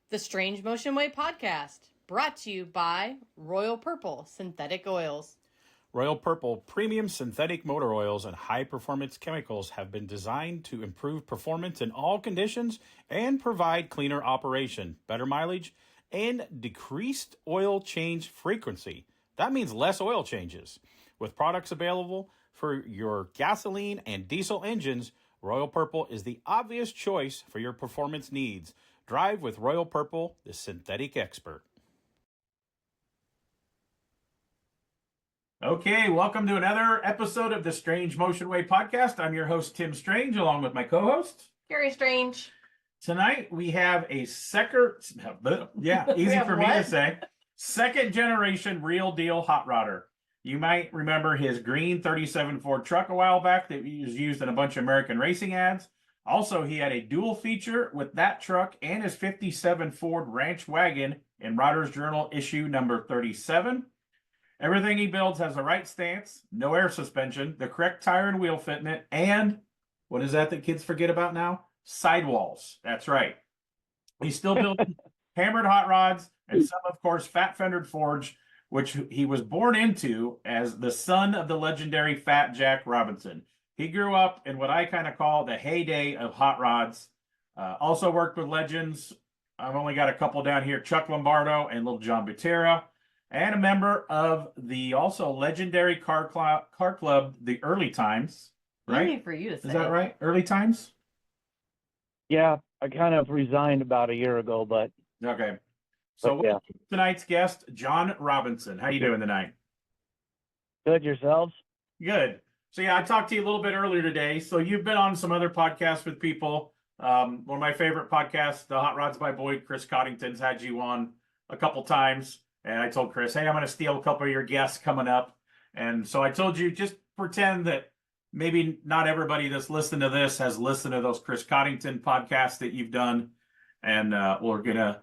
The Strange Motion Way podcast, brought to you by Royal Purple Synthetic Oils. Royal Purple premium synthetic motor oils and high-performance chemicals have been designed to improve performance in all conditions and provide cleaner operation, better mileage, and decreased oil change frequency. That means less oil changes. With products available for your gasoline and diesel engines, Royal Purple is the obvious choice for your performance needs. Drive with Royal Purple, the synthetic expert. Okay, welcome to another episode of the Strange Motion Way podcast. I'm your host, Tim Strange, along with my co-host, Carrie Strange. Tonight we have a easy for me to say, second generation real deal hot rodder. You might remember his green 37 Ford truck a while back that was used in a bunch of American racing ads. Also, he had a dual feature with that truck and his 57 Ford Ranch wagon in Rodder's Journal issue number 37. Everything he builds has the right stance, no air suspension, the correct tire and wheel fitment, and what is that kids forget about now? Sidewalls. That's right. He still builds hammered hot rods and some, of course, fat-fendered Fords, which he was born into as the son of the legendary Fat Jack Robinson. He grew up in what I kind of call the heyday of hot rods. Also worked with legends. I've only got a couple down here, Chuck Lombardo and Little John Butera, and a member of the also legendary car club, the Early Times. Right? Easy for you to say. Is that right? Early Times? Yeah, I kind of resigned about a year ago, but okay. So yeah. Tonight's guest, John Robinson. How you doing tonight? Good, yourselves? Good. So yeah, I talked to you a little bit earlier today. So you've been on some other podcasts with people. One of my favorite podcasts, the Hot Rods by Boyd, Chris Coddington's had you on a couple times. And I told Chris, hey, I'm going to steal a couple of your guests coming up. And so I told you, just pretend that maybe not everybody that's listened to this has listened to those Chris Coddington podcasts that you've done. And we're going to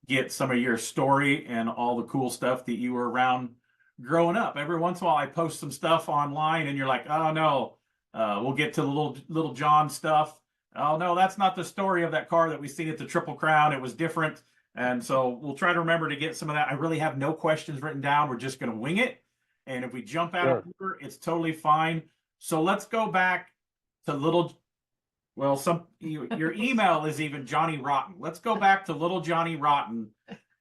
get some of your story and all the cool stuff that you were around growing up. Every once in a while I post some stuff online and you're like, oh no, we'll get to the little John stuff. Oh no, that's not the story of that car that we seen at the Triple Crown. It was different. And so we'll try to remember to get some of that. I really have no questions written down. We're just going to wing it. And if we jump out of order, it's totally fine. So let's go back to your email is even Johnny Rotten. Let's go back to little Johnny Rotten,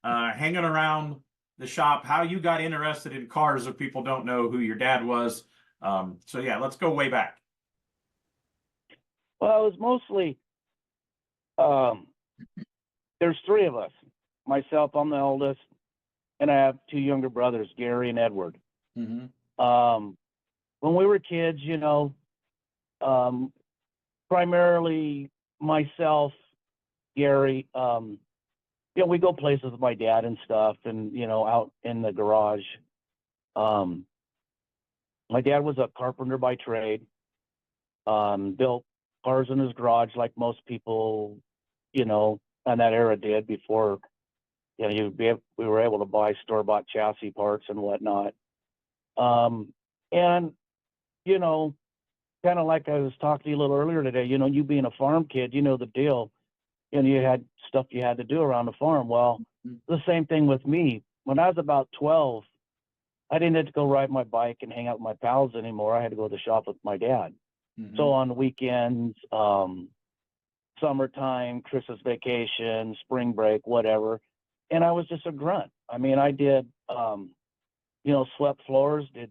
hanging around the shop, how you got interested in cars if people don't know who your dad was. So yeah, let's go way back. Well, it was mostly, there's three of us. Myself, I'm the eldest, and I have two younger brothers, Gary and Edward. Mm-hmm. When we were kids, primarily myself, Gary, we go places with my dad and stuff and, out in the garage. My dad was a carpenter by trade, built cars in his garage like most people, in that era did before, we were able to buy store-bought chassis parts and whatnot. And, kind of like I was talking to you a little earlier today, you being a farm kid, the deal. And you had stuff you had to do around the farm. Well, the same thing with me. When I was about 12, I didn't have to go ride my bike and hang out with my pals anymore. I had to go to the shop with my dad. Mm-hmm. So on weekends, summertime, Christmas vacation, spring break, whatever. And I was just a grunt. I mean, I did, swept floors, did,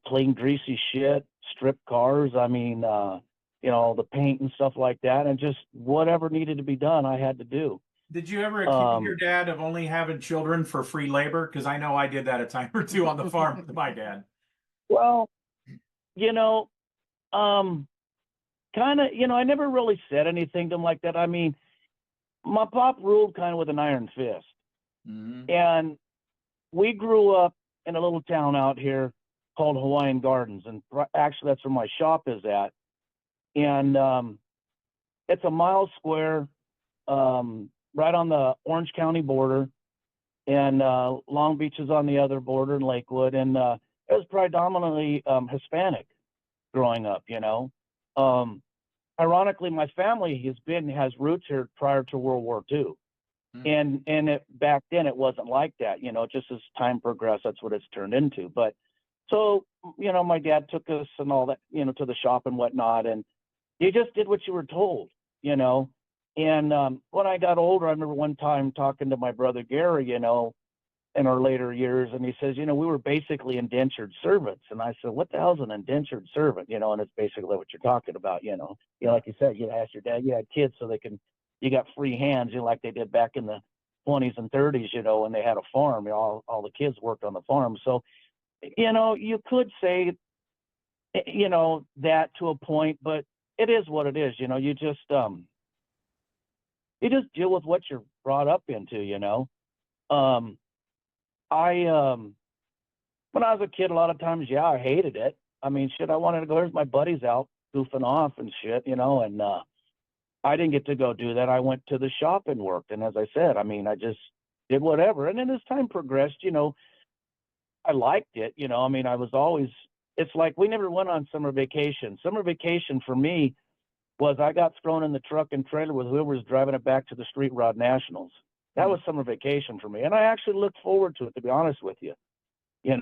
clean greasy shit, strip cars. I mean, the paint and stuff like that, and just whatever needed to be done, I had to do. Did you ever accuse your dad of only having children for free labor? Because I know I did that a time or two on the farm with my dad. Well, kind of, I never really said anything to him like that. I mean, my pop ruled kind of with an iron fist. Mm-hmm. And we grew up in a little town out here called Hawaiian Gardens. And actually, that's where my shop is at. And it's a mile square, right on the Orange County border. And Long Beach is on the other border in Lakewood. And it was predominantly Hispanic growing up, ironically, my family has roots here prior to World War II. And back then it wasn't like that, just as time progressed, that's what it's turned into. But so, my dad took us and all that, to the shop and whatnot. And you just did what you were told, And when I got older, I remember one time talking to my brother Gary, in our later years, and he says, we were basically indentured servants. And I said, what the hell's an indentured servant? And it's basically what you're talking about, like you said, you asked your dad, you had kids so you got free hands, like they did back in the 20s and 30s, when they had a farm, all the kids worked on the farm. So, you could say, that to a point, but it is what it is. You just deal with what you're brought up into, when I was a kid, a lot of times, I hated it. I mean, shit, I wanted to go, there's my buddies out goofing off and shit, and I didn't get to go do that. I went to the shop and worked. And as I said, I mean, I just did whatever. And then as time progressed, I liked it. I mean, I was always, it's like we never went on summer vacation. Summer vacation for me was I got thrown in the truck and trailer with whoever was driving it back to the Street Rod Nationals. That was summer vacation for me. And I actually looked forward to it, to be honest with you. And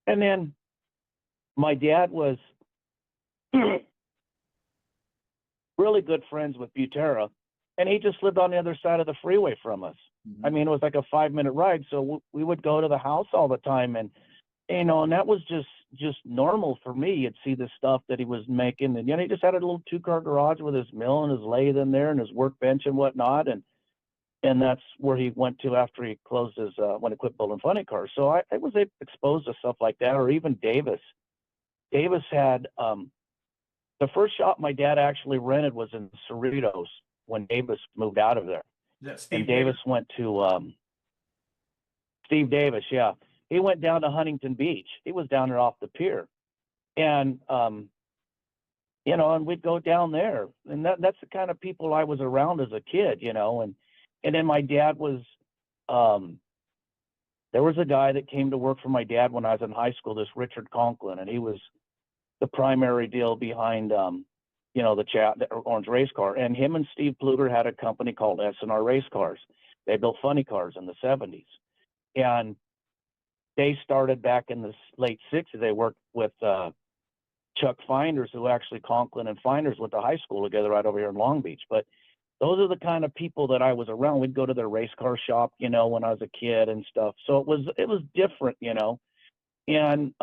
then my dad was really good friends with Butera, and he just lived on the other side of the freeway from us. I mean, it was like a 5-minute ride, so we would go to the house all the time, and and that was just normal for me. You'd see the stuff that he was making, and he just had a little 2-car garage with his mill and his lathe in there and his workbench and whatnot, and that's where he went to after he closed his when he quit building funny cars. So I was exposed to stuff like that, or even Davis. Davis had the first shop my dad actually rented was in Cerritos when Davis moved out of there. And Davis went to Steve Davis, yeah. He went down to Huntington Beach. He was down there off the pier. And and we'd go down there. And that's the kind of people I was around as a kid, and then my dad was there was a guy that came to work for my dad when I was in high school, this Richard Conklin, and he was the primary deal behind the orange race car. And him and Steve Pluger had a company called S&R Race Cars. They built funny cars in the 70s. And they started back in the late 60s. They worked with Chuck Finders, who actually Conklin and Finders went to high school together right over here in Long Beach. But those are the kind of people that I was around. We'd go to their race car shop, when I was a kid and stuff. So it was different, And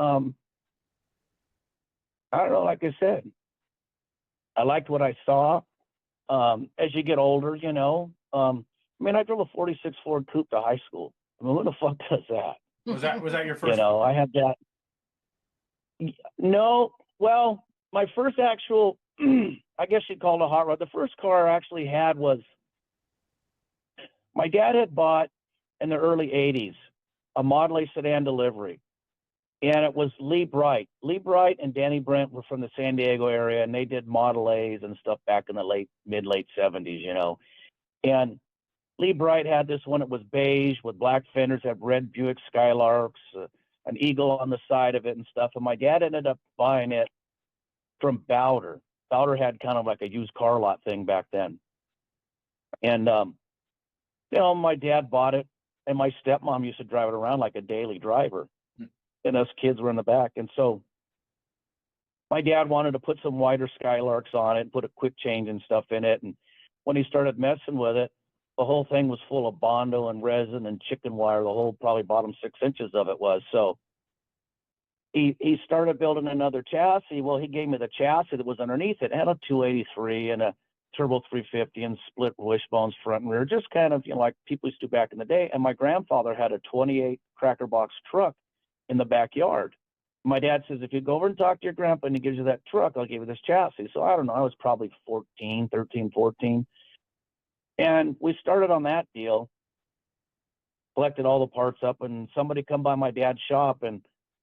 I don't know, like I said, I liked what I saw. As you get older, I drove a 46 Ford Coupe to high school. I mean, who the fuck does that? Was that your first? I had that. No, well, my first actual, I guess you'd call it a hot rod. The first car I actually had was, my dad had bought in the early 80s a Model A sedan delivery. And it was Lee Bright. Lee Bright and Danny Brent were from the San Diego area, and they did Model A's and stuff back in the mid-late 70s, And Lee Bright had this one. It was beige with black fenders, had red Buick Skylarks, an eagle on the side of it and stuff. And my dad ended up buying it from Bowder. Bowder had kind of like a used car lot thing back then. And, my dad bought it, and my stepmom used to drive it around like a daily driver. And us kids were in the back. And so my dad wanted to put some wider Skylarks on it and put a quick change and stuff in it. And when he started messing with it, the whole thing was full of Bondo and resin and chicken wire. The whole probably bottom 6 inches of it was. So he started building another chassis. Well, he gave me the chassis that was underneath it. It had a 283 and a turbo 350 and split wishbones front and rear, just kind of, like people used to do back in the day. And my grandfather had a 28 cracker box truck in the backyard. My dad says, if you go over and talk to your grandpa and he gives you that truck, I'll give you this chassis. So I don't know, I was probably 13, 14. And we started on that deal, collected all the parts up, and somebody come by my dad's shop and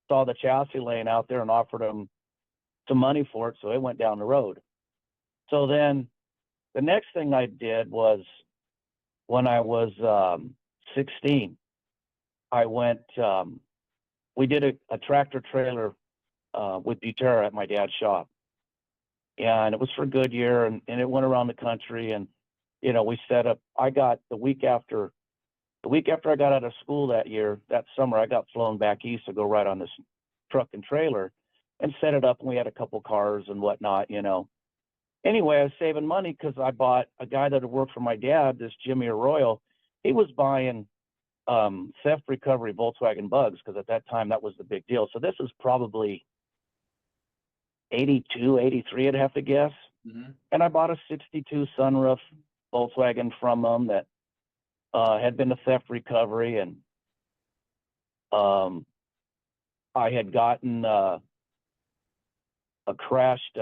saw the chassis laying out there and offered him some money for it. So it went down the road. So then the next thing I did was when I was 16, I went, we did a tractor trailer with Butera at my dad's shop. and it was for Goodyear, and it went around the country. And we set up. I got the week after I got out of school that summer, I got flown back east to go ride on this truck and trailer, and set it up. And we had a couple cars and whatnot. Anyway, I was saving money because I bought a guy that had worked for my dad, this Jimmy Arroyo. He was buying theft recovery Volkswagen Bugs, because at that time that was the big deal. So this was probably 82, 83, I'd have to guess. Mm-hmm. And I bought a 62 sunroof Volkswagen from him that had been a theft recovery. And I had gotten a crashed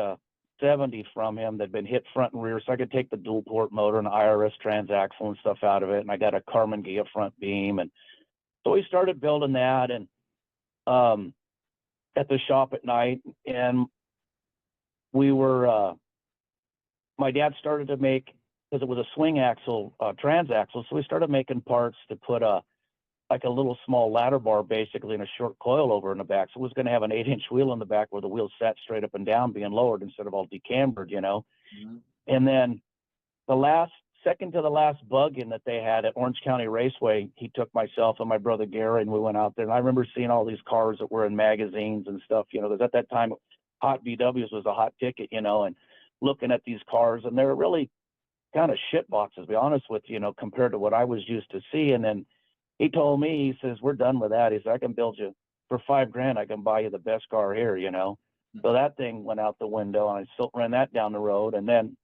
70 from him that had been hit front and rear, so I could take the dual port motor and IRS transaxle and stuff out of it. And I got a Carmen Ghia front beam. And so we started building that, and at the shop at night. And we were, my dad started to make, because it was a swing axle transaxle, so we started making parts to put like a little small ladder bar basically in a short coilover in the back. So it was going to have an 8-inch wheel in the back where the wheel sat straight up and down, being lowered instead of all decambered, Mm-hmm. And then second to the last bug-in that they had at Orange County Raceway, he took myself and my brother Gary, and we went out there. And I remember seeing all these cars that were in magazines and stuff, because at that time, hot VWs was a hot ticket, and looking at these cars. And they were really kind of shit boxes, to be honest with you, compared to what I was used to see. And then he told me, he says, we're done with that. He said, I can build you for $5,000. I can buy you the best car here, Mm-hmm. So that thing went out the window, and I still ran that down the road. And then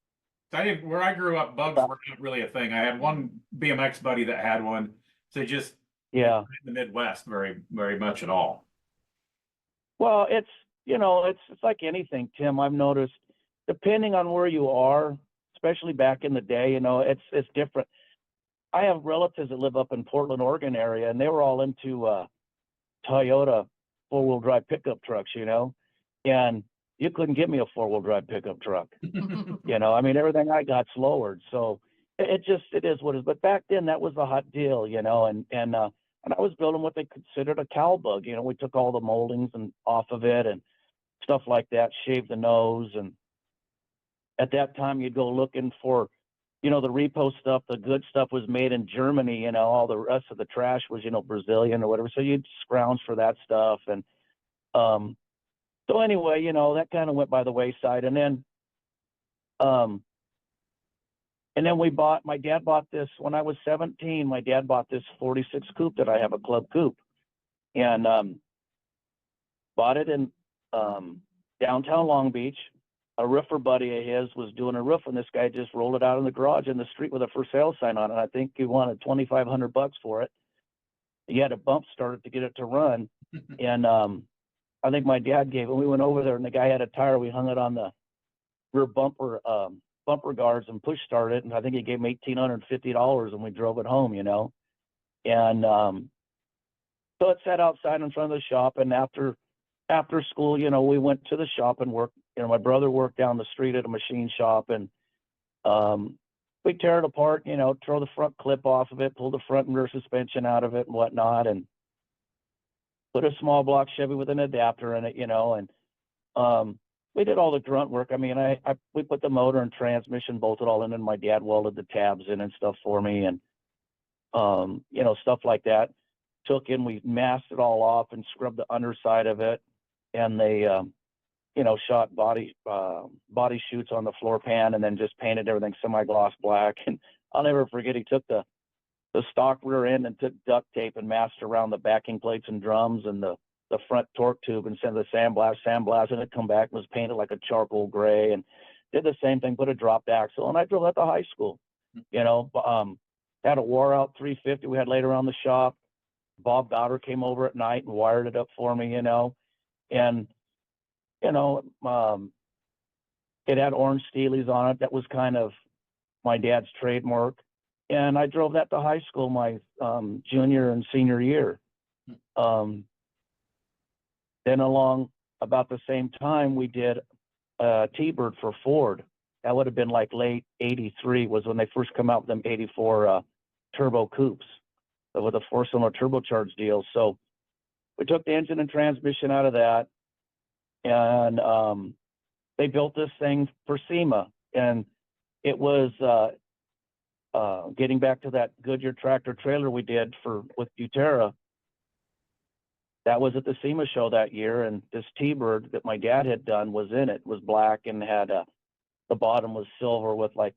where I grew up, bugs were not really a thing. I had one BMX buddy that had one. So just in the Midwest, very, very much at all. Well, it's like anything, Tim. I've noticed, depending on where you are, especially back in the day, it's different. I have relatives that live up in Portland, Oregon area, and they were all into Toyota four-wheel drive pickup trucks, and you couldn't give me a four-wheel drive pickup truck. Everything I got's lowered. So it is what it is. But back then that was the hot deal, and I was building what they considered a cow bug. We took all the moldings and off of it and stuff like that, shaved the nose. And at that time you'd go looking for, the repo stuff. The good stuff was made in Germany, all the rest of the trash was, Brazilian or whatever. So you'd scrounge for that stuff. And so anyway, that kind of went by the wayside. And then my dad bought this when I was 17. My dad bought this 46 coupe that I have, a club coupe, and bought it in downtown Long Beach. A roofer buddy of his was doing a roof, and this guy just rolled it out in the garage in the street with a for sale sign on it. I think he wanted $2,500 for it. He had a bump started to get it to run, and I think my dad gave it. We went over there, and the guy had a tire. We hung it on the rear bumper guards and push started it, and I think he gave him $1,850, and we drove it home, And so it sat outside in front of the shop, and after school, we went to the shop and worked. My brother worked down the street at a machine shop, and we tear it apart, throw the front clip off of it, pull the front and rear suspension out of it and whatnot, and put a small block Chevy with an adapter in it, and we did all the grunt work. We put the motor and transmission, bolted all in, and my dad welded the tabs in and stuff for me, and stuff like that. We masked it all off and scrubbed the underside of it, and they shot body chutes on the floor pan, and then just painted everything semi-gloss black. And I'll never forget, he took the stock rear end and took duct tape and masked around the backing plates and drums and the front torque tube, and sent the sandblast, and it come back and was painted like a charcoal gray, and did the same thing, put a dropped axle. And I drove that to high school, had a wore out 350 we had laid around the shop. Bob Bowder came over at night and wired it up for me, and it had orange steelies on it. That was kind of my dad's trademark. And I drove that to high school my junior and senior year. Then along about the same time, we did a T-Bird for Ford. That would have been like late 83 was when they first come out with them 84 turbo coupes with a 4-cylinder turbocharged deal. So we took the engine and transmission out of that, and they built this thing for SEMA, and it was getting back to that Goodyear tractor trailer we did with Butera. That was at the SEMA show that year, and this T-Bird that my dad had done was in it. Was black and had the bottom was silver with like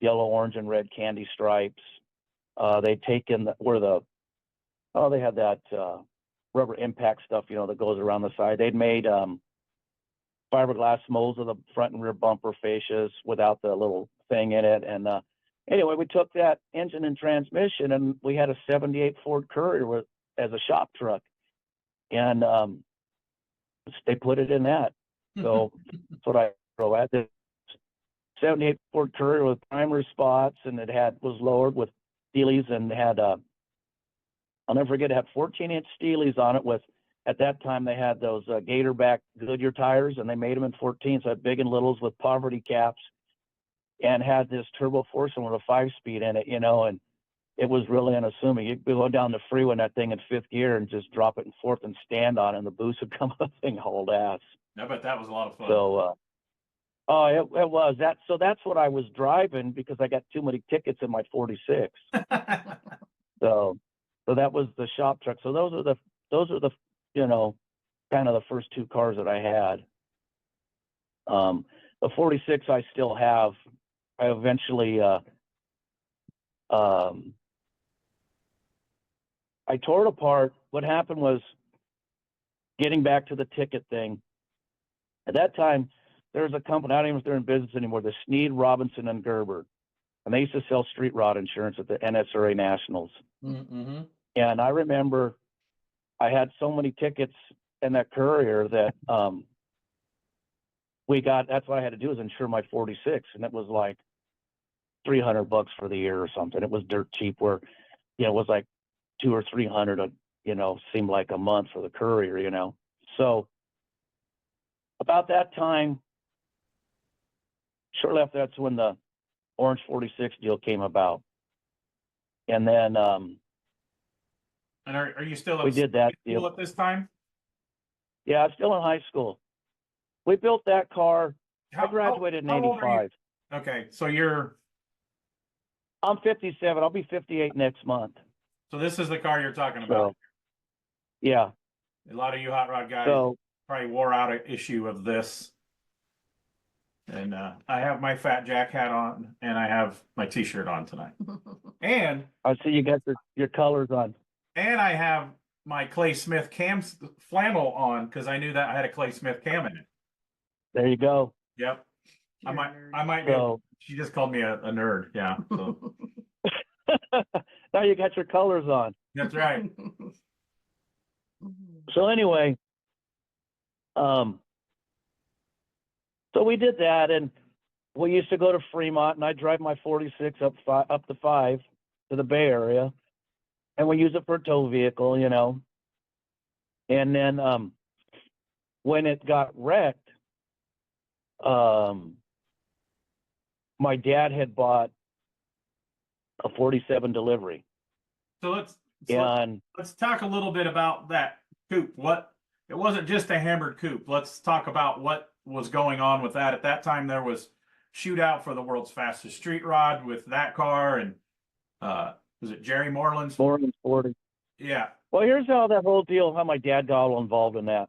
yellow, orange, and red candy stripes. They'd taken they had that rubber impact stuff, that goes around the side. They'd made fiberglass molds of the front and rear bumper fascias without the little thing in it. And anyway, we took that engine and transmission, and we had a '78 Ford Courier as a shop truck, and they put it in that. So that's what I drove at. The '78 Ford Courier with primary spots, and it was lowered with steelies, and had I'll never forget, it had 14-inch steelies on it with, at that time they had those gator back Goodyear tires, and they made them in 14, so I had big and littles with poverty caps, and had this turbo four cylinder with a 5-speed in it, and it was really unassuming. You'd go down the freeway in that thing in 5th gear and just drop it in 4th and stand on it, and the boost would come up, thing hauled ass. I bet that was a lot of fun. So, it was that. So that's what I was driving, because I got too many tickets in my 46. So that was the shop truck. So those are the kind of the first two cars that I had. The 46 I still have. I eventually I tore it apart. What happened was, getting back to the ticket thing, at that time there was a company, I don't even know if they're in business anymore, the Sneed, Robinson and Gerber, and they used to sell street rod insurance at the NSRA Nationals. Mm-hmm. And I remember I had so many tickets in that Courier that that's what I had to do, is insure my 46, and it was like $300 for the year or something. It was dirt cheap, where it was like $200 or $300 seemed like a month for the Courier. So about that time, shortly after, that's when the orange 46 deal came about. And then and are you still we did that deal at this time? Yeah, I'm still in high school. We built that car. I graduated in how old are you? '85. Okay, so I'm 57. I'll be 58 next month. So this is the car you're talking about. So, yeah. A lot of you hot rod guys probably wore out an issue of this. And I have my Fat Jack hat on, and I have my T-shirt on tonight. And I see you got your colors on. And I have my Clay Smith cam flannel on, because I knew that I had a Clay Smith cam in it. There you go. Yep. I might be. She just called me a nerd. Yeah. So. Now you got your colors on. That's right. So anyway, so we did that, and we used to go to Fremont, and I'd drive my 46 up the 5 to the Bay Area, and we use it for a tow vehicle, And then when it got wrecked, my dad had bought a 47 delivery. So let's talk a little bit about that coupe. It wasn't just a hammered coupe. Let's talk about what was going on with that. At that time, there was shootout for the world's fastest street rod with that car, and was it Jerry Moreland's? Moreland's 40. Yeah. Well, here's how my dad got all involved in that.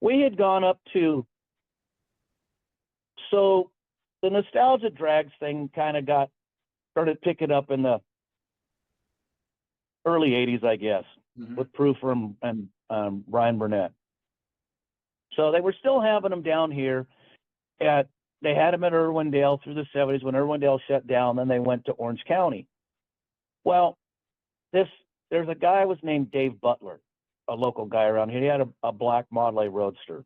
We had gone up to, so the nostalgia drags thing kind of started picking up in the early 80s, I guess, with Proofer and Brian Burnett. So they were still having them down here they had them at Irwindale through the 70s. When Irwindale shut down, then they went to Orange County. Well, there's a guy was named Dave Butler, a local guy around here. He had a black Model A Roadster,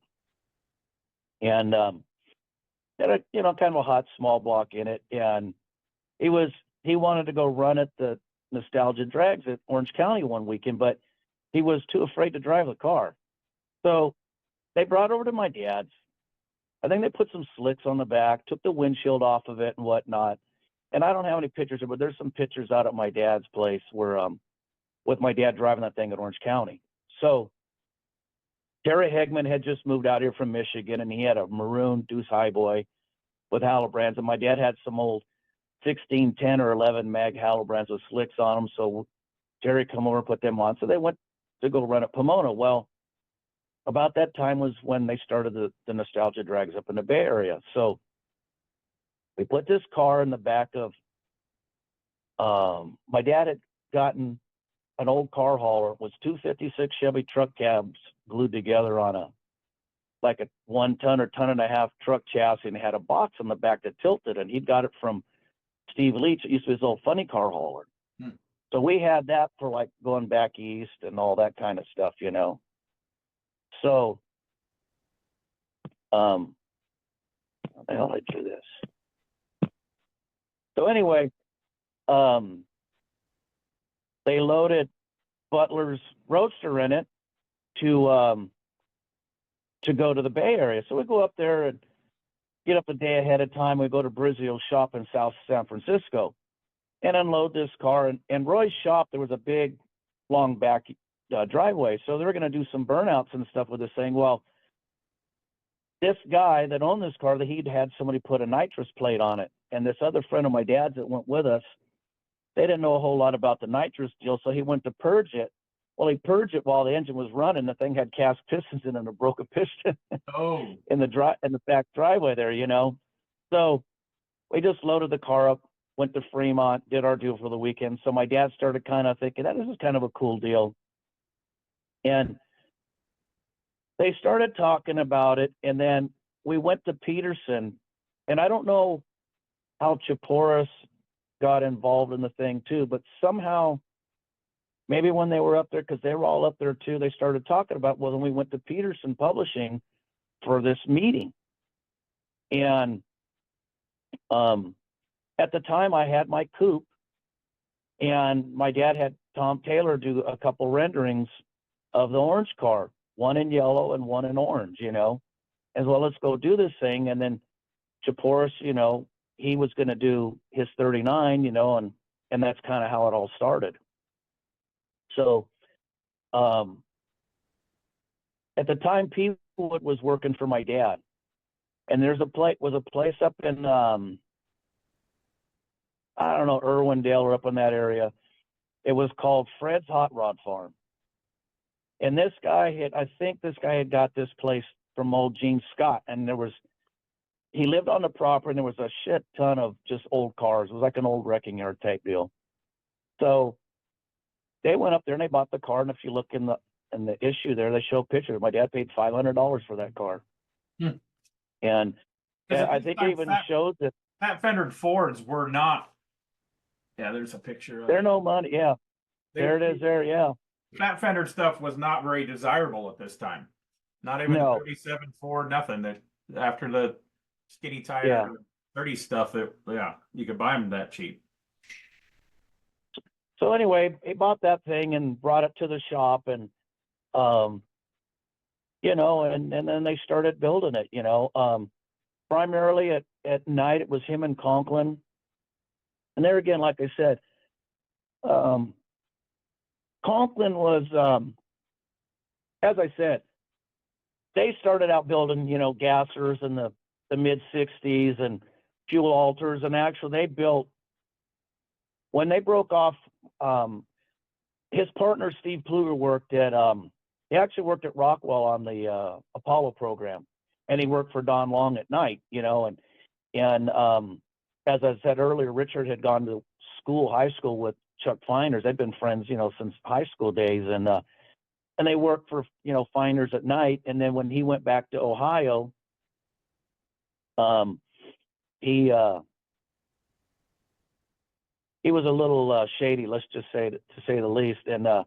and had a kind of a hot small block in it. And he wanted to go run at the nostalgia drags at Orange County one weekend, but he was too afraid to drive the car. So they brought it over to my dad's. I think they put some slicks on the back, took the windshield off of it and whatnot. And I don't have any pictures, but there's some pictures out at my dad's place where with my dad driving that thing at Orange County. So Terry Hegman had just moved out here from Michigan, and he had a maroon Deuce Highboy with Halibrands, and my dad had some old 16, 10, or 11 mag Halibrands with slicks on them. So Terry come over and put them on. So they went to go run at Pomona. Well, about that time was when they started the nostalgia drags up in the Bay Area. So we put this car in the back of, my dad had gotten an old car hauler. It was 256 Chevy truck cabs glued together on a 1 ton or ton and a half truck chassis, and it had a box on the back that tilted, and he'd got it from Steve Leach. It used to be his old funny car hauler. So we had that for like going back east and all that kind of stuff, you know. So how the hell did I do this? So anyway, they loaded Butler's Roadster in it to go to the Bay Area. So we go up there and get up a day ahead of time. We go to Brizio's shop in South San Francisco and unload this car. And Roy's shop, there was a big, long back driveway. So they were going to do some burnouts and stuff with this thing. Well, this guy that owned this car, that he'd had somebody put a nitrous plate on it. And this other friend of my dad's that went with us, they didn't know a whole lot about the nitrous deal. So he went to purge it. Well, he purged it while the engine was running. The thing had cast pistons in it and it broke a piston in the back driveway there, you know. So we just loaded the car up, went to Fremont, did our deal for the weekend. So my dad started kind of thinking, this is kind of a cool deal. And they started talking about it. And then we went to Peterson. And I don't know how Chaporis got involved in the thing too, but somehow, maybe when they were up there, because they were all up there too, they started talking about, well, then we went to Peterson Publishing for this meeting. And at the time I had my coupe, and my dad had Tom Taylor do a couple renderings of the orange car, one in yellow and one in orange, you know, as well, let's go do this thing. And then Chaporis, you know, he was going to do his 39, you know, and that's kind of how it all started. So at the time, Petewood was working for my dad, and was a place up in I don't know, Irwindale or up in that area. It was called Fred's Hot Rod Farm. And this guy I think this guy had got this place from old Gene Scott, and he lived on the property, and there was a shit ton of just old cars. It was like an old wrecking yard type deal. So they went up there and they bought the car, and if you look in the issue there, they show pictures. My dad paid $500 for that car. And I think it even shows that Pat Fendered Fords were not. Yeah, there's a picture of they're no money. Yeah, there it is there. Yeah. Pat Fendered stuff was not very desirable at this time. Not even 37 Ford, nothing. That after the skinny tire 30 stuff, that you could buy them that cheap. So anyway, he bought that thing and brought it to the shop, and you know, and then they started building it, you know. Primarily at night, it was him and Conklin. And there again, like I said, Conklin was, as I said, they started out building, you know, gassers in the mid 60s and fuel alters. And actually they built, when they broke off, his partner, Steve Pluger, worked at, he actually worked at Rockwell on the Apollo program. And he worked for Don Long at night, you know, and as I said earlier, Richard had gone to high school with Chuck Feiners. They've been friends, you know, since high school days, and they worked for, you know, Feiners at night. And then when he went back to Ohio, he was a little shady, let's just say, to say the least. And the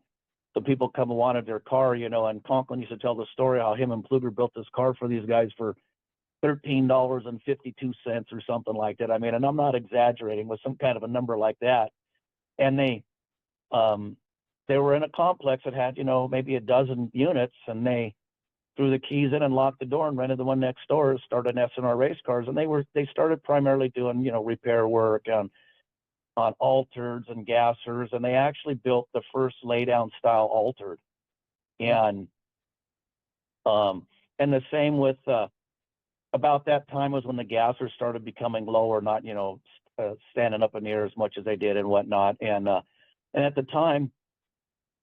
people come and wanted their car, you know, and Conklin used to tell the story how him and Pluger built this car for these guys for $13.52 or something like that. I mean, and I'm not exaggerating, with some kind of a number like that. And they were in a complex that had, you know, maybe a dozen units, and they threw the keys in and locked the door and rented the one next door, started SNR race cars. And they started primarily doing, you know, repair work on altereds and gassers, and they actually built the first laydown style altered. And And the same with about that time was when the gassers started becoming lower, not standing up in the air as much as they did and whatnot. And at the time,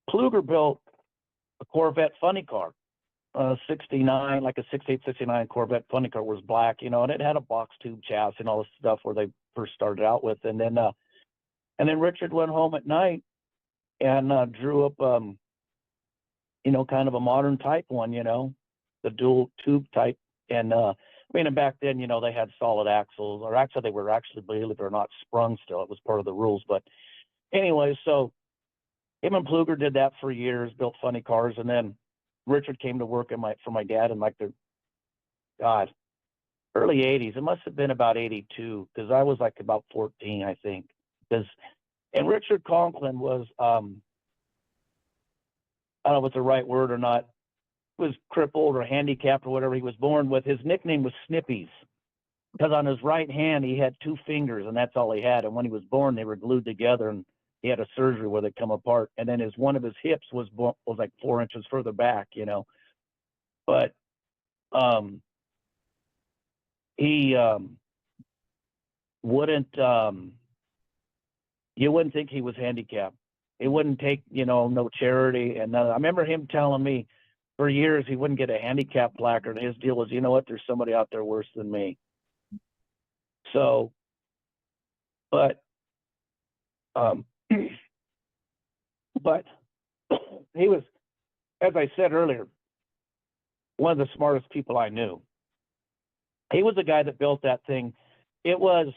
Kluger built a Corvette funny car, 69, like a 68, 69 Corvette funny car, was black, and it had a box tube chassis and all this stuff where they first started out with. And then Richard went home at night and drew up, kind of a modern type one, the dual tube type. And and back then, they had solid axles, or actually they were believe it or not, sprung still. It was part of the rules. But anyway, so him and Pluger did that for years, built funny cars, and then Richard came to work for my dad in like the early 80s. It must have been about 82, because I was like about 14, I think. And Richard Conklin was, I don't know if it's the right word or not, was crippled or handicapped or whatever he was born with. His nickname was Snippies, because on his right hand he had 2 fingers and that's all he had. And when he was born, they were glued together, and he had a surgery where they come apart. And then one of his hips was like 4 inches further back, But he wouldn't. You wouldn't think he was handicapped. He wouldn't take, no charity. And I remember him telling me for years he wouldn't get a handicap placard. His deal was, there's somebody out there worse than me. So, but but he was, as I said earlier, one of the smartest people I knew. He was the guy that built that thing. It was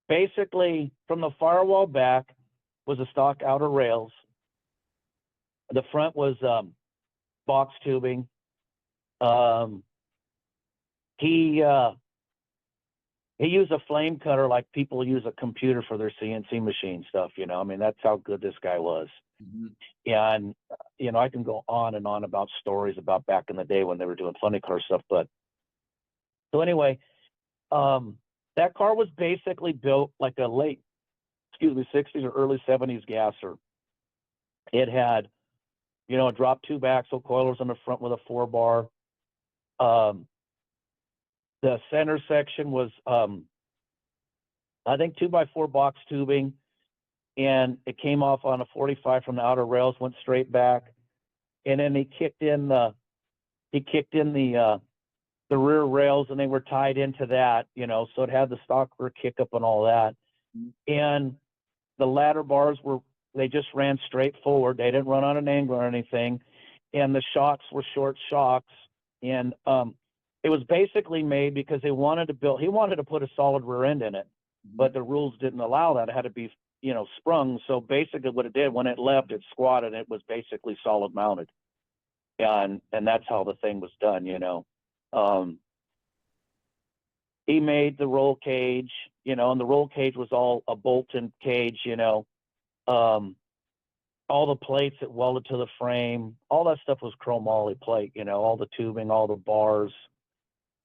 basically from the firewall back was a stock outer rails. The front was box tubing. He used a flame cutter like people use a computer for their CNC machine stuff. That's how good this guy was. Mm-hmm. And I can go on and on about stories about back in the day when they were doing funny car stuff. But so anyway, that car was basically built like a late, 60s or early 70s gasser. It had, a drop tube axle, coilers on the front with a 4-bar. The center section was, I think, 2x4 box tubing, and it came off on a 45 from the outer rails, went straight back, and then he kicked in the rear rails, and they were tied into that, so it had the stock rear kick up and all that. And the ladder bars they just ran straight forward. They didn't run on an angle or anything. And the shocks were short shocks. And it was basically made because he wanted to put a solid rear end in it, but the rules didn't allow that. It had to be, sprung. So basically what it did, when it left, it squatted, and it was basically solid mounted. And that's how the thing was done, He made the roll cage, and the roll cage was all a bolt-in cage, all the plates that welded to the frame, all that stuff was chromoly plate, all the tubing, all the bars,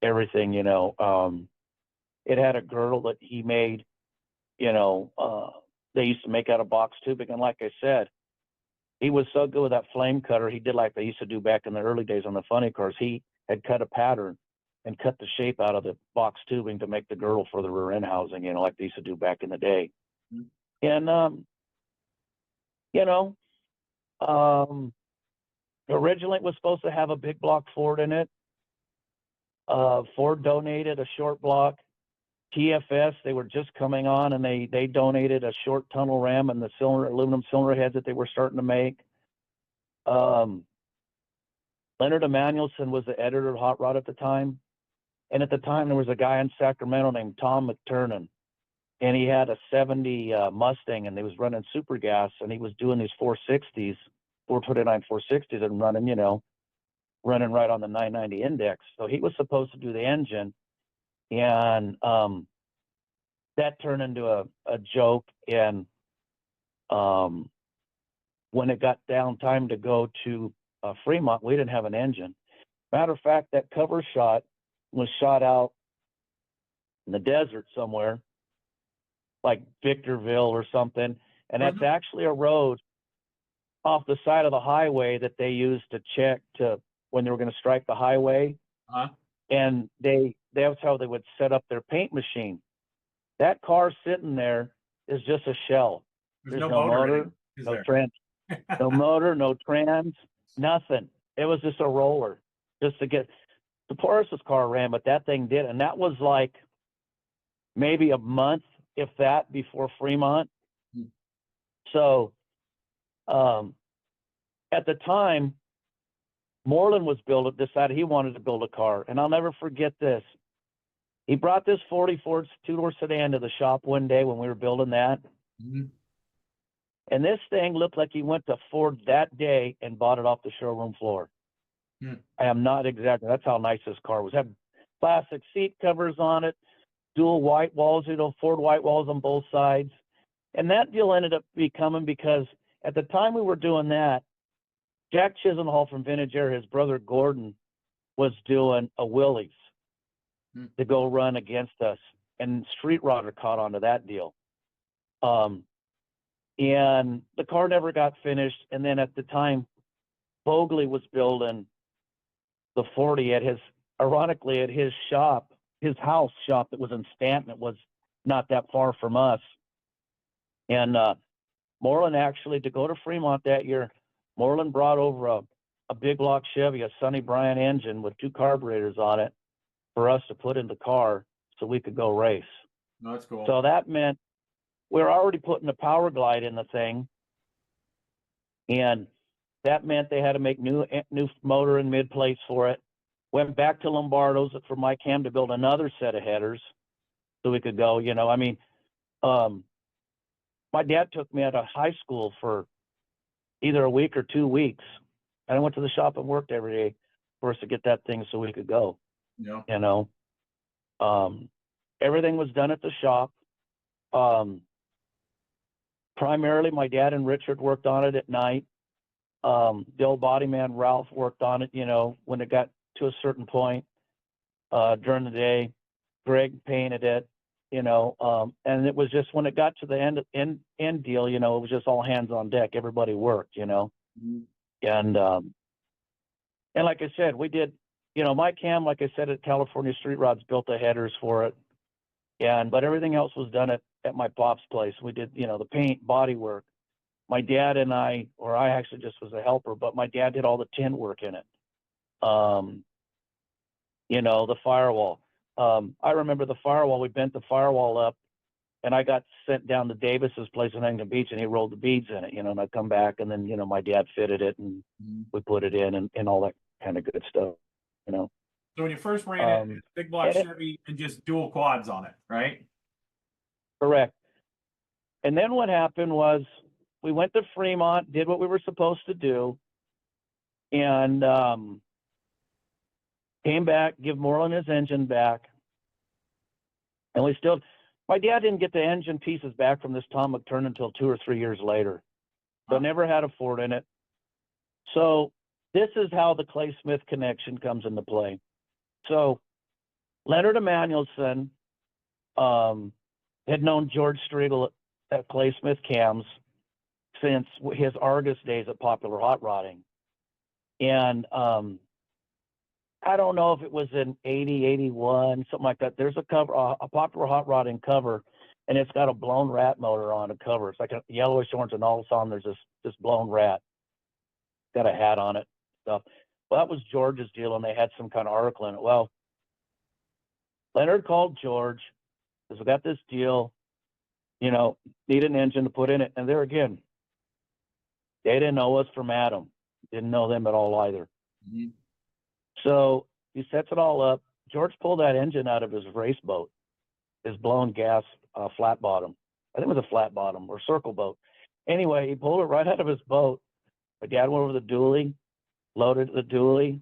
everything, it had a girdle that he made, they used to make out of box tubing. And like I said, he was so good with that flame cutter. He did like they used to do back in the early days on the funny cars. He had cut a pattern and cut the shape out of the box tubing to make the girdle for the rear end housing, like they used to do back in the day. And, originally it was supposed to have a big block Ford in it. Ford donated a short block. TFS, they were just coming on, and they donated a short tunnel ram and the aluminum cylinder heads that they were starting to make. Leonard Emanuelson was the editor of Hot Rod at the time. And at the time, there was a guy in Sacramento named Tom McTurnan, and he had a 70 Mustang, and he was running super gas, and he was doing these 460s, 429 460s, and running right on the 990 index. So he was supposed to do the engine, and that turned into a joke. And when it got down time to go to Fremont, we didn't have an engine. Matter of fact, that cover shot was shot out in the desert somewhere, like Victorville or something. And that's actually a road off the side of the highway that they used to check when they were going to strike the highway. Uh-huh. And that's how they would set up their paint machine. That car sitting there is just a shell. There's no no motor, in it, no trans, no motor, no trans, nothing. It was just a roller just to get the Porris's car ran, but that thing did. And that was like maybe a month, if that, before Fremont. Hmm. So at the time, Moreland decided he wanted to build a car. And I'll never forget this. He brought this 40 Ford two-door sedan to the shop one day when we were building that. Mm-hmm. And this thing looked like he went to Ford that day and bought it off the showroom floor. Hmm. I am not exaggerating. That's how nice this car was. It had plastic seat covers on it, dual white walls, Ford white walls on both sides. And that deal ended up becoming because at the time we were doing that, Jack Chisenhall from Vintage Air, his brother Gordon, was doing a Willys to go run against us. And Street Rodder caught onto that deal. And the car never got finished. And then at the time, Bogley was building the 40 at his shop, his house shop that was in Stanton. It was not that far from us. And Moreland actually, to go to Fremont that year, Moreland brought over a big block Chevy, a Sonny Bryant engine with 2 carburetors on it for us to put in the car so we could go race. No, that's cool. So that meant we were already putting the power glide in the thing. And that meant they had to make new motor and mid plates for it. Went back to Lombardo's for my cam to build another set of headers so we could go, my dad took me out of high school for either a week or 2 weeks. And I went to the shop and worked every day for us to get that thing so we could go. Yeah. Everything was done at the shop. Primarily, my dad and Richard worked on it at night. The old body man, Ralph, worked on it, when it got to a certain point during the day. Greg painted it, and it was just when it got to the end deal, it was just all hands on deck. Everybody worked, Mm-hmm. And like I said, we did, my cam, like I said, at California Street Rods built the headers for it. But everything else was done at my pop's place. We did, the paint, body work. My dad and I actually just was a helper, but my dad did all the tint work in it. The firewall. I remember the firewall, we bent the firewall up and I got sent down to Davis's place in Huntington Beach and he rolled the beads in it, and I'd come back and then, my dad fitted it and we put it in and all that kind of good stuff, So when you first ran it, big block Chevy and just dual quads on it, right? Correct. And then what happened was we went to Fremont, did what we were supposed to do, and came back, give Moreland his engine back. And my dad didn't get the engine pieces back from this Tom McTurnan until 2 or 3 years later. So never had a Ford in it. So this is how the Clay Smith connection comes into play. So Leonard Emanuelson had known George Striegel at Clay Smith Cams since his Argus days at Popular Hot Rodding. And I don't know if it was in 80, 81, something like that. There's a cover, a Popular Hot Rodding cover, and it's got a blown rat motor on the cover. It's like a yellowish orange, and all of a sudden there's this blown rat. Got a hat on it, stuff. Well, that was George's deal, and they had some kind of article in it. Well, Leonard called George, because we got this deal, need an engine to put in it. And there again, they didn't know us from Adam. Didn't know them at all either. Mm-hmm. So he sets it all up. George pulled that engine out of his race boat, his blown gas flat bottom. I think it was a flat bottom or circle boat. Anyway, he pulled it right out of his boat. My dad went over the dually, loaded the dually,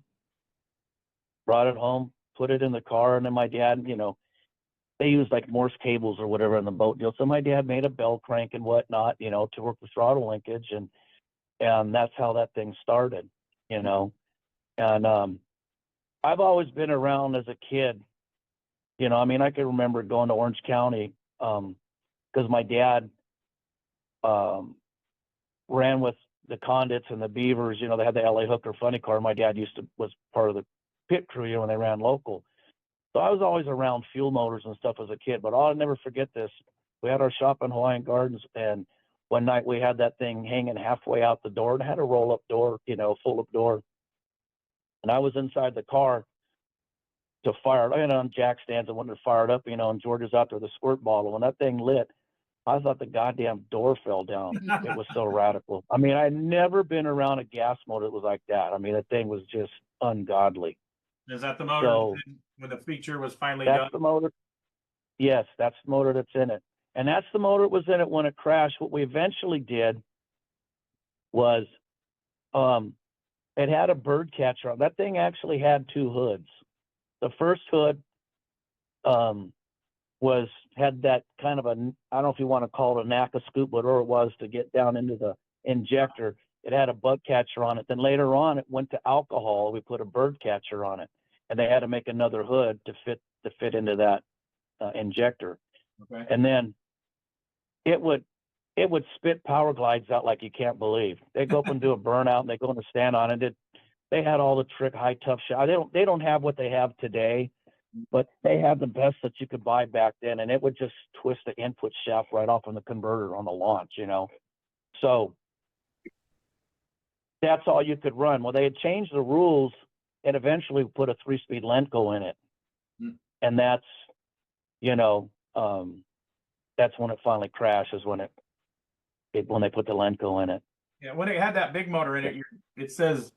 brought it home, put it in the car, and then my dad, they used like Morse cables or whatever in the boat deal. So my dad made a bell crank and whatnot, to work with throttle linkage, and that's how that thing started, And I've always been around as a kid, I can remember going to Orange County because my dad ran with the Condits and the Beavers, you know, they had the LA Hooker funny car. My dad was part of the pit crew, you know, when they ran local. So I was always around fuel motors and stuff as a kid, but I'll never forget this. We had our shop in Hawaiian Gardens, and one night we had that thing hanging halfway out the door, and it had a roll-up door, you know, full-up door. And I was inside the car to fire it. I had it on jack stands and wanted to fire it up, you know, and George was out there with a squirt bottle. When that thing lit, I thought the goddamn door fell down. It was so radical. I mean, I'd never been around a gas motor that was like that. I mean, that thing was just ungodly. Is that the motor So, when the feature was finally that's done? the motor. Yes, that's the motor that's in it. And that's the motor that was in it when it crashed. What we eventually did was it had a bird catcher on. That thing actually had two hoods. The first hood had that kind of I don't know if you want to call it a NACA scoop, whatever it was, to get down into the injector. It had a bug catcher on it. Then later on, it went to alcohol. We put a bird catcher on it, and they had to make another hood to fit into that injector. Okay. And then it would spit power glides out like you can't believe. They go up and do a burnout, and they go and stand on it. They had all the trick high tough shit. They don't have what they have today, but they had the best that you could buy back then, and it would just twist the input shaft right off on the converter on the launch, you know. So that's all you could run. Well, they had changed the rules and eventually put a 3-speed Lenco in it, and that's, you know, that's when it finally crashes, when they put the Lenco in it. Yeah, when it had that big motor in it, it says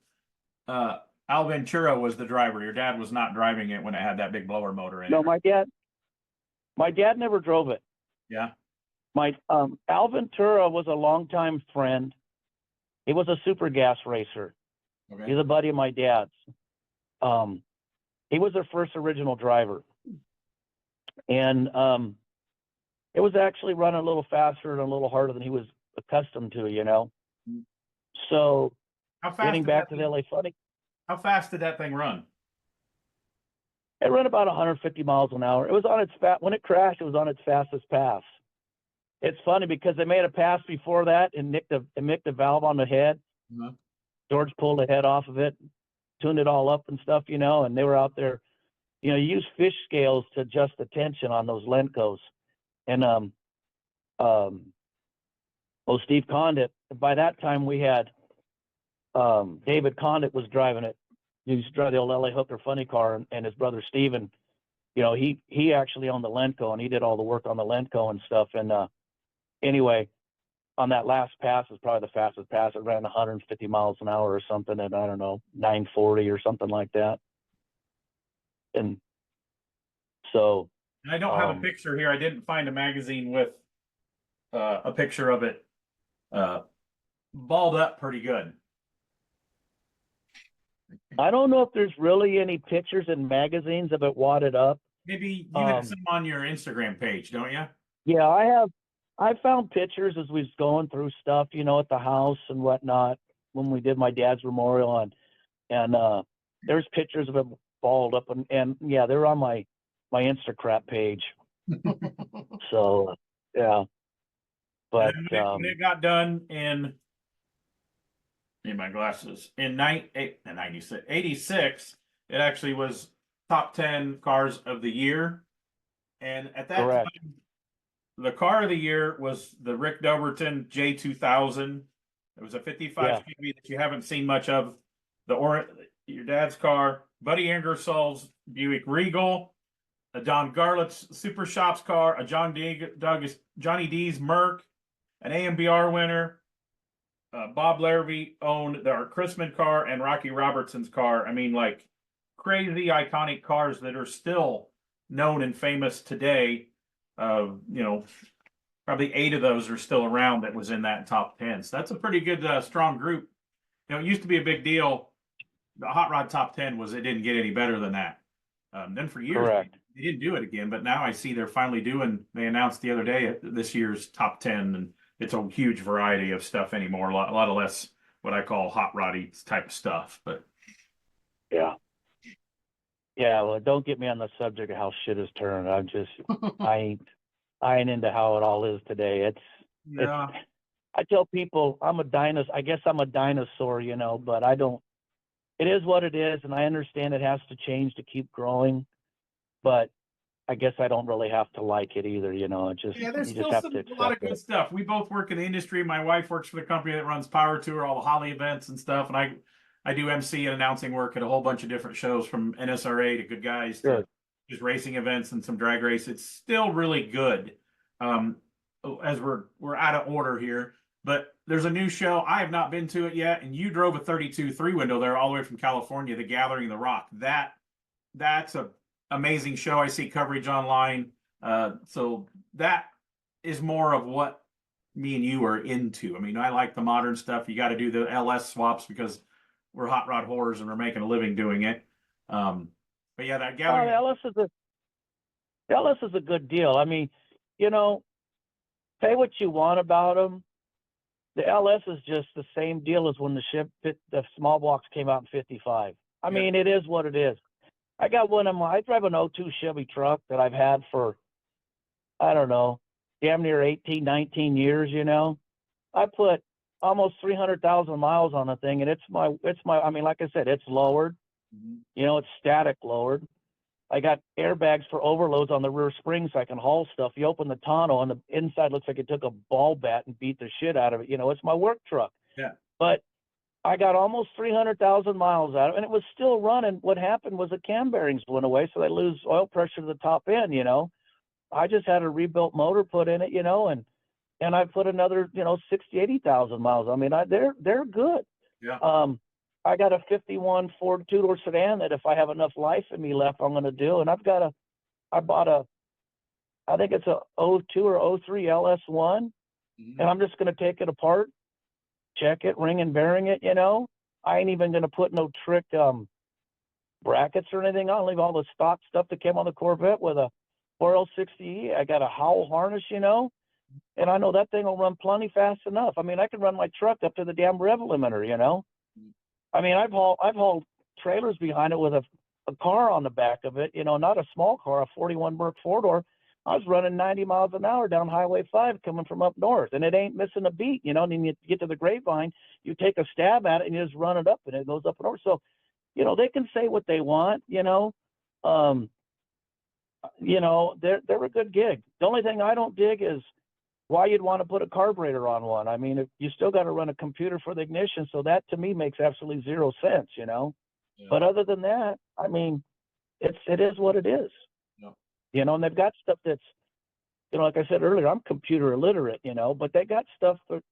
Al Ventura was the driver. Your dad was not driving it when it had that big blower motor in it. No, my dad never drove it. Yeah. Al Ventura was a longtime friend. He was a super gas racer. Okay. He's a buddy of my dad's. He was their first original driver. And it was actually running a little faster and a little harder than he was accustomed to, you know. So getting back to the LA Funny. How fast did that thing run? It ran about 150 miles an hour. It was on its when it crashed, it was on its fastest pass. It's funny because they made a pass before that and nicked the valve on the head. Mm-hmm. George pulled the head off of it, tuned it all up and stuff, you know, and they were out there, you know, you use fish scales to adjust the tension on those Lencos. And Steve Condit, by that time we had David Condit was driving it. He used to drive the old LA Hooker funny car, and his brother Steven, you know, he actually owned the Lenco, and he did all the work on the Lenco and stuff. And anyway, on that last pass was probably the fastest pass. It ran 150 miles an hour or something, and I don't know, 940 or something like that. And so. And I don't have a picture here. I didn't find a magazine with a picture of it balled up pretty good. I don't know if there's really any pictures in magazines of it wadded up. Maybe you have some on your Instagram page, don't you? Yeah, I have. I found pictures as we was going through stuff, you know, at the house and whatnot when we did my dad's memorial, and there's pictures of it balled up, and yeah, they're on my Instacrap page. So yeah, but when it got done in my glasses in 86, it actually was top 10 cars of the year, and at that correct. time, the car of the year was the Rick Doberton J2000. It was a 55 cubic that you haven't seen much of. Your dad's car, Buddy Ingersoll's Buick Regal, a Don Garlett's Super Shops car, a Johnny D's Merc, an AMBR winner. Bob Larrabee owned our Chrisman car and Rocky Robertson's car. I mean, like crazy iconic cars that are still known and famous today. You know, probably 8 of those are still around that was in that top 10. So that's a pretty good, strong group. You know, it used to be a big deal. The Hot Rod top 10 it didn't get any better than that. Then for years, they didn't do it again. But now I see they're finally they announced the other day this year's top 10, and it's a huge variety of stuff anymore. A lot of less what I call hot roddy type of stuff. But yeah. Well, don't get me on the subject of how shit has turned. I'm just, I ain't into how it all is today. I tell people I'm a dinosaur. I guess I'm a dinosaur, you know, but I don't. It is what it is, and I understand it has to change to keep growing. But I guess I don't really have to like it either, you know. It just Yeah, there's you just still have to a lot of accept good it. stuff. We both work in the industry. My wife works for the company that runs Power Tour, all the Holly events and stuff, and I do MC and announcing work at a whole bunch of different shows, from NSRA to Good Guys to Sure. just racing events and some drag race. It's still really good. Um, as we're out of order here, but there's a new show. I have not been to it yet, and you drove a 32 3-window there all the way from California, The Gathering, The Rock. That's a amazing show. I see coverage online. So that is more of what me and you are into. I mean, I like the modern stuff. You got to do the LS swaps because we're hot rod whores and we're making a living doing it. But yeah, that Oh, Gathering. the LS is a good deal. I mean, you know, say what you want about them. The LS is just the same deal as when the small blocks came out in '55. I mean, it is what it is. I got I drive an '02 Chevy truck that I've had for, I don't know, damn near 18, 19 years, you know. I put almost 300,000 miles on the thing, and I mean, like I said, it's lowered. You know, it's static lowered. I got airbags for overloads on the rear spring so I can haul stuff. You open the tonneau and the inside looks like it took a ball bat and beat the shit out of it. You know, it's my work truck. Yeah. But I got almost 300,000 miles out of it, and it was still running. What happened was the cam bearings went away, so they lose oil pressure to the top end, you know. I just had a rebuilt motor put in it, you know, and I put another, you know, 60, 80,000 miles. I mean, they're good. Yeah. I got a 51 Ford two-door sedan that if I have enough life in me left, I'm going to do. And I think it's a '02 or '03 LS1, and I'm just going to take it apart, check it, ring and bearing it, you know. I ain't even going to put no trick brackets or anything on. I'll leave all the stock stuff that came on the Corvette with a 4L60E. I got a Howell harness, you know, and I know that thing will run plenty fast enough. I mean, I can run my truck up to the damn rev limiter, you know. I mean, I've hauled trailers behind it with a car on the back of it, you know, not a small car, a 41 Merc 4-door. I was running 90 miles an hour down Highway 5 coming from up north, and it ain't missing a beat, you know. And then you get to the Grapevine, you take a stab at it, and you just run it up, and it goes up and over. So, you know, they can say what they want, you know. You know, they're a good gig. The only thing I don't dig is why you'd want to put a carburetor on one. I mean, if you still got to run a computer for the ignition, so that to me makes absolutely zero sense, you know. Yeah. But other than that, I mean, it is what it is. Yeah. You know, and they've got stuff that's, you know, like I said earlier, I'm computer illiterate, you know, but they got stuff that's,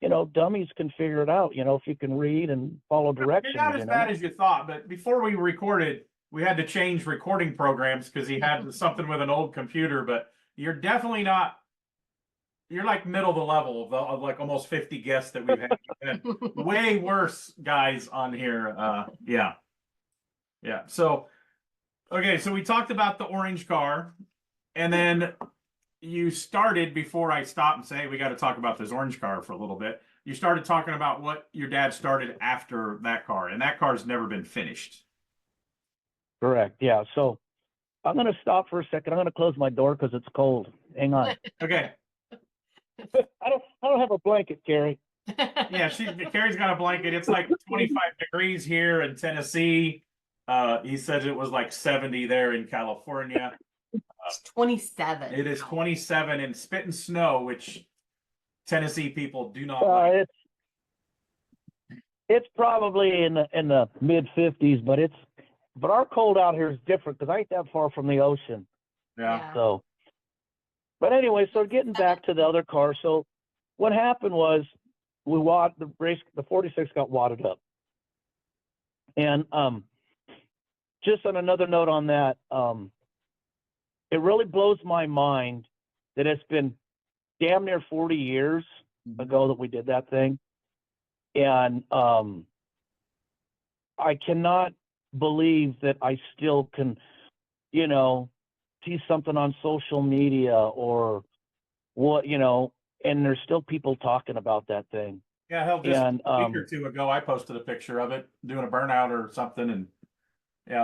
you know, dummies can figure it out, you know, if you can read and follow directions. Not as bad as you thought, but before we recorded, we had to change recording programs because he had something with an old computer, but you're definitely not. You're like middle of the level of like almost 50 guests that we've had. Way worse guys on here. Yeah. So, okay. So we talked about the orange car, and then you started, before I stopped and say, hey, we got to talk about this orange car for a little bit. You started talking about what your dad started after that car, and that car's never been finished. Correct. Yeah. So I'm going to stop for a second. I'm going to close my door because it's cold. Hang on. Okay. I don't have a blanket, Carrie. Yeah, Carrie's got a blanket. It's like 25 degrees here in Tennessee. He says it was like 70 there in California. It's 27. It is 27 and spit and snow, which Tennessee people do not like. It's probably in the mid 50s, but our cold out here is different because I ain't that far from the ocean. Yeah. So. But anyway, so getting back to the other car, so what happened was the 46 got wadded up. And just on another note on that, it really blows my mind that it's been damn near 40 years ago that we did that thing. And I cannot believe that I still can, you know, see something on social media or what, you know, and there's still people talking about that thing. Yeah, hell, just a week or two ago, I posted a picture of it doing a burnout or something, and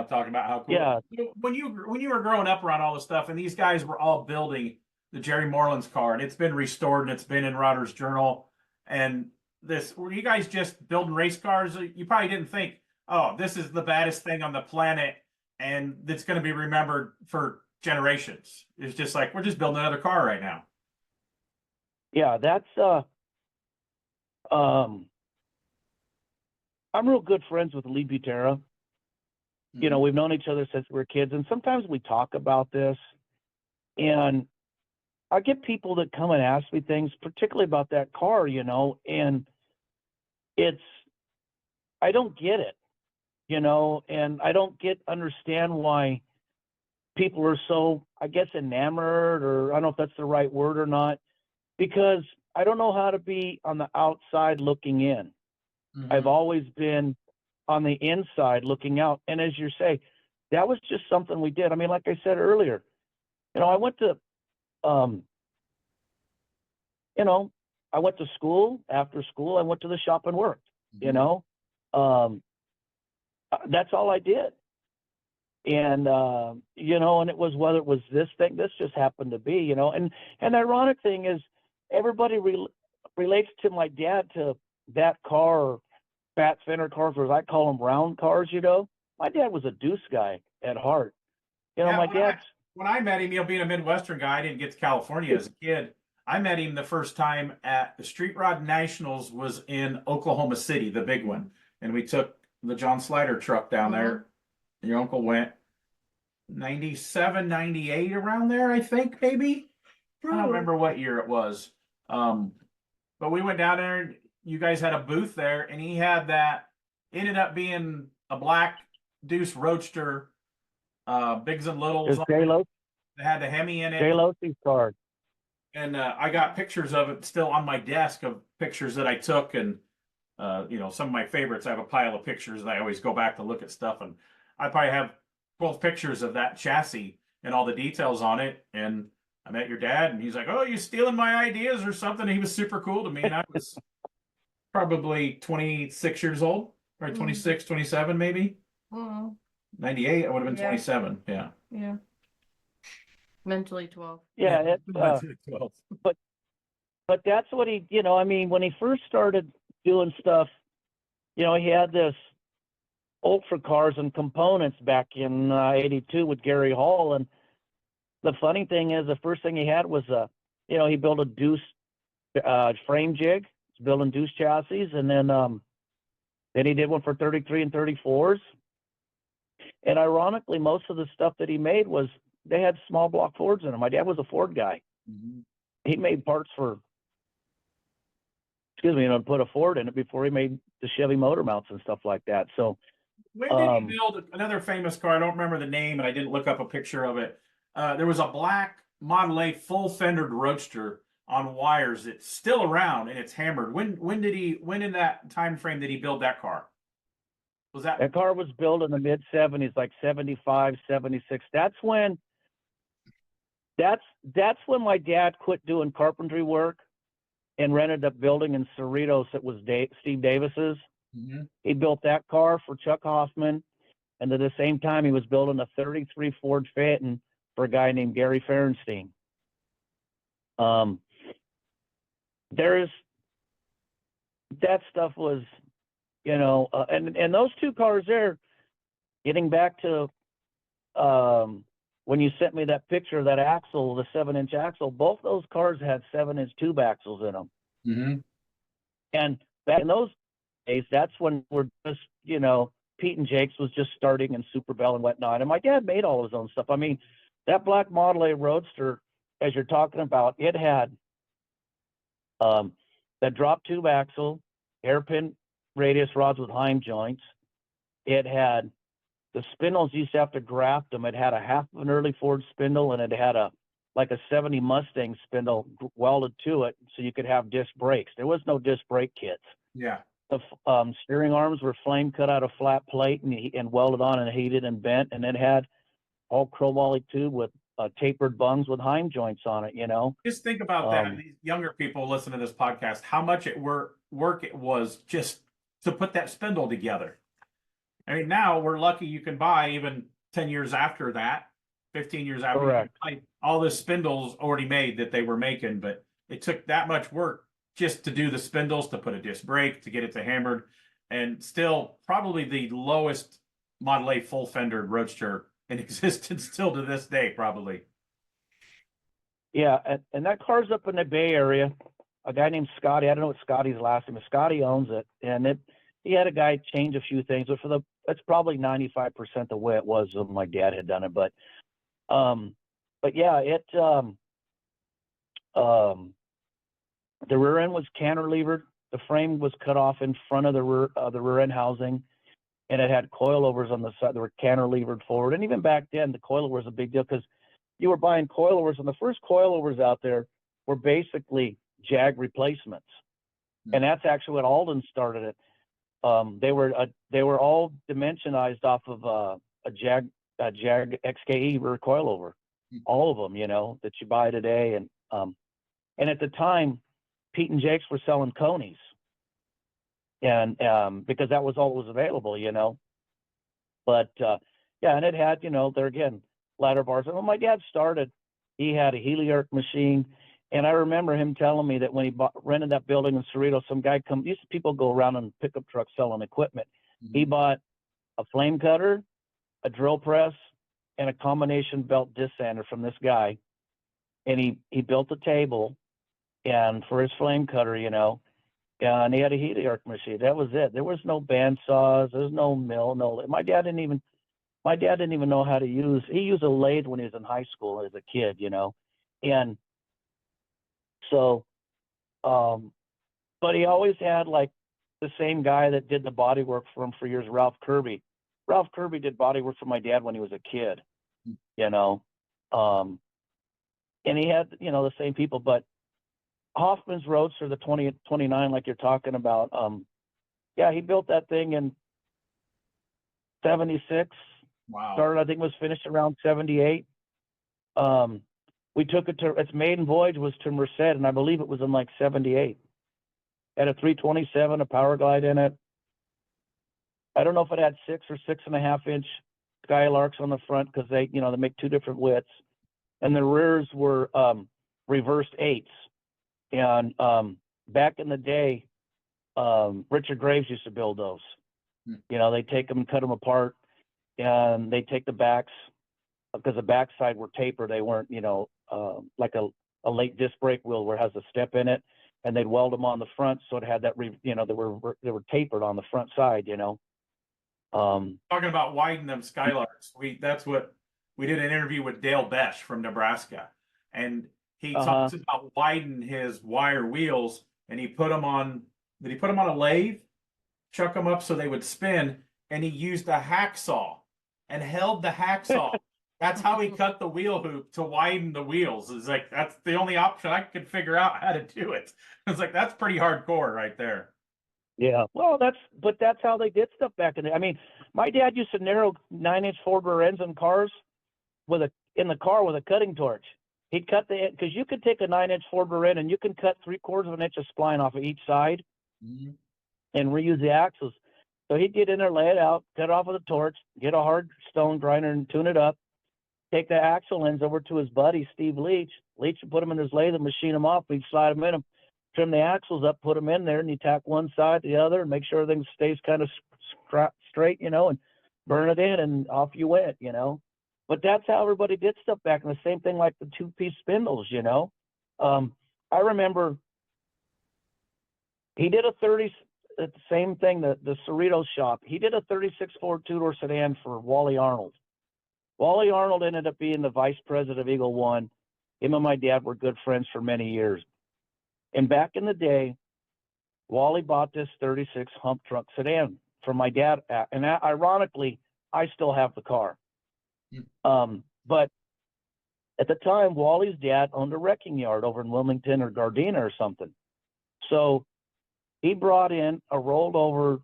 talking about how cool. Yeah. When you were growing up around all this stuff, and these guys were all building the Jerry Moreland's car, and it's been restored and it's been in Rodder's Journal. And this, were you guys just building race cars? You probably didn't think, oh, this is the baddest thing on the planet and it's going to be remembered for generations. It's just like, we're just building another car right now. Yeah, that's I'm real good friends with Lee Butera. You know, we've known each other since we were kids, and sometimes we talk about this. And I get people that come and ask me things, particularly about that car, you know, and I don't get it, you know, and I don't understand why people are so, I guess, enamored, or I don't know if that's the right word or not, because I don't know how to be on the outside looking in. I've always been on the inside looking out. And as you say, that was just something we did. I mean, like I said earlier, you know, I went to school. After school, I went to the shop and worked, you know. That's all I did. And, you know, and it was, whether it was this thing, this just happened to be, you know. And the ironic thing is everybody relates to my dad to that car, or fat fender cars, or as I call them, round cars, you know. My dad was a deuce guy at heart. You know, yeah, when I met him, you know, being a Midwestern guy, I didn't get to California as a kid. I met him the first time at the Street Rod Nationals was in Oklahoma City, the big one. And we took the John Slider truck down there. Your uncle went 97, 98, around there, I think, maybe. I don't remember what year it was. But we went down there and you guys had a booth there, and he had that, ended up being a black Deuce Roadster, bigs and littles. It had the Hemi in it. J-Lo's card. And I got pictures of it still on my desk, of pictures that I took, and you know, some of my favorites. I have a pile of pictures, and I always go back to look at stuff, and I probably have 12 pictures of that chassis and all the details on it. And I met your dad, and he's like, "Oh, you stealing my ideas or something?" And he was super cool to me, and I was probably 26 years old, or 26, 27 maybe. 98, I would have been 27. Yeah. Mentally 12. Yeah, Mentally 12. But that's what he, you know, I mean, when he first started doing stuff, you know, he had this Ultra Cars and Components back in 82 with Gary Hall. And the funny thing is, the first thing he had was, you know, he built a Deuce frame jig. He's building Deuce chassis. And then he did one for 33 and 34s. And ironically, most of the stuff that he made was, they had small block Fords in them. My dad was a Ford guy. He made parts for, you know, put a Ford in it before he made the Chevy motor mounts and stuff like that. So when did he build another famous car? I don't remember the name, and I didn't look up a picture of it. There was a black Model A full fendered Roadster on wires. It's still around and it's hammered. When in that time frame did he build that car? Was that car was built in the mid 70s, like 75, 76. That's when my dad quit doing carpentry work and rented a building in Cerritos that was Steve Davis's. He built that car for Chuck Hoffman, and at the same time he was building a 33 Ford Phaeton for a guy named Gary Ferenstein. That stuff was, you know, and those two cars there, getting back to when you sent me that picture of that axle, the 7-inch axle, both those cars had 7-inch tube axles in them. And back in those days, that's when we're just, you know, Pete and Jake's was just starting in Super Bell and whatnot. And my dad made all his own stuff. I mean, that black Model A Roadster, as you're talking about, it had that drop tube axle, hairpin radius rods with Heim joints. It had the spindles, you used to have to graft them. It had a half of an early Ford spindle, and it had a 70 Mustang spindle welded to it, so you could have disc brakes. There was no disc brake kits. Yeah. The steering arms were flame cut out of flat plate and welded on and heated and bent, and it had all chromoly tube with tapered bungs with Heim joints on it. You know. Just think about that. These younger people listen to this podcast, how much work it was just to put that spindle together. I mean, now we're lucky you can buy, even 10 years after that, 15 years after. Correct. All the spindles already made that they were making, but it took that much work just to do the spindles, to put a disc brake, to get it to hammered, and still probably the lowest Model A full fender roadster in existence still to this day, probably. Yeah, and that car's up in the Bay Area. A guy named Scotty. I don't know what Scotty's last name is. Scotty owns it, and he had a guy change a few things, but that's probably 95% the way it was when my dad had done it. But yeah, the rear end was cantilevered. The frame was cut off in front of the rear end housing, and it had coilovers on the side that were cantilevered forward. And even back then, the coilover was a big deal because you were buying coilovers, and the first coilovers out there were basically Jag replacements, and that's actually what Alden started it. They were all dimensionized off of a Jag XKE rear coilover, all of them, that you buy today. And at the time, Pete and Jake's were selling Conies, and because that was all that was available, But yeah, and it had, there again, ladder bars. And when my dad started, he had a Heliarc machine. And I remember him telling me that when he rented that building in Cerritos, some guy these people go around in pickup trucks selling equipment. Mm-hmm. He bought a flame cutter, a drill press, and a combination belt disc sander from this guy. And he built a table and for his flame cutter, and he had a Heliarc machine. That was it. There was no band saws. There was no mill. No, my dad didn't even know how to he used a lathe when he was in high school as a kid, and so, but he always had like the same guy that did the body work for him for years, Ralph Kirby. Ralph Kirby did body work for my dad when he was a kid, and he had, the same people. But Hoffman's Roadster, the 2029, like you're talking about, yeah, he built that thing in 76. Wow. Started, I think, was finished around 78. We took it to its maiden voyage was to Merced, and I believe it was in like 78. Had a 327, a power glide in it. I don't know if it had 6 or 6.5 inch Skylarks on the front because they make two different widths, and the rears were reversed 8s. And back in the day, Richard Graves used to build those. They take them and cut them apart, and they take the backs because the backside were tapered. They weren't, like a late disc brake wheel where it has a step in it, and they'd weld them on the front so it had that, they were tapered on the front side. Talking about widening them Skylarks, that's what we did an interview with Dale Besh from Nebraska, and he talks about widening his wire wheels, and he put them on. Did he put them on a lathe, chuck them up so they would spin, and he used a hacksaw and held the hacksaw. That's how he cut the wheel hoop to widen the wheels. It's like, that's the only option I could figure out how to do it. It's like, that's pretty hardcore right there. Yeah. Well, that's how they did stuff back in the, I mean, my dad used to narrow 9-inch Ford rear ends in cars in the car with a cutting torch. He'd cut because you could take a 9-inch Ford rear end and you can cut 3/4 inch of spline off of each side and reuse the axles. So he'd get in there, lay it out, cut it off with a torch, get a hard stone grinder and tune it up, take the axle ends over to his buddy, Steve Leach. Leach would put them in his lathe and machine them off. He'd slide them in them, trim the axles up, put them in there, and you tack one side to the other and make sure everything stays kind of straight, and burn it in, and off you went, But that's how everybody did stuff back. And the same thing like the two-piece spindles, I remember he did the same thing, the Cerritos shop. He did a 36 Ford two-door sedan for Wally Arnold. Wally Arnold ended up being the vice president of Eagle One. Him and my dad were good friends for many years. And back in the day, Wally bought this 36 hump truck sedan from my dad. And ironically, I still have the car. But at the time, Wally's dad owned a wrecking yard over in Wilmington or Gardena or something. So he brought in a rolled over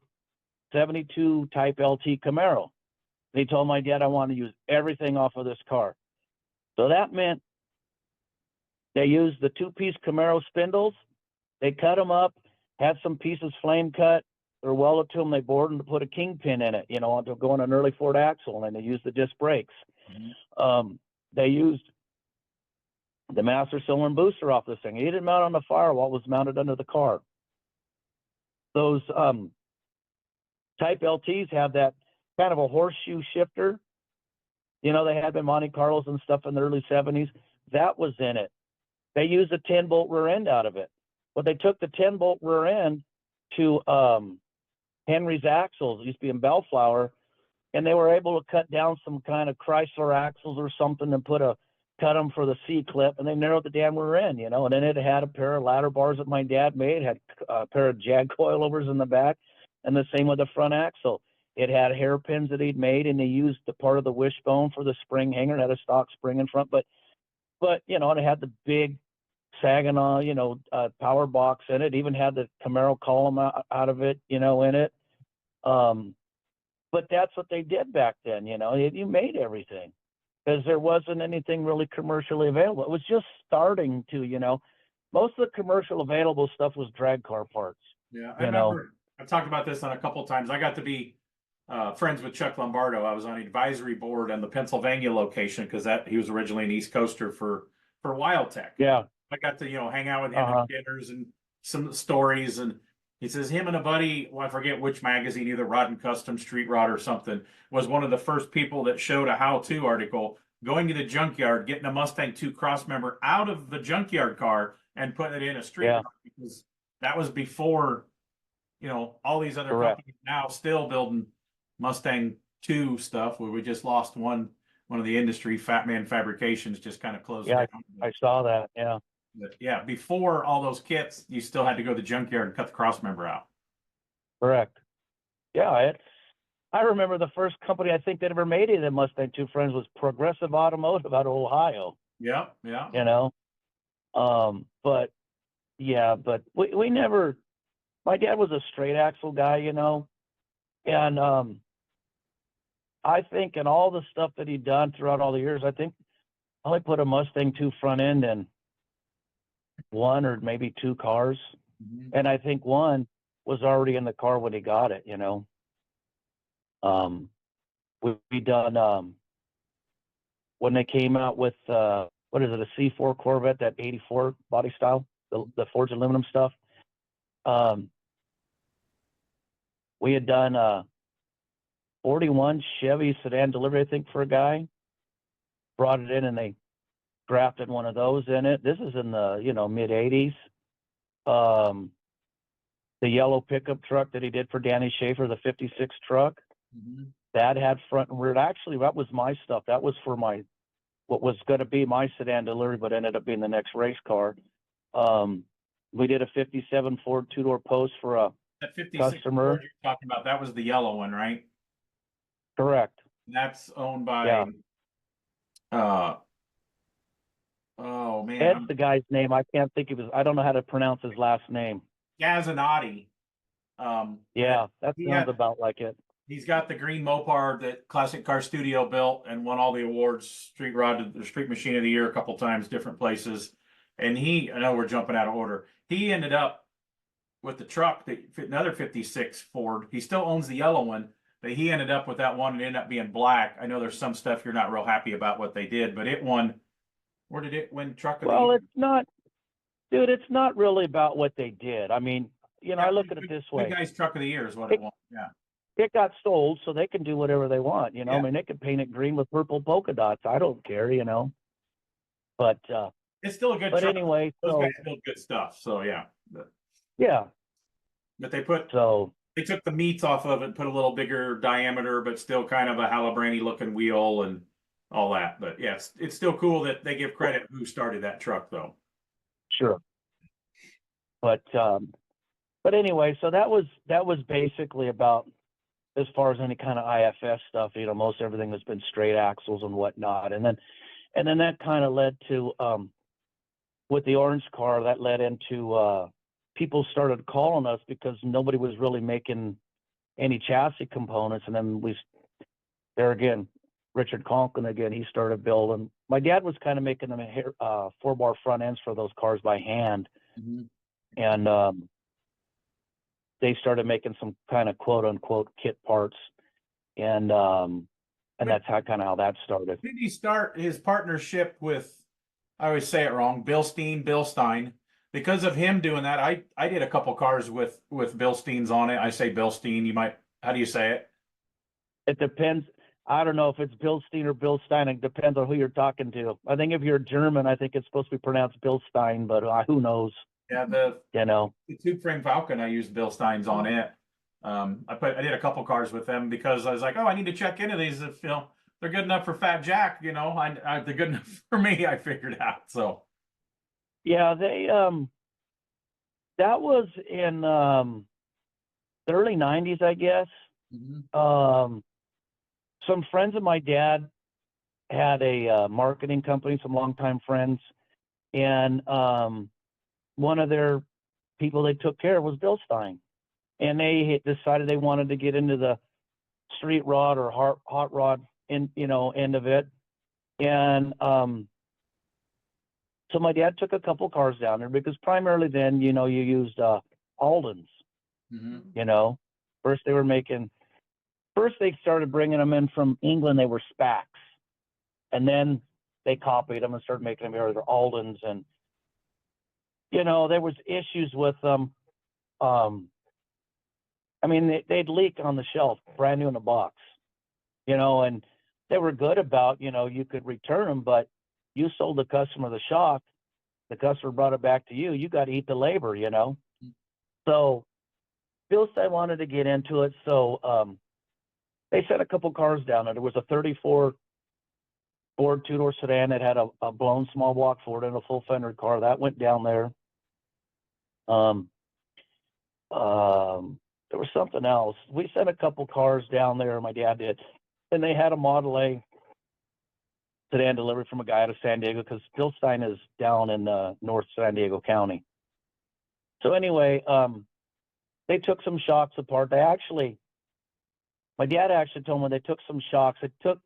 72 type LT Camaro. He told my dad, I want to use everything off of this car. So that meant they used the two-piece Camaro spindles. They cut them up, had some pieces flame cut, or welded to them. They bored them to put a kingpin in it, to go on an early Ford axle, and they used the disc brakes. they used the master cylinder and booster off this thing. He didn't mount on the firewall; it was mounted under the car. Those Type LTs have that kind of a horseshoe shifter. You know, they had the Monte Carlos and stuff in the early 70s. That was in it. They used a 10-bolt rear end out of it. But they took the 10-bolt rear end to Henry's axles. It used to be in Bellflower. And they were able to cut down some kind of Chrysler axles or something and cut them for the C-clip. And they narrowed the damn rear end, you know. And then it had a pair of ladder bars that my dad made. It had a pair of jag coilovers in the back. And the same with the front axle. It had hairpins that he'd made, and they used the part of the wishbone for the spring hanger. It had a stock spring in front, but you know, and it had the big Saginaw, you know, power box in it. Even had the Camaro column out of it, you know, in it. But that's what they did back then, you know. You made everything because there wasn't anything really commercially available. It was just starting to, you know. Most of the commercial available stuff was drag car parts. Yeah, I remember. I've talked about this on a couple of times. I got to be friends with Chuck Lombardo. I was on advisory board on the Pennsylvania location because he was originally an East Coaster for Wildtech. Yeah, I got to hang out with him at dinners and some stories. And he says him and a buddy, well, I forget which magazine, either Rod and Custom, Street Rod, or something, was one of the first people that showed a how-to article going to the junkyard, getting a Mustang 2 crossmember out of the junkyard car and putting it in a street rod, because that was before. You know, all these other companies now still building Mustang 2 stuff, where we just lost one of the industry, Fat Man Fabrications, just kind of closed down. I saw that, yeah. But yeah, before all those kits, you still had to go to the junkyard and cut the crossmember out. Correct. Yeah, I remember the first company I think that ever made any of the Mustang 2 friends was Progressive Automotive out of Ohio. Yeah. You know? But we never... My dad was a straight axle guy, you know, and I think in all the stuff that he'd done throughout all the years, I think I only put a Mustang 2 front end in one or maybe two cars. Mm-hmm. And I think one was already in the car when he got it, you know. We done when they came out with, what is it, a C4 Corvette, that 84 body style, the forged aluminum stuff. We had done a 41 Chevy sedan delivery, I think, for a guy. Brought it in and they grafted one of those in it. This is in the, you know, mid 80s. The yellow pickup truck that he did for Danny Schaefer, the 56 truck, that had front and rear. Actually, that was my stuff. That was for what was going to be my sedan delivery, but ended up being the next race car. We did a 57 Ford two-door post for a that 56 customer. Ford you're talking about, that was the yellow one, right? Correct. That's owned by oh man, Ed's the guy's name. I can't think of I don't know how to pronounce his last name. Gazanotti. That sounds about like it. He's got the green Mopar that Classic Car Studio built and won all the awards, Street Rod, the Street Machine of the Year a couple times, different places. And I know we're jumping out of order. He ended up with the truck, another 56 Ford. He still owns the yellow one, but he ended up with that one and ended up being black. I know there's some stuff you're not real happy about what they did, but it won. Where did it win truck of the year? Well, it's not, dude, it's not really about what they did. I mean, you know, I look at it this way. Good Guy's Truck of the Year is what it won. Yeah. It got sold, so they can do whatever they want, you know. I mean, they can paint it green with purple polka dots. I don't care, you know. But it's still a good but truck. anyway, those guys build good stuff. So yeah. But they took the meats off of it and put a little bigger diameter, but still kind of a Halabrani looking wheel and all that. But yes, it's still cool that they give credit who started that truck, though. Sure. But anyway, so that was basically about, as far as any kind of IFS stuff, you know, most everything has been straight axles and whatnot. And then that kind of led to, with the orange car, that led into, people started calling us because nobody was really making any chassis components. And then there again, Richard Conklin again, he started building. My dad was kind of making them 4-bar front ends for those cars by hand. Mm-hmm. And, they started making some kind of quote unquote kit parts. And And that's how that started. Did he start his partnership with, I always say it wrong, Bill Stein? Because of him doing that, I did a couple cars with Bill Stein's on it. I say Bill Stein. How do you say it? It depends. I don't know if it's Bill Stein or Bill Stein. It depends on who you're talking to. I think if you're German, I think it's supposed to be pronounced Bill Stein, but who knows? Yeah, the tube frame Falcon, I used Bill Stein's on it. I did a couple cars with them because I was like, I need to check into these. If they're good enough for Fat Jack, they're good enough for me. I figured out. So yeah, they that was in the early '90s, I guess. Mm-hmm. Some friends of my dad had a marketing company, some longtime friends, and one of their people they took care of was Bill Stein. And they decided they wanted to get into the street rod or hot rod end of it. And so my dad took a couple cars down there because primarily then, you used Aldens. Mm-hmm. First they started bringing them in from England. They were Spacs. And then they copied them and started making them either Aldens. And, there was issues with them. They'd leak on the shelf, brand new in the box, and they were good about, you could return them, but you sold the customer the shock, the customer brought it back to you, you got to eat the labor, So Bill Stein wanted to get into it. So they sent a couple cars down there. There was a 34 Ford two-door sedan that had a blown small block Ford and a full fender car. That went down there. There was something else. We sent a couple cars down there, my dad did, and they had a Model A sedan delivered from a guy out of San Diego because Bill Stein is down in North San Diego County. So anyway, they took some shocks apart. My dad actually told me they took some shocks. They took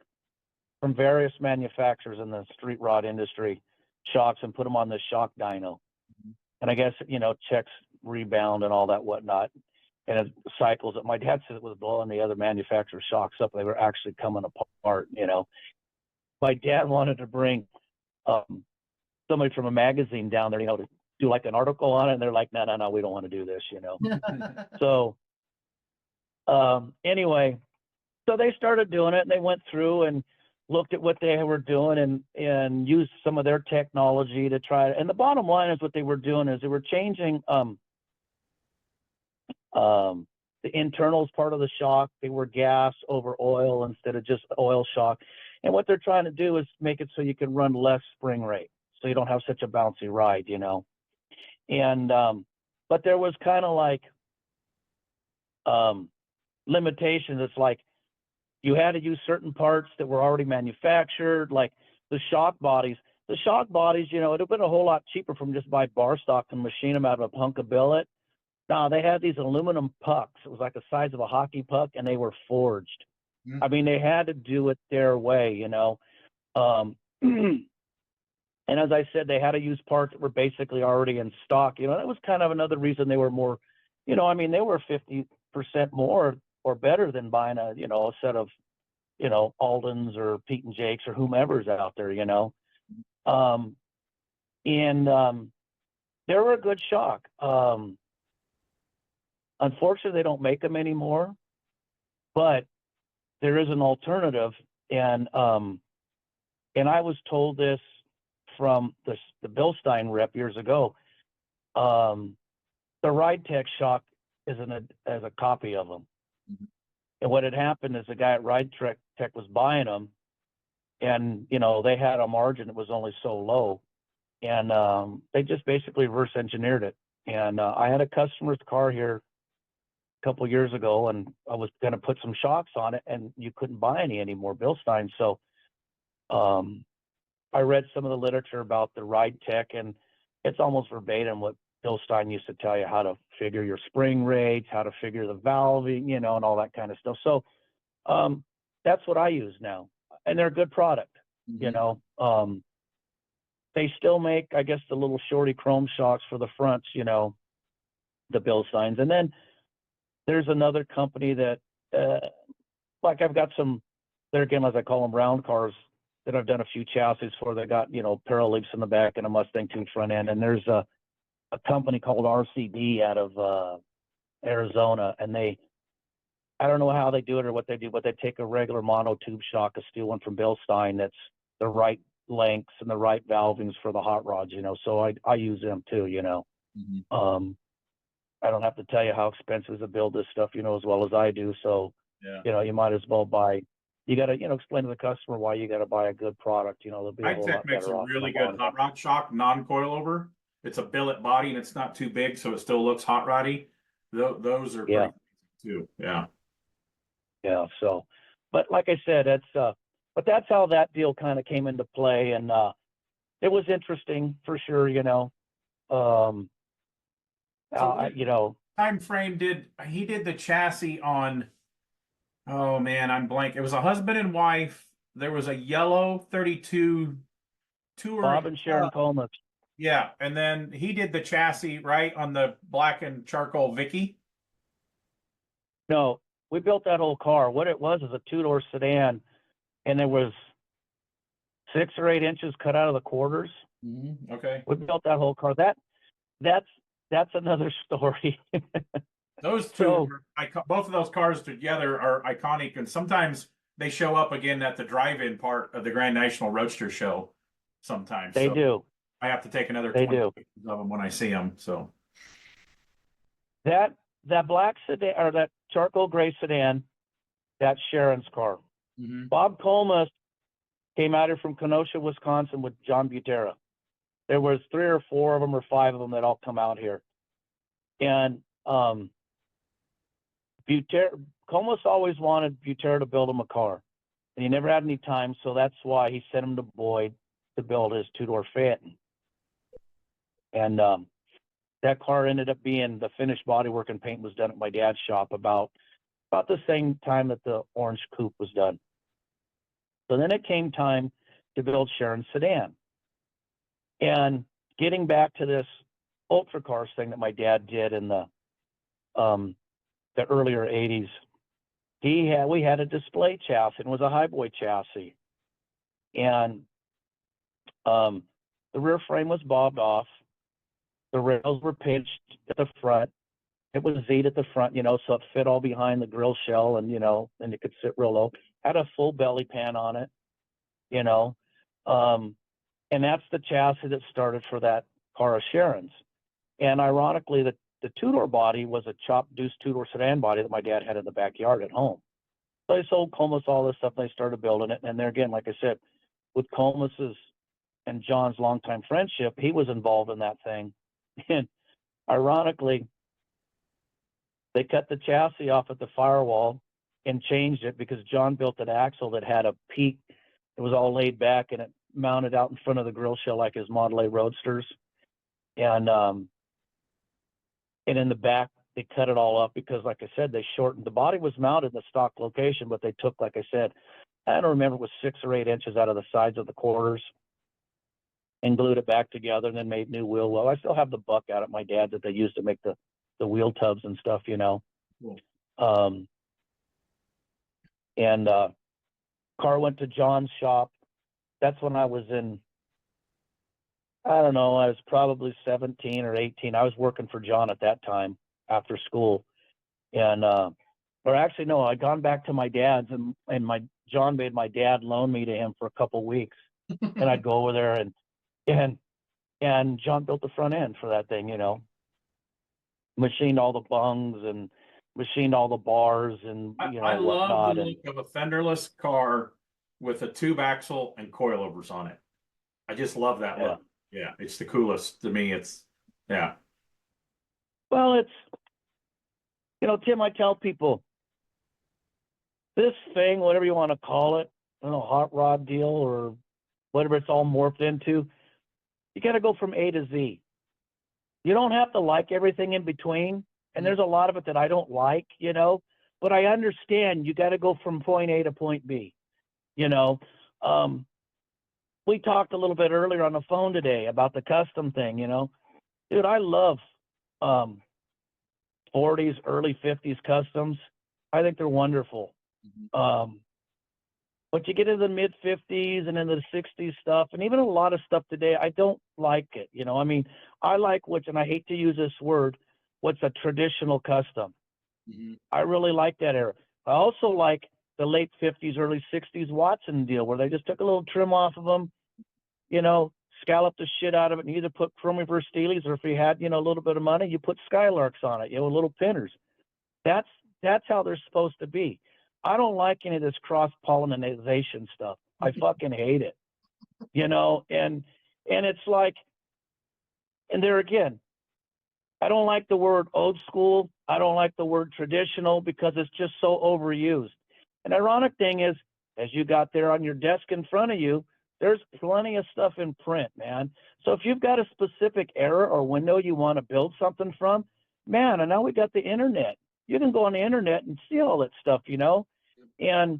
from various manufacturers in the street rod industry shocks and put them on this shock dyno. And I guess, checks rebound and all that whatnot. And it cycles it. My dad said it was blowing the other manufacturer's shocks up. They were actually coming apart, My dad wanted to bring somebody from a magazine down there, to do like an article on it. And they're like, no, we don't want to do this, So anyway, so they started doing it and they went through and looked at what they were doing and used some of their technology to try it. And the bottom line is what they were doing is they were changing the internals part of the shock. They were gas over oil instead of just oil shock. And what they're trying to do is make it so you can run less spring rate, so you don't have such a bouncy ride, And but there was kind of like limitations. It's like you had to use certain parts that were already manufactured, like the shock bodies. The shock bodies, it would have been a whole lot cheaper from just buy bar stock and machine them out of a hunk of billet. No, they had these aluminum pucks. It was like the size of a hockey puck, and they were forged. Mm-hmm. They had to do it their way, And as I said, they had to use parts that were basically already in stock. That was kind of another reason they were more, they were 50% more or better than buying a set of, Aldens or Pete and Jake's or whomever's out there, they were a good shock. Unfortunately, they don't make them anymore, but there is an alternative. And I was told this from the Bill Stein rep years ago. The Ride Tech shock is as a copy of them. Mm-hmm. And what had happened is the guy at Ride Tech was buying them, and they had a margin that was only so low, and they just basically reverse engineered it. And I had a customer's car here a couple of years ago, and I was going to put some shocks on it, and you couldn't buy any anymore, Bill Stein. So I read some of the literature about the Ride Tech, and it's almost verbatim what Bill Stein used to tell you, how to figure your spring rates, how to figure the valving, and all that kind of stuff. So that's what I use now, and they're a good product. Mm-hmm. They still make, I guess, the little shorty chrome shocks for the fronts, the Bill Steins. And then there's another company that, like I've got some They're, again, as I call them, round cars that I've done a few chassis for. They got, parallel leaps in the back and a Mustang 2 front end. And there's a company called RCD out of Arizona, and I don't know how they do it or what they do, but they take a regular mono tube shock, a steel one from Bill Stein that's the right lengths and the right valvings for the hot rods, so I use them too, Mm-hmm. I don't have to tell you how expensive it is to build this stuff, as well as I do. So, Yeah. You might as well you got to, explain to the customer why you got to buy a good product. They'll be a whole Tech lot makes better a off. really good hot rod shock, non-coilover. It's a billet body and it's not too big, so it still looks hot roddy. Those are pretty too. Yeah. Yeah. So, but like I said, but that's how that deal kind of came into play. And, it was interesting for sure, Time frame did the chassis on, oh man, I'm blank. It was a husband and wife. There was a yellow 32 touring. Bob and Sharon Coleman. Yeah, and then he did the chassis right on the black and charcoal Vicky. No, we built that whole car. What it was is a two-door sedan, and there was 6 or 8 inches cut out of the quarters. Mm-hmm. Okay. We built that whole car. That's another story. Those two, both of those cars together are iconic, and sometimes they show up again at the drive-in part of the Grand National Roadster Show. Sometimes they do. I have to take another 20 pictures of them when I see them. So that black sedan or that charcoal gray sedan, that's Sharon's car. Mm-hmm. Bob Colmus came out here from Kenosha, Wisconsin with John Butera. There was 3 or 4 of them or 5 of them that all come out here. And Colmus always wanted Butera to build him a car. And he never had any time, so that's why he sent him to Boyd to build his 2-door Phaeton. And that car ended up being, the finished bodywork and paint was done at my dad's shop about the same time that the orange coupe was done. So then it came time to build Sharon's sedan. And getting back to this ultra cars thing that my dad did in the earlier 80s, we had a display chassis, and it was a highboy chassis. And the rear frame was bobbed off. The rails were pitched at the front. It was Z'd at the front, so it fit all behind the grill shell, and and it could sit real low. Had a full belly pan on it, and that's the chassis that started for that car of Sharon's. And ironically, the 2-door body was a chopped deuce 2-door sedan body that my dad had in the backyard at home. So I sold Comus all this stuff, and they started building it. And there again, like I said, with Comus's and John's longtime friendship, he was involved in that thing. And ironically, they cut the chassis off at the firewall and changed it because John built an axle that had a peak. It was all laid back, and it mounted out in front of the grill shell like his Model A Roadsters. And in the back, they cut it all up because, like I said, they shortened. The body was mounted in the stock location, but they took, like I said, I don't remember, it was 6 or 8 inches out of the sides of the quarters and glued it back together and then made new wheel well. I still have the buck out at my dad's that they used to make the wheel tubs and stuff, Cool. And car went to John's shop. That's when I was in, I don't know, I was probably 17 or 18. I was working for John at that time after school. And, or actually, no, I'd gone back to my dad's, and John made my dad loan me to him for a couple weeks. And I'd go over there and John built the front end for that thing, machined all the bungs and machined all the bars and, I love the look of a fenderless car with a tube axle and coilovers on it. I just love that look. Yeah, it's the coolest to me. Yeah. Well, it's, Tim, I tell people, this thing, whatever you want to call it, hot rod deal or whatever it's all morphed into, you got to go from A to Z. You don't have to like everything in between. And there's a lot of it that I don't like, but I understand you got to go from point A to point B. We talked a little bit earlier on the phone today about the custom thing, Dude, I love 40s, early 50s customs. I think they're wonderful. But you get into the mid 50s and into the 60s stuff, and even a lot of stuff today, I don't like it. You know, I mean, I like what's, and I hate to use this word, what's a traditional custom. I really like that era. I also like the late 50s, early 60s Watson deal where they just took a little trim off of them, you know, scalloped the shit out of it and either put chrome reverse steelies, or if you had, you know, a little bit of money, you put skylarks on it, you know, little pinners. That's how they're supposed to be. I don't like any of this cross-pollination stuff. I fucking hate it, you know, and it's like, and there again, I don't like the word old school. I don't like the word traditional because it's just so overused. An ironic thing is, as you got there on your desk in front of you, there's plenty of stuff in print, man. So if you've got a specific era or window you want to build something from, man, and now we got the internet. You can go on the internet and see all that stuff, you know. And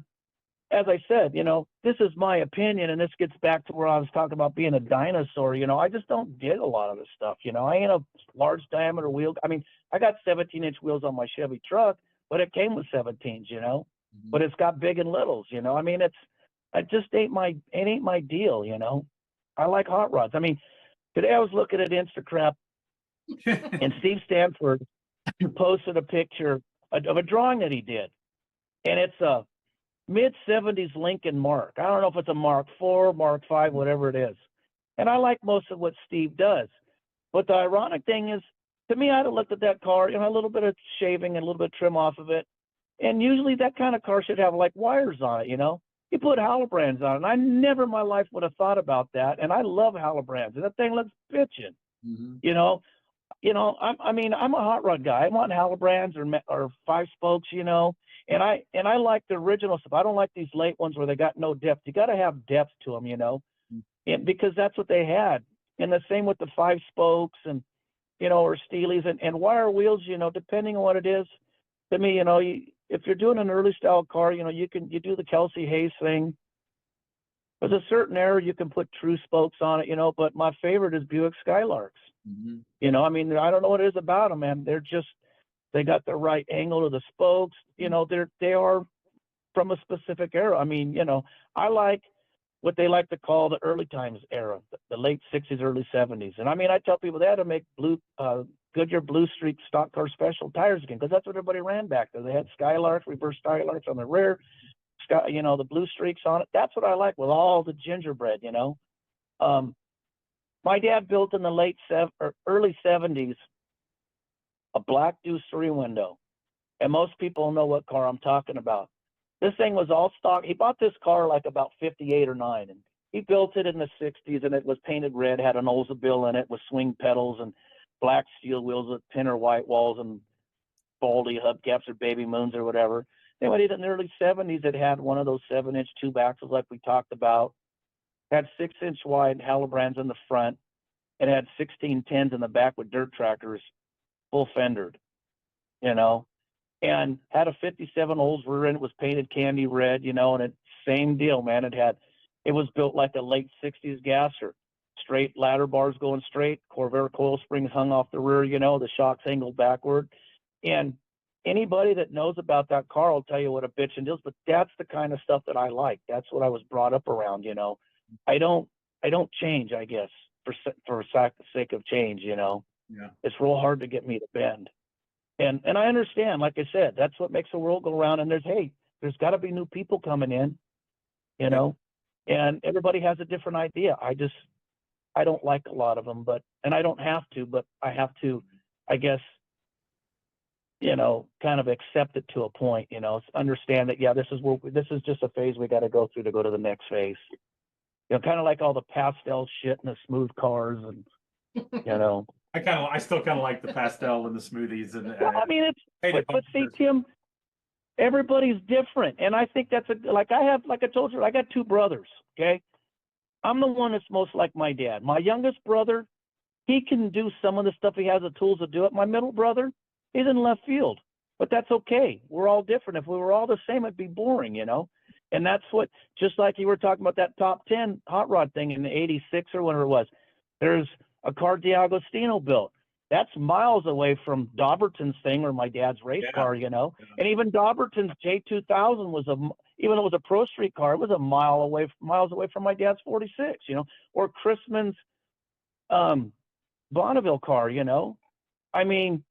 as I said, you know, this is my opinion, and this gets back to where I was talking about being a dinosaur. You know, I just don't dig a lot of this stuff. You know, I ain't a large diameter wheel. I mean, I got 17-inch wheels on my Chevy truck, but it came with 17s, you know. But it's got big and littles, you know. I mean, it just ain't my deal, you know. I like hot rods. I mean, today I was looking at Instacrap, and Steve Stanford posted a picture of a drawing that he did, and it's a mid-70s Lincoln Mark. I don't know if it's a Mark IV, Mark V, whatever it is. And I like most of what Steve does. But the ironic thing is, to me, I'd have looked at that car, you know, a little bit of shaving and a little bit of trim off of it. And usually that kind of car should have like wires on it, you know. You put Halibrands on it. And I never in my life would have thought about that. And I love Halibrands. And that thing looks bitchin', you know. You know, I mean, I'm a hot rod guy. I want Halibrands or 5-spokes, you know. And I like the original stuff. I don't like these late ones where they got no depth. You got to have depth to them, you know, and because that's what they had. And the same with the 5-spokes and, you know, or Steelies and wire wheels, you know, depending on what it is. To me, you know, if you're doing an early style car, you know, you do the Kelsey Hayes thing. There's a certain era you can put true spokes on it, you know, but my favorite is Buick Skylarks. You know, I mean, I don't know what it is about them, man. They got the right angle of the spokes. You know, they are from a specific era. I mean, you know, I like what they like to call the early times era, the late 60s, early 70s. And I mean, I tell people they had to make Goodyear Blue Streak stock car special tires again, because that's what everybody ran back there. They had Skylarks, reverse Skylarks on the rear, you know, the blue streaks on it. That's what I like with all the gingerbread, you know. My dad built in the early 70s a black Deuce 3 window. And most people know what car I'm talking about. This thing was all stock. He bought this car like about 58 or 9. And he built it in the 60s, and it was painted red, had an Oldsmobile in it with swing pedals and black steel wheels with pinner white walls and baldy hubcaps or baby moons or whatever. Then when in the early 70s, it had one of those 7-inch tube axles like we talked about. Had 6-inch wide Halibrands in the front. It had 1610s in the back with dirt tractors, full fendered, you know, and had a 57 Olds rear end. It was painted candy red, you know, and it same deal, man. It was built like a late 60s gasser, straight ladder bars going straight, Corvair coil springs hung off the rear, you know, the shocks angled backward. And anybody that knows about that car will tell you what a bitch and deal is, but that's the kind of stuff that I like. That's what I was brought up around, you know. I don't change, I guess, for the sake of change, you know. Yeah. It's real hard to get me to bend. And I understand, like I said, that's what makes the world go round. And there's got to be new people coming in, you know, and everybody has a different idea. I don't like a lot of them, and I don't have to, but I have to, I guess, you know, kind of accept it to a point, you know, understand that, yeah, this is just a phase we got to go through to go to the next phase. You know, kind of like all the pastel shit and the smooth cars and, you know. I still kind of like the pastel and the smoothies. And well, I mean, but see, Tim, everybody's different. And I think that's like I told you, I got 2 brothers, okay? I'm the one that's most like my dad. My youngest brother, he can do some of the stuff. He has the tools to do it. My middle brother, he's in left field. But that's okay. We're all different. If we were all the same, it'd be boring, you know? And that's what, just like you were talking about that top 10 hot rod thing in the 86 or whatever it was, there's a car D'Agostino built. That's miles away from Dauberton's thing or my dad's race car, you know. Yeah. And even Dauberton's J2000 was even though it was a Pro Street car, it was miles away from my dad's 46, or Chrisman's Bonneville car, I mean,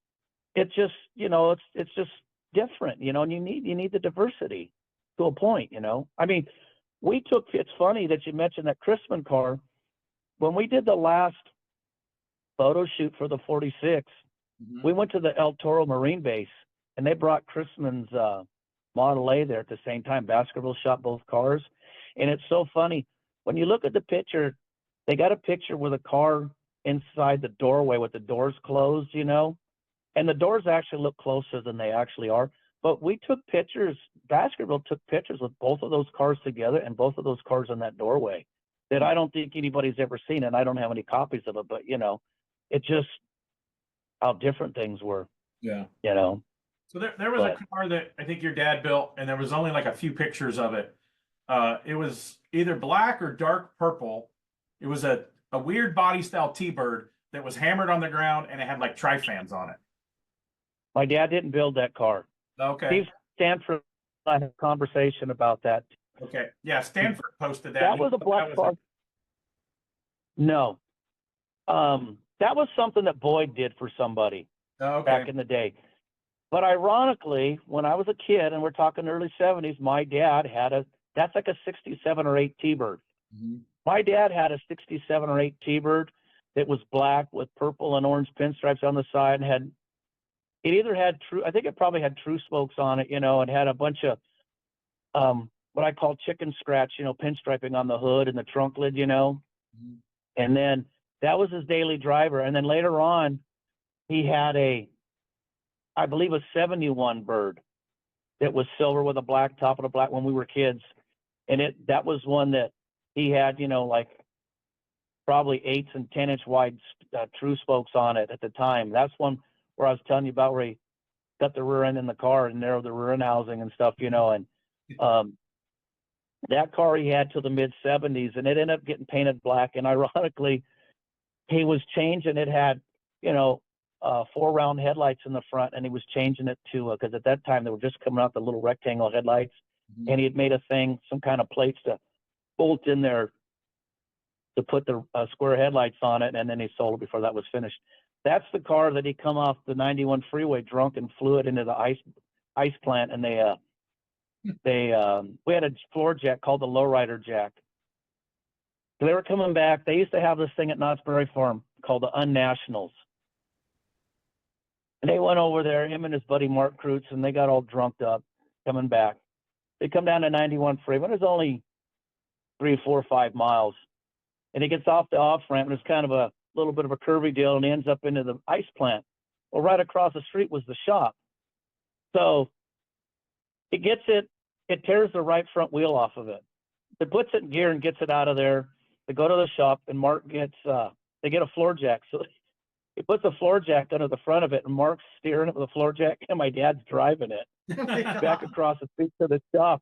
it's just, it's just different, and you need the diversity to a point, I mean, it's funny that you mentioned that Chrisman car. When we did the last photo shoot for the 46, we went to the El Toro Marine Base, and they brought Chrisman's Model A there at the same time. Baskerville shot both cars. And it's so funny. When you look at the picture, they got a picture with a car inside the doorway with the doors closed, and the doors actually look closer than they actually are. But we took pictures, Baskerville took pictures with both of those cars together and both of those cars in that doorway that I don't think anybody's ever seen, and I don't have any copies of it, but, it just how different things were. Yeah. So there was a car that I think your dad built, and there was only like a few pictures of it. It was either black or dark purple. It was a weird body style T-Bird that was hammered on the ground, and it had like tri-fans on it. My dad didn't build that car. Okay. Steve Stanford and I had a conversation about that. Okay. Yeah, Stanford posted that. That was a black car. No. That was something that Boyd did for somebody back in the day. But ironically, when I was a kid, and we're talking early 70s, my dad had that's like a 67 or 8 T-Bird. My dad had a 67 or 8 T-Bird that was black with purple and orange pinstripes on the side, and I think it probably had true spokes on it, and had a bunch of what I call chicken scratch, pinstriping on the hood and the trunk lid, and then that was his daily driver. And then later on, he had I believe a 71 Bird that was silver with a black top and a black when we were kids. And that was one that he had, like probably 8 and 10-inch wide true spokes on it at the time. That's one where I was telling you about, where he got the rear end in the car and narrowed the rear end housing and stuff, and that car he had till the mid 70s, and it ended up getting painted black. And ironically, he was changing, it had, 4 round headlights in the front, and he was changing it to, because at that time they were just coming out, the little rectangle headlights, and he had made some kind of plates to bolt in there to put the square headlights on it, and then he sold it before that was finished. That's the car that he come off the 91 freeway drunk and flew it into the ice plant, and we had a floor jack called the lowrider jack. So they were coming back. They used to have this thing at Knott's Berry Farm called the Unnationals. And they went over there, him and his buddy Mark Kreutz, and they got all drunked up coming back. They come down to 91 freeway. It's only 3, 4, 5 miles. And he gets off the off-ramp, and it's kind of a little bit of a curvy deal, and he ends up into the ice plant. Well, right across the street was the shop. So it tears the right front wheel off of it. It puts it in gear and gets it out of there. They go to the shop, and Mark they get a floor jack. So he puts a floor jack under the front of it, and Mark's steering it with a floor jack, and my dad's driving it back across the street to the shop,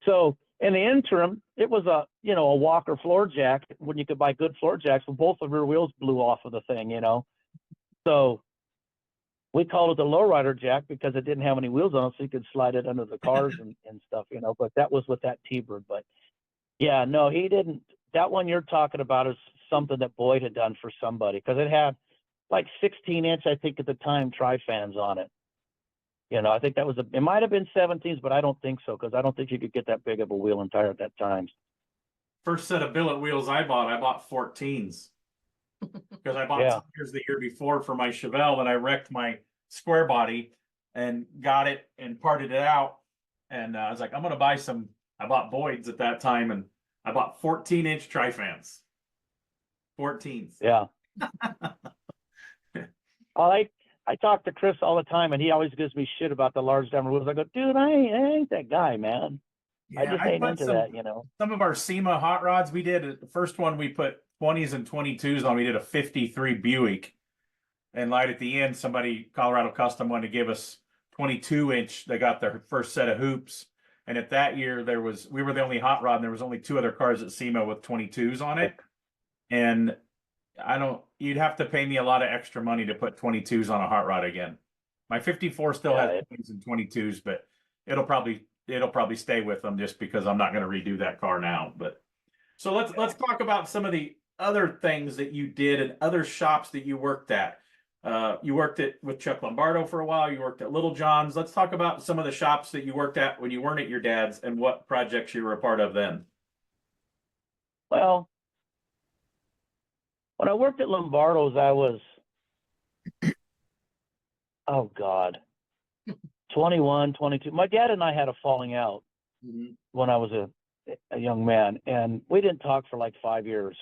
So in the interim, it was a Walker floor jack when you could buy good floor jacks, but both the rear wheels blew off of the thing, So we called it the lowrider jack because it didn't have any wheels on it, so you could slide it under the cars and stuff, But that was with that T-Bird. But yeah, no, he didn't. That one you're talking about is something that Boyd had done for somebody, because it had like 16-inch, I think at the time, tri-fans on it. I think that was it might have been 17s, but I don't think so, because I don't think you could get that big of a wheel and tire at that time. First set of billet wheels I bought 14s. Because I bought tires the year before for my Chevelle, and I wrecked my square body and got it and parted it out. And I was like, I'm going to buy some. I bought Boyd's at that time, and I bought 14-inch tri-fans. 14s. Yeah. I talk to Chris all the time, and he always gives me shit about the large diameter wheels. I go, dude, I ain't that guy, man. Yeah, I just ain't into that, Some of our SEMA hot rods, we did, the first one we put 20s and 22s on. We did a 53 Buick. And right at the end, Colorado Custom, wanted to give us 22-inch. They got their first set of hoops. And at that year, we were the only hot rod, and there was only 2 other cars at SEMA with 22s on it. And you'd have to pay me a lot of extra money to put 22s on a hot rod again. My 54 still has 20s and 22s, but it'll probably it'll probably stay with them just because I'm not going to redo that car now. But so let's talk about some of the other things that you did and other shops that you worked at. You worked with Chuck Lombardo for a while. You worked at Little John's. Let's talk about some of the shops that you worked at when you weren't at your dad's and what projects you were a part of then. Well, when I worked at Lombardo's, I was, oh God, 21, 22. My dad and I had a falling out when I was a young man, and we didn't talk for like 5 years.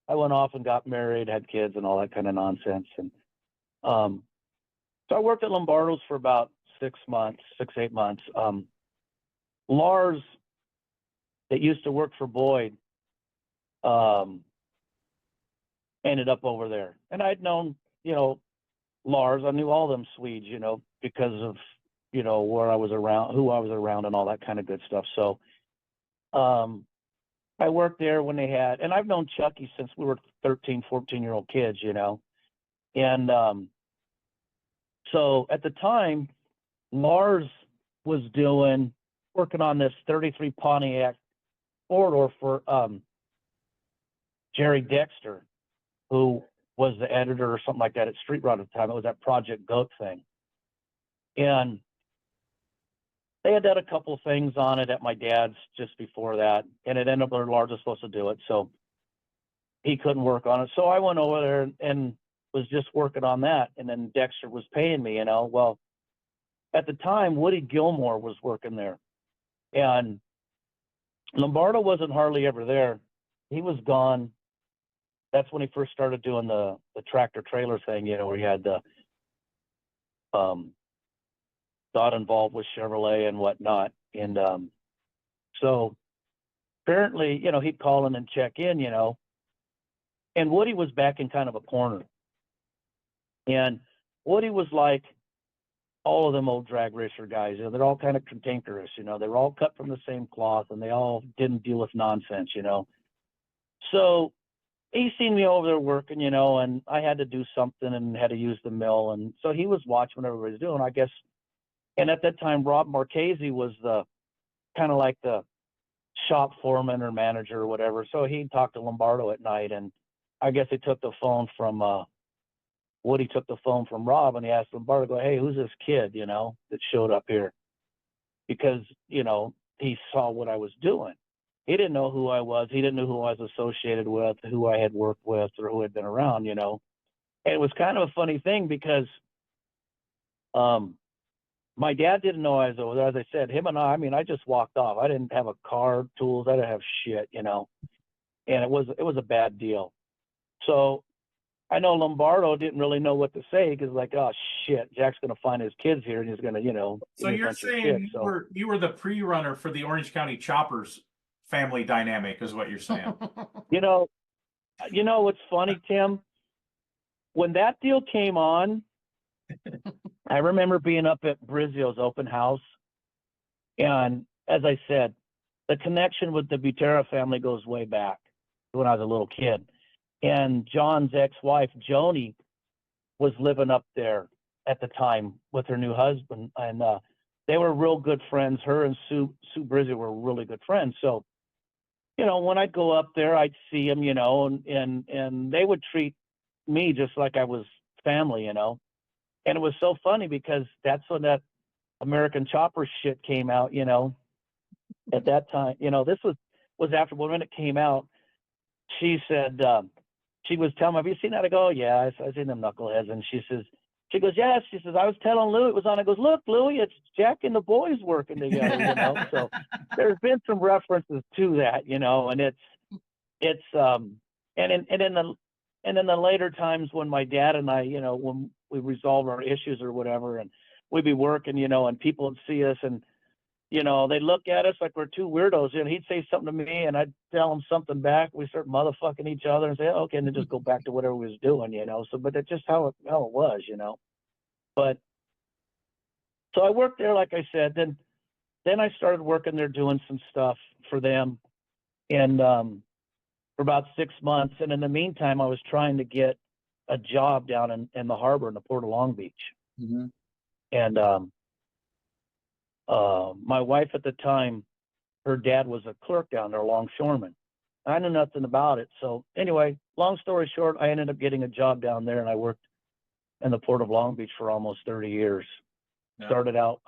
I went off and got married, had kids, and all that kind of nonsense. And so I worked at Lombardo's for about 6 months, 8 months. Lars, that used to work for Boyd, ended up over there. And I'd known, Lars. I knew all them Swedes, because of, where I was around, who I was around, and all that kind of good stuff. So I worked there when they had, and I've known Chucky since we were 13, 14-year-old kids, And so at the time, Lars was working on this 33 Pontiac four-door for Jerry Dexter, who was the editor or something like that at Street Rod at the time. It was that Project Goat thing. And they had done a couple of things on it at my dad's just before that, and it ended up their Lars was supposed to do it, so he couldn't work on it. So I went over there and was just working on that, and then Dexter was paying me, Well, at the time, Woody Gilmore was working there, and Lombardo wasn't hardly ever there. He was gone. That's when he first started doing the tractor trailer thing, where he had the got involved with Chevrolet and whatnot. And so apparently, he'd call in and check in, and Woody was back in kind of a corner. And Woody was like all of them old drag racer guys. They're all kind of cantankerous, they were all cut from the same cloth, and they all didn't deal with nonsense, So he seen me over there working, and I had to do something and had to use the mill. And so he was watching what everybody was doing, I guess. And at that time, Rob Marchese was the kind of like the shop foreman or manager or whatever. So he talked to Lombardo at night, and I guess he took the phone from Woody took the phone from Rob, and he asked Lombardo, go, hey, who's this kid, that showed up here? Because, he saw what I was doing. He didn't know who I was. He didn't know who I was associated with, who I had worked with, or who had been around, And it was kind of a funny thing because my dad didn't know I was over there. As I said, him and I just walked off. I didn't have a car, tools. I didn't have shit, And it was a bad deal. So I know Lombardo didn't really know what to say because, like, oh shit, Jack's gonna find his kids here and he's gonna, So you're saying you were the pre-runner for the Orange County Choppers family dynamic, is what you're saying? You know what's funny, Tim? When that deal came on, I remember being up at Brizio's open house, and as I said, the connection with the Butera family goes way back to when I was a little kid. And John's ex-wife, Joni, was living up there at the time with her new husband, and they were real good friends. Her and Sue Brizio were really good friends. So, when I'd go up there, I'd see them, and they would treat me just like I was family, And it was so funny because that's when that American Chopper shit came out, at that time. This was after when it came out. She said, she was telling me, have you seen that? I go, oh, yeah, I seen them knuckleheads. And she goes, yes. She says, I was telling Louie it was on. I goes, look, Louie, it's Jack and the boys working together, So there's been some references to that, and it's and in the later times when my dad and I, when we resolve our issues or whatever, and we'd be working, and people would see us and, they look at us like we're two weirdos. He'd say something to me and I'd tell him something back. We start motherfucking each other and say, oh, okay, and then just go back to whatever we was doing, So, but that's just how it was, But so I worked there, like I said. Then I started working there doing some stuff for them, and for about 6 months. And in the meantime, I was trying to get a job down in the harbor in the Port of Long Beach. Mm-hmm. And My wife at the time, her dad was a clerk down there, longshoreman. I knew nothing about it. So anyway, long story short, I ended up getting a job down there, and I worked in the Port of Long Beach for almost 30 years. Yeah. Started out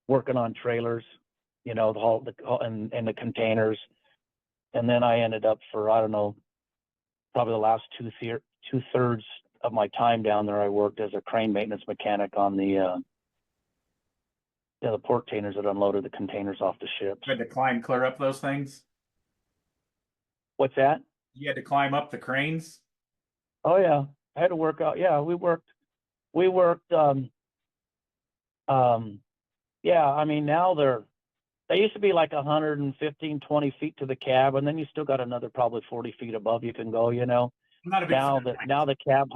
working on trailers, the haul and the containers. And then I ended up for, I don't know, probably the last two-thirds of my time down there, I worked as a crane maintenance mechanic on the port containers that unloaded the containers off the ships. You had to climb clear up those things? What's that? You had to climb up the cranes? Oh, yeah. I had to work out. Yeah, we worked, yeah, I mean, now they used to be like 115, 20 feet to the cab, and then you still got another probably 40 feet above you can go, I'm not a big now the cab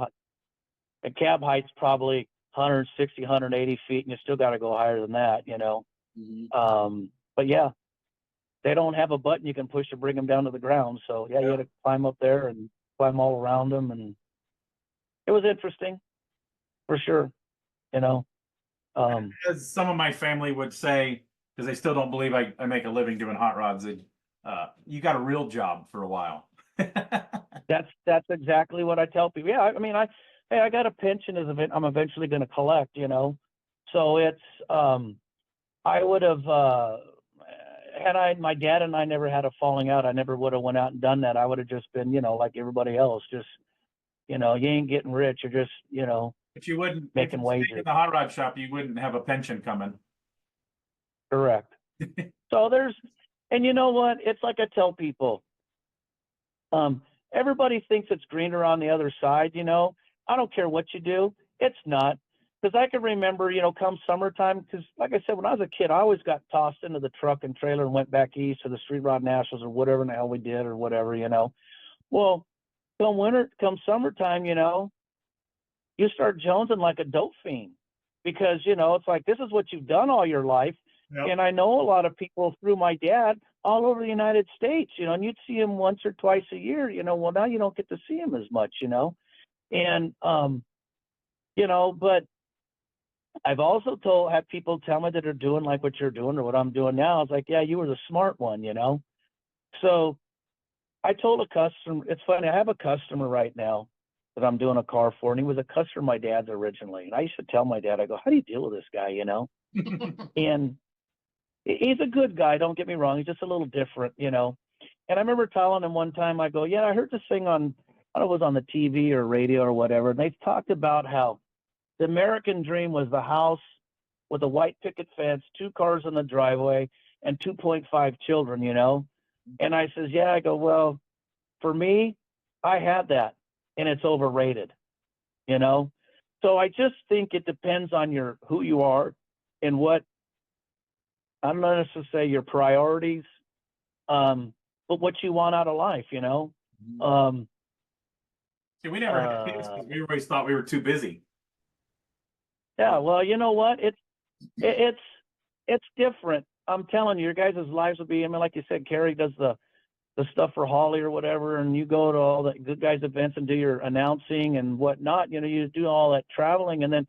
height's probably 160, 180 feet, and you still got to go higher than that, Mm-hmm. But yeah, they don't have a button you can push to bring them down to the ground. So yeah, you had to climb up there and climb all around them, and it was interesting for sure, As some of my family would say, because they still don't believe I make a living doing hot rods, you got a real job for a while. That's exactly what I tell people. Yeah, I mean, I got a pension I'm eventually going to collect, So it's I would have my dad and I never had a falling out. I never would have went out and done that. I would have just been, like everybody else, just you ain't getting rich. You're just, But you wouldn't making wages in the hot rod shop. You wouldn't have a pension coming. Correct. So and you know what? It's like I tell people. Everybody thinks it's greener on the other side. I don't care what you do. It's not. Because I can remember, come summertime, because like I said, when I was a kid, I always got tossed into the truck and trailer and went back east to the Street Rod Nationals or whatever in the hell we did or whatever, Well, come summertime, you start jonesing like a dope fiend because, it's like, this is what you've done all your life. Yep. And I know a lot of people through my dad all over the United States, and you'd see him once or twice a year, well, now you don't get to see him as much, and, but I've also had people tell me that are doing like what you're doing or what I'm doing now. I was like, yeah, you were the smart one, So I told a customer, it's funny, I have a customer right now that I'm doing a car for, and he was a customer of my dad's originally. And I used to tell my dad, I go, how do you deal with this guy, And he's a good guy, don't get me wrong. He's just a little different, And I remember telling him one time, I go, yeah, I heard this thing I don't know if it was on the TV or radio or whatever. And they talked about how the American dream was the house with a white picket fence, 2 cars in the driveway, and 2.5 children, And I says, yeah, I go, well, for me, I had that, and it's overrated, So I just think it depends on who you are and what, I don't know to say your priorities, but what you want out of life, See, we never had kids because we always thought we were too busy. Yeah, well, you know what? It's different. I'm telling you, your guys' lives will be. I mean, like you said, Carrie does the stuff for Holly or whatever, and you go to all the good guys events and do your announcing and whatnot. You do all that traveling, and then,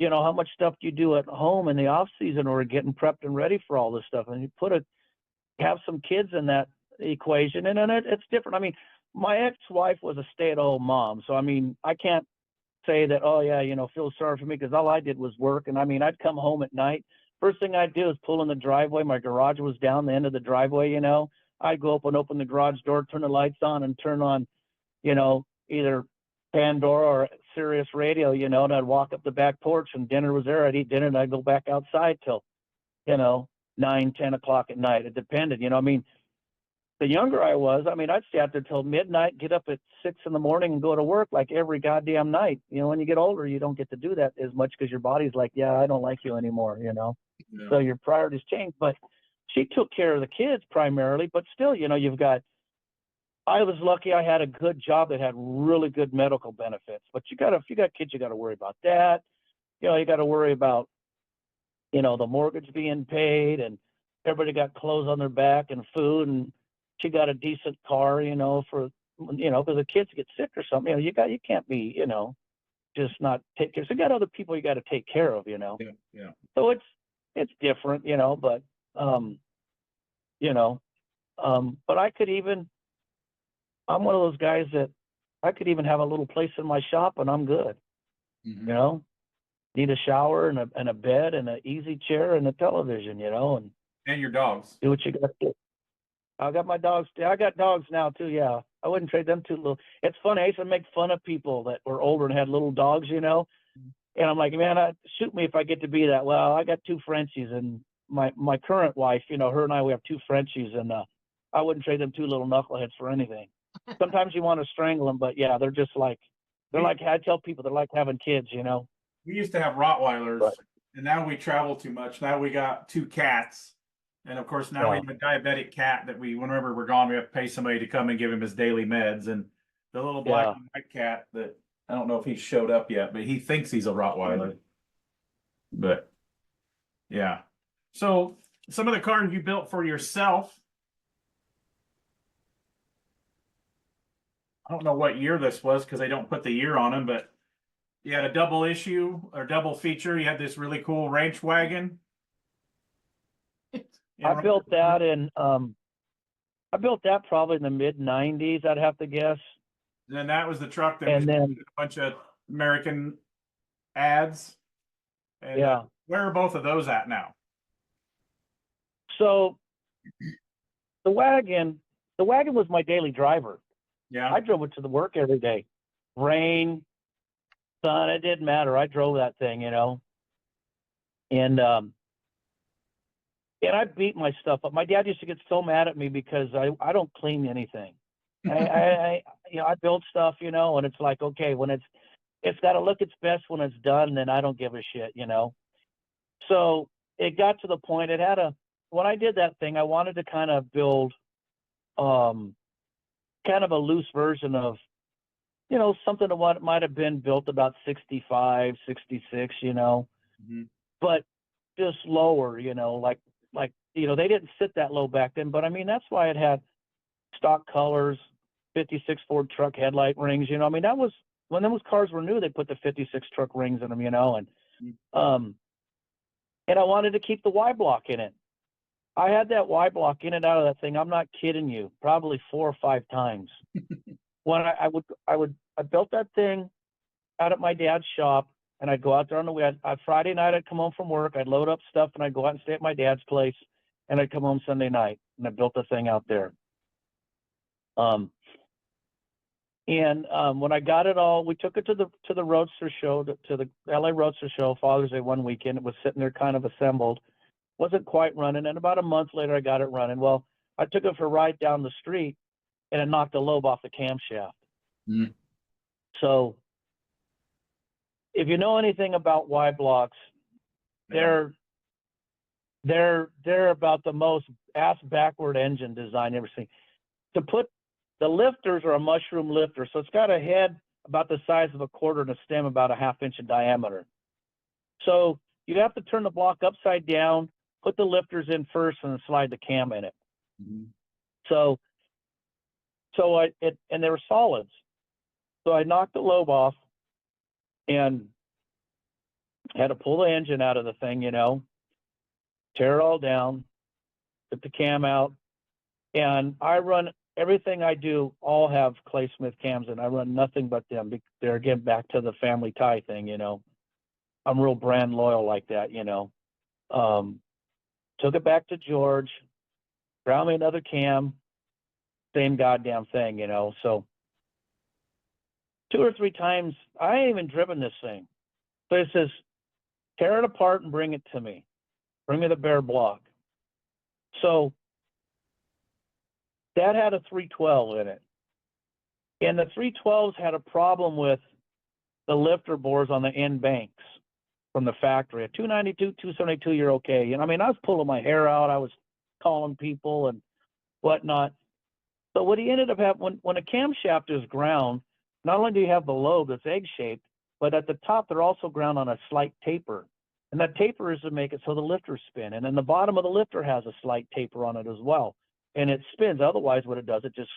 how much stuff do you do at home in the off season or getting prepped and ready for all this stuff? And you have some kids in that equation, and then it's different. I mean, my ex-wife was a stay-at-home mom, so I mean, I can't say that, oh yeah, feel sorry for me, because all I did was work. And I mean, I'd come home at night. First thing I'd do is pull in the driveway. My garage was down the end of the driveway, I'd go up and open the garage door, turn the lights on, and turn on, either Pandora or Sirius radio, and I'd walk up the back porch and dinner was there. I'd eat dinner and I'd go back outside till, 9, 10 o'clock at night. It depended, I mean, the younger I was, I mean, I'd stay out there till midnight, get up at 6 in the morning and go to work like every goddamn night. When you get older, you don't get to do that as much because your body's like, yeah, I don't like you anymore, Yeah. So your priorities change. But she took care of the kids primarily, but still, I was lucky I had a good job that had really good medical benefits. But if you got kids, you got to worry about that. You got to worry about, the mortgage being paid, and everybody got clothes on their back and food, and she got a decent car, for, because the kids get sick or something, you can't be, just not take care. So you got other people you got to take care of, Yeah. So it's different, but, you know, but I'm one of those guys that I could even have a little place in my shop and I'm good, need a shower and a bed and an easy chair and a television, And your dogs. do what you got to do. I got my dogs. I got dogs now too. Yeah. I wouldn't trade them too little. It's funny. I used to make fun of people that were older and had little dogs, and I'm like, man, shoot me if I get to be that. Well, I got 2 Frenchies and my current wife, her and I, we have 2 Frenchies, and I wouldn't trade them 2 little knuckleheads for anything. Sometimes you want to strangle them, but yeah, they're just like, I tell people they're like having kids, We used to have Rottweilers, But- and now we travel too much. Now we got 2 cats. And of course, now we have a diabetic cat that whenever we're gone, we have to pay somebody to come and give him his daily meds. And the little black and white cat that I don't know if he showed up yet, but he thinks he's a Rottweiler. But yeah. So some of the cars you built for yourself, I don't know what year this was because they don't put the year on them, but you had a double issue or double feature. You had this really cool ranch wagon. I built that probably in the mid '90s, I'd have to guess. And then that was the truck that And was then- a bunch of American ads. And, Yeah. where are both of those at now? So the wagon was my daily driver. Yeah. I drove it to the work every day. Rain, sun, it didn't matter. I drove that thing, And I beat my stuff up. My dad used to get so mad at me because I don't clean anything. I build stuff, and it's like, okay, when it's got to look its best when it's done, then I don't give a shit, So it got to the point when I did that thing, I wanted to kind of build kind of a loose version of, something of what might have been built about 65, 66, but just lower, like, they didn't sit that low back then, but I mean, that's why it had stock colors, 56 Ford truck headlight rings, I mean, that was when those cars were new, they put the 56 truck rings in them, and I wanted to keep the Y block in it. I had that Y block in and out of that thing. I'm not kidding you. Probably 4 or 5 times. When I built that thing out at my dad's shop, and I'd go out there on the way. Friday night, I'd come home from work. I'd load up stuff, and I'd go out and stay at my dad's place. And I'd come home Sunday night, and I built the thing out there. When I got it all, we took it to the Roadster show, to the LA Roadster show, Father's Day one weekend. It was sitting there kind of assembled. Wasn't quite running. And about a month later, I got it running. Well, I took it for a ride down the street, and it knocked the lobe off the camshaft. Mm. So if you know anything about Y blocks, they're about the most ass backward engine design I've ever seen. To put the lifters are a mushroom lifter, so it's got a head about the size of a quarter and a stem about a half-inch in diameter. So you have to turn the block upside down, put the lifters in first, and then slide the cam in it. Mm-hmm. And they were solids. So I knocked the lobe off and had to pull the engine out of the thing, tear it all down, put the cam out, and I run everything I do, all have Clay Smith cams, and I run nothing but them. They're, again, back to the family tie thing, I'm real brand loyal like that, Took it back to George, found me another cam, same goddamn thing, So 2 or 3 times, I ain't even driven this thing. So it says, tear it apart and bring it to me. Bring me the bare block. So that had a 312 in it. And the 312s had a problem with the lifter bores on the end banks from the factory. At 292, 272, you're okay. And I mean, I was pulling my hair out. I was calling people and whatnot. So what he ended up having, when a camshaft is ground, not only do you have the lobe that's egg-shaped, but at the top, they're also ground on a slight taper. And that taper is to make it so the lifters spin. And then the bottom of the lifter has a slight taper on it as well. And it spins. Otherwise, what it does, it just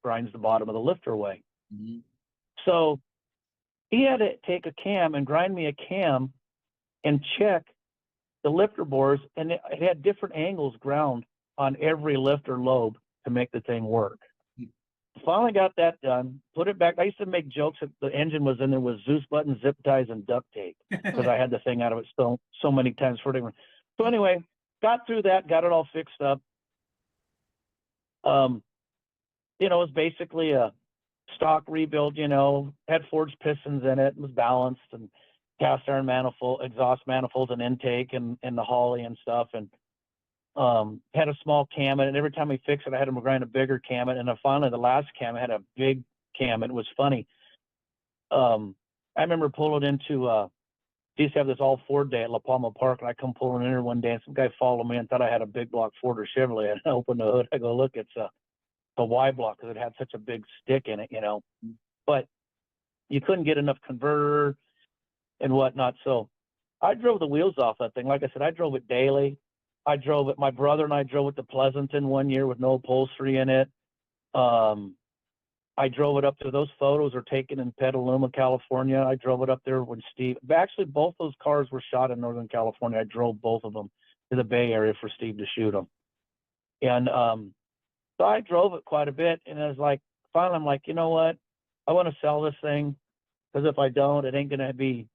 grinds the bottom of the lifter away. Mm-hmm. So he had to take a cam and grind me a cam and check the lifter bores, and it had different angles ground on every lifter lobe to make the thing work. Finally got that done, put it back. I used to make jokes that the engine was in there with Zeus buttons, zip ties, and duct tape because I had the thing out of it so many times for different. So anyway, got through that, got it all fixed up. It was basically a stock rebuild, had forged pistons in it, was balanced, and cast iron manifold, exhaust manifolds and intake and the Holly and stuff, and had a small cam, and every time we fixed it, I had him grind a bigger cam, and then finally the last cam had a big cam. It was funny. I remember pulling into they used to have this all Ford day at La Palma Park, and I come pulling in there one day, and some guy followed me and thought I had a big block Ford or Chevrolet, and I opened the hood. I go, look, it's a Y block because it had such a big stick in it, but you couldn't get enough converter and whatnot. So I drove the wheels off that thing. Like I said, I drove it daily. I drove it. My brother and I drove it to Pleasanton one year with no upholstery in it. I drove it up to, those photos are taken in Petaluma, California. I drove it up there when Steve, actually both those cars were shot in Northern California. I drove both of them to the Bay Area for Steve to shoot them. And so I drove it quite a bit, and I was like, finally, I'm like, you know what? I want to sell this thing because if I don't, there ain't gonna be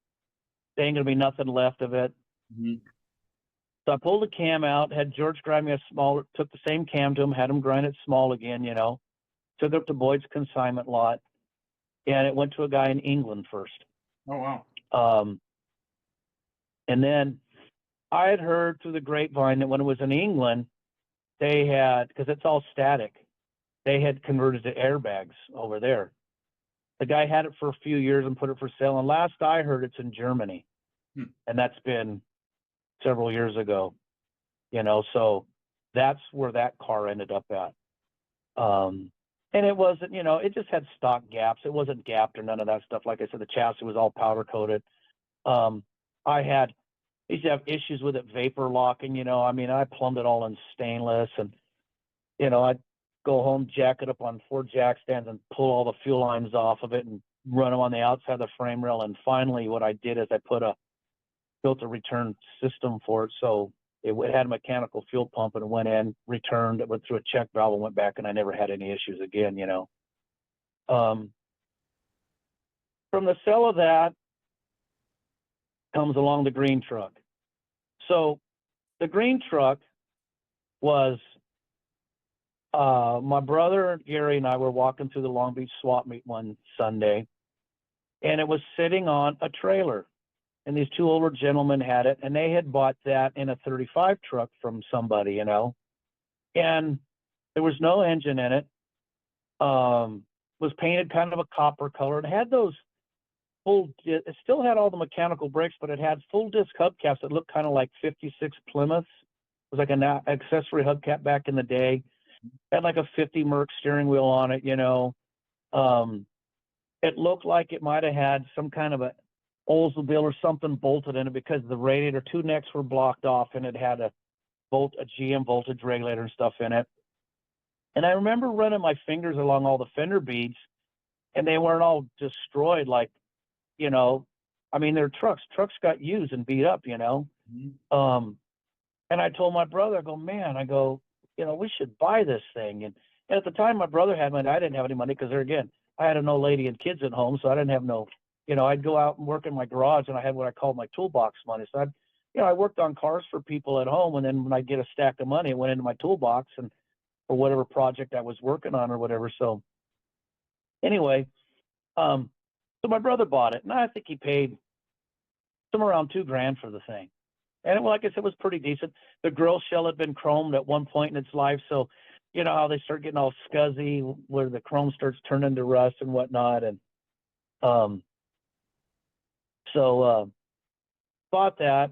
nothing left of it. Mm-hmm. So I pulled the cam out, had George grind me a smaller, took the same cam to him, had him grind it small again, took it up to Boyd's consignment lot, and it went to a guy in England first. Oh, wow. And then I had heard through the grapevine that when it was in England, they had, because it's all static, they had converted to airbags over there. The guy had it for a few years and put it for sale, and last I heard, it's in Germany. And that's been several years ago, so that's where that car ended up at. And it wasn't, it just had stock gaps. It wasn't gapped or none of that stuff. Like I said, the chassis was all powder coated. I used to have issues with it vapor locking, I plumbed it all in stainless, and, I'd go home, jack it up on 4 jack stands and pull all the fuel lines off of it and run them on the outside of the frame rail. And finally what I did is I built a return system for it. So it had a mechanical fuel pump, and it went in, returned, it went through a check valve and went back, and I never had any issues again, From the sale of that comes along the green truck. So the green truck was, my brother Gary and I were walking through the Long Beach swap meet one Sunday, and it was sitting on a trailer. And these 2 older gentlemen had it, and they had bought that in a 35 truck from somebody, and there was no engine in it. Was painted kind of a copper color. It had those it still had all the mechanical brakes, but it had full disc hubcaps that looked kind of like 56 Plymouths. It was like an accessory hubcap back in the day. Had like a 50 Merc steering wheel on it, It looked like it might have had some kind of a Oldsmobile or something bolted in it because the radiator 2 necks were blocked off, and it had a GM voltage regulator and stuff in it. And I remember running my fingers along all the fender beads, and they weren't all destroyed like, they're trucks. Trucks got used and beat up, Mm-hmm. And I told my brother, I go, man, we should buy this thing. And at the time my brother had money, I didn't have any money because there again, I had an old lady and kids at home, so I didn't have no, I'd go out and work in my garage, and I had what I called my toolbox money. So I worked on cars for people at home, and then when I get a stack of money, it went into my toolbox and for whatever project I was working on or whatever. So anyway, so my brother bought it, and I think he paid somewhere around $2,000 for the thing. And like I said, it was pretty decent. The grill shell had been chromed at one point in its life, so you know how they start getting all scuzzy where the chrome starts turning to rust and whatnot. And so bought that,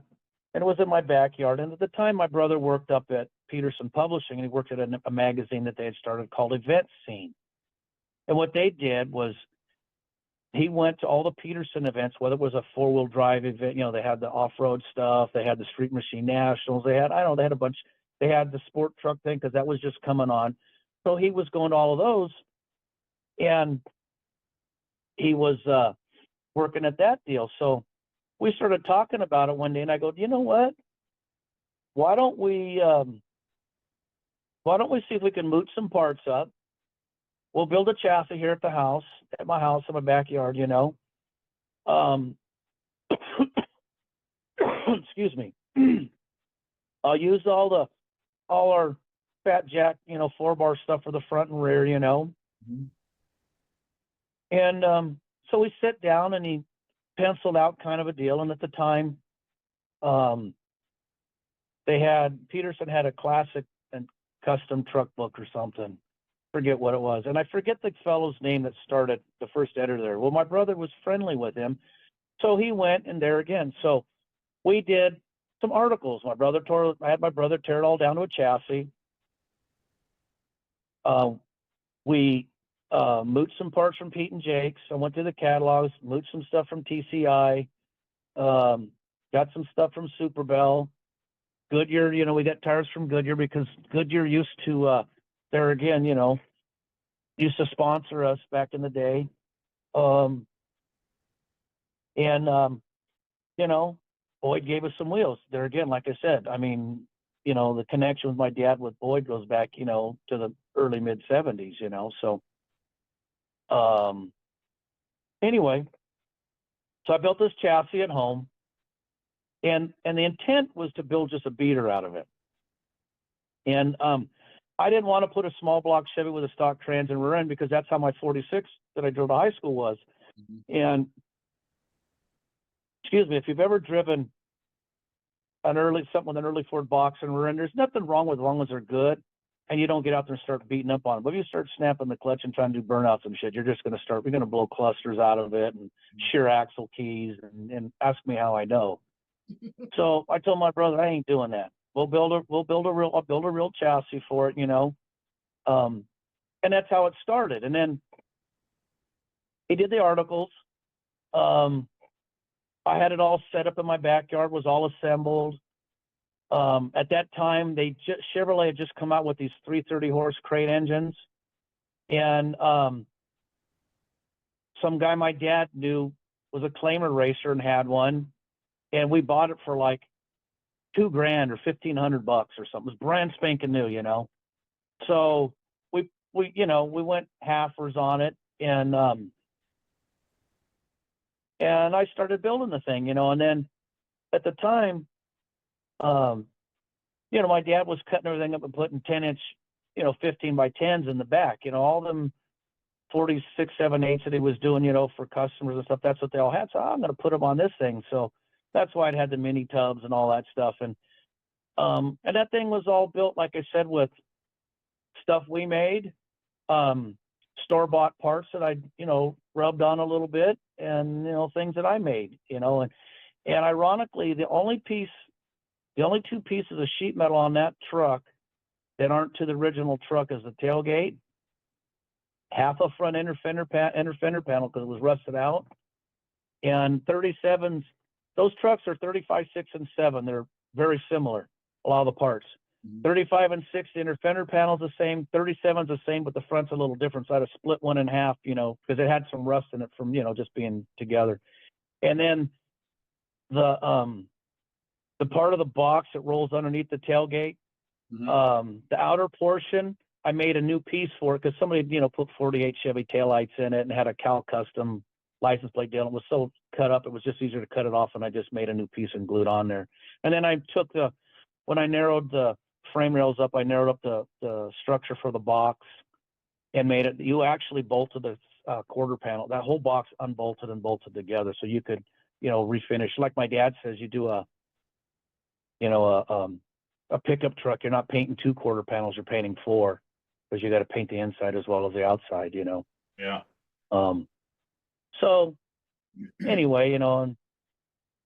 and it was in my backyard. And at the time, my brother worked up at Peterson Publishing, and he worked at a magazine that they had started called Event Scene. And what they did was he went to all the Peterson events, whether it was a 4-wheel drive event, they had the off-road stuff, they had the Street Machine Nationals, they had a bunch, they had the sport truck thing because that was just coming on. So he was going to all of those, and he was working at that deal. So we started talking about it one day, and I go, you know what? why don't we see if we can moot some parts up? We'll build a chassis here at the house, at my house in my backyard, you know. Excuse me. I'll use all our Fat Jack, you know, 4-bar stuff for the front and rear, you know. Mm-hmm. And so we sit down and he penciled out kind of a deal. And at the time, Peterson had a classic and custom truck book or something. Forget what it was. And I forget the fellow's name that started the first editor there. Well, my brother was friendly with him. So he went in there again. So we did some articles. I had my brother tear it all down to a chassis. We mooched some parts from Pete and Jake's. I went through the catalogs, mooched some stuff from TCI, got some stuff from Superbell. Goodyear, you know, we got tires from Goodyear because Goodyear used to, there again, you know, used to sponsor us back in the day. You know, Boyd gave us some wheels. There again, like I said, I mean, you know, the connection with my dad with Boyd goes back, you know, to the early mid 70s, you know. So anyway, so I built this chassis at home, and the intent was to build just a beater out of it. And I didn't want to put a small block Chevy with a stock trans and rear end because that's how my 46 that I drove to high school was. Mm-hmm. And excuse me, if you've ever driven something with an early Ford box and rear end, there's nothing wrong with as long as they're good and you don't get out there and start beating up on them. But if you start snapping the clutch and trying to do burnouts and shit, you're going to blow clusters out of it and shear axle keys and ask me how I know. So I told my brother, I ain't doing that. I'll build a real chassis for it, you know. And that's how it started. And then he did the articles. I had it all set up in my backyard, was all assembled. At that time, Chevrolet had just come out with these 330 horse crate engines. And some guy my dad knew was a claimer racer and had one. And we bought it for like $2,000 or $1,500 or something. It was brand spanking new, you know. So we went halfers on it, and I started building the thing, you know. And then at the time, you know, my dad was cutting everything up and putting 10-inch, you know, 15 by 10s in the back, you know, all them 46, 7, 8s that he was doing, you know, for customers and stuff. That's what they all had. So I'm going to put them on this thing. So that's why it had the mini tubs and all that stuff. And that thing was all built, like I said, with stuff we made, store-bought parts that I, you know, rubbed on a little bit, and, you know, things that I made, you know. And ironically, the only two pieces of sheet metal on that truck that aren't to the original truck is the tailgate, half a front inner fender panel because it was rusted out, and 37s. Those trucks are 35, 6, and 7. They're very similar, a lot of the parts. 35 and 6, the inner fender panel's the same. 37's the same, but the front's a little different. So I had to split one in half, you know, because it had some rust in it from, you know, just being together. And then the part of the box that rolls underneath the tailgate, the outer portion, I made a new piece for it because somebody, you know, put 48 Chevy taillights in it and had a Cal Custom license plate deal. It was so cut up, it was just easier to cut it off, and I just made a new piece and glued on there. And then I took when I narrowed the frame rails up, I narrowed up the structure for the box and made it. You actually bolted the quarter panel, that whole box unbolted and bolted together, so you could, you know, refinish. Like my dad says, you do a pickup truck, you're not painting 2 quarter panels, you're painting 4, because you got to paint the inside as well as the outside, you know. Yeah. So anyway, you know,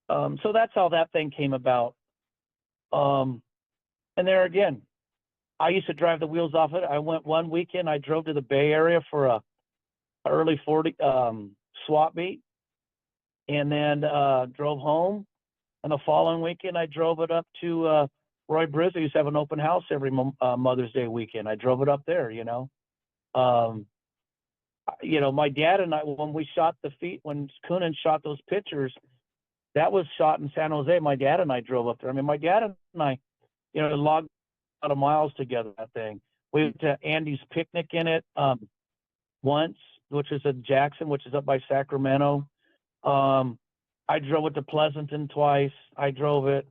and so that's how that thing came about. And there again, I used to drive the wheels off it. I went one weekend, I drove to the Bay Area for a early 40 swap meet, and then drove home. And the following weekend, I drove it up to Roy Brizza. Used to have an open house every Mother's Day weekend. I drove it up there, you know. You know, my dad and I, when we shot when Coonan shot those pictures, that was shot in San Jose. My dad and I drove up there. I mean, my dad and I, logged a lot of miles together, that thing. We went to Andy's Picnic in it once, which is in Jackson, which is up by Sacramento. I drove it to Pleasanton twice. I drove it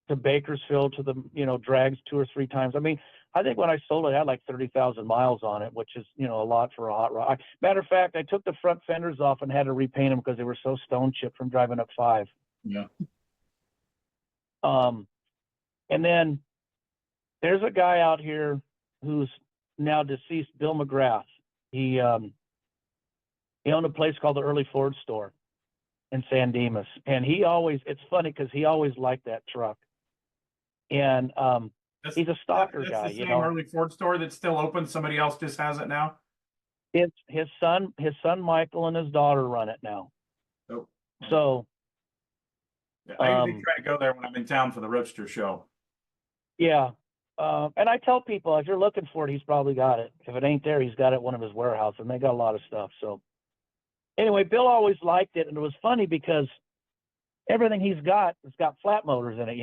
to Bakersfield to the, drags 2 or 3 times. I mean, I think when I sold it, I had like 30,000 miles on it, which is, a lot for a hot rod. Matter of fact, I took the front fenders off and had to repaint them because they were so stone chipped from driving up 5. Yeah. And then there's a guy out here who's now deceased, Bill McGrath. He owned a place called the Early Ford Store in San Dimas. And it's funny because he always liked that truck. And he's a stalker guy, the same Early Ford Store that's still open. Somebody else just has it now. It's his son Michael and his daughter run it now. Oh. So yeah, I usually try to go there when I'm in town for the Roadster show. Yeah. And I tell people, if you're looking for it, he's probably got it. If it ain't there, he's got it at one of his warehouses, and they got a lot of stuff. So anyway, Bill always liked it, and it was funny because everything he's got has got flat motors in it,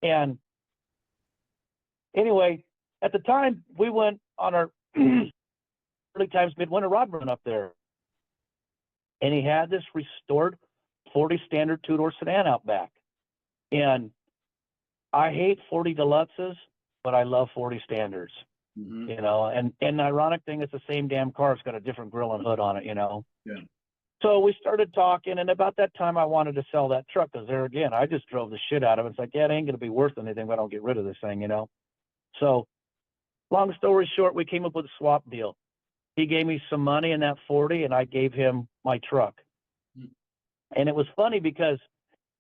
And anyway, at the time, we went on our early times midwinter rod run up there, and he had this restored 40 standard 2-door sedan out back. And I hate 40 deluxes, but I love 40 standards, and the ironic thing is the same damn car. It's got a different grill and hood on it, Yeah. So we started talking, and about that time I wanted to sell that truck because there again, I just drove the shit out of it. It's like, yeah, it ain't going to be worth anything if I don't get rid of this thing, So long story short, we came up with a swap deal. He gave me some money in that 40, and I gave him my truck. And it was funny because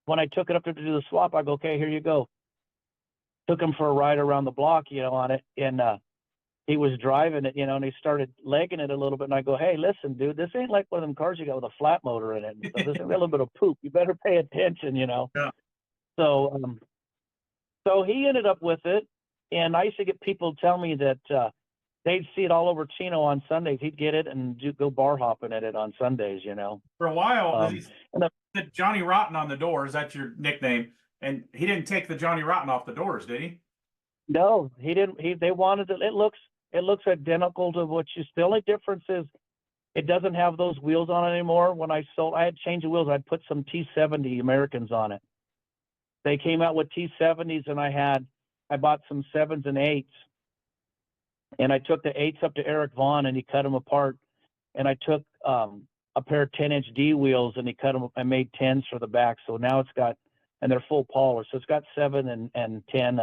when I took it up there to do the swap, I go, okay, here you go. Took him for a ride around the block, on it. And he was driving it, and he started legging it a little bit. And I go, hey, listen, dude, this ain't like one of them cars you got with a flat motor in it. So this is a little bit of poop. You better pay attention, Yeah. So, so he ended up with it. And I used to get people tell me that they'd see it all over Chino on Sundays. He'd get it and go bar hopping at it on Sundays, For a while, and the Johnny Rotten on the doors. That's your nickname. And he didn't take the Johnny Rotten off the doors, did he? No, he didn't. They wanted it. It looks identical to what you. The only difference is it doesn't have those wheels on it anymore. When I had changed the wheels, I'd put some T70 Americans on it. They came out with T70s, and I bought some 7s and 8s, and I took the 8s up to Eric Vaughn, and he cut them apart. And I took a pair of 10-inch D wheels, and he cut them. I made 10s for the back, so now it's got. And they're full polar, so it's got 7 and 10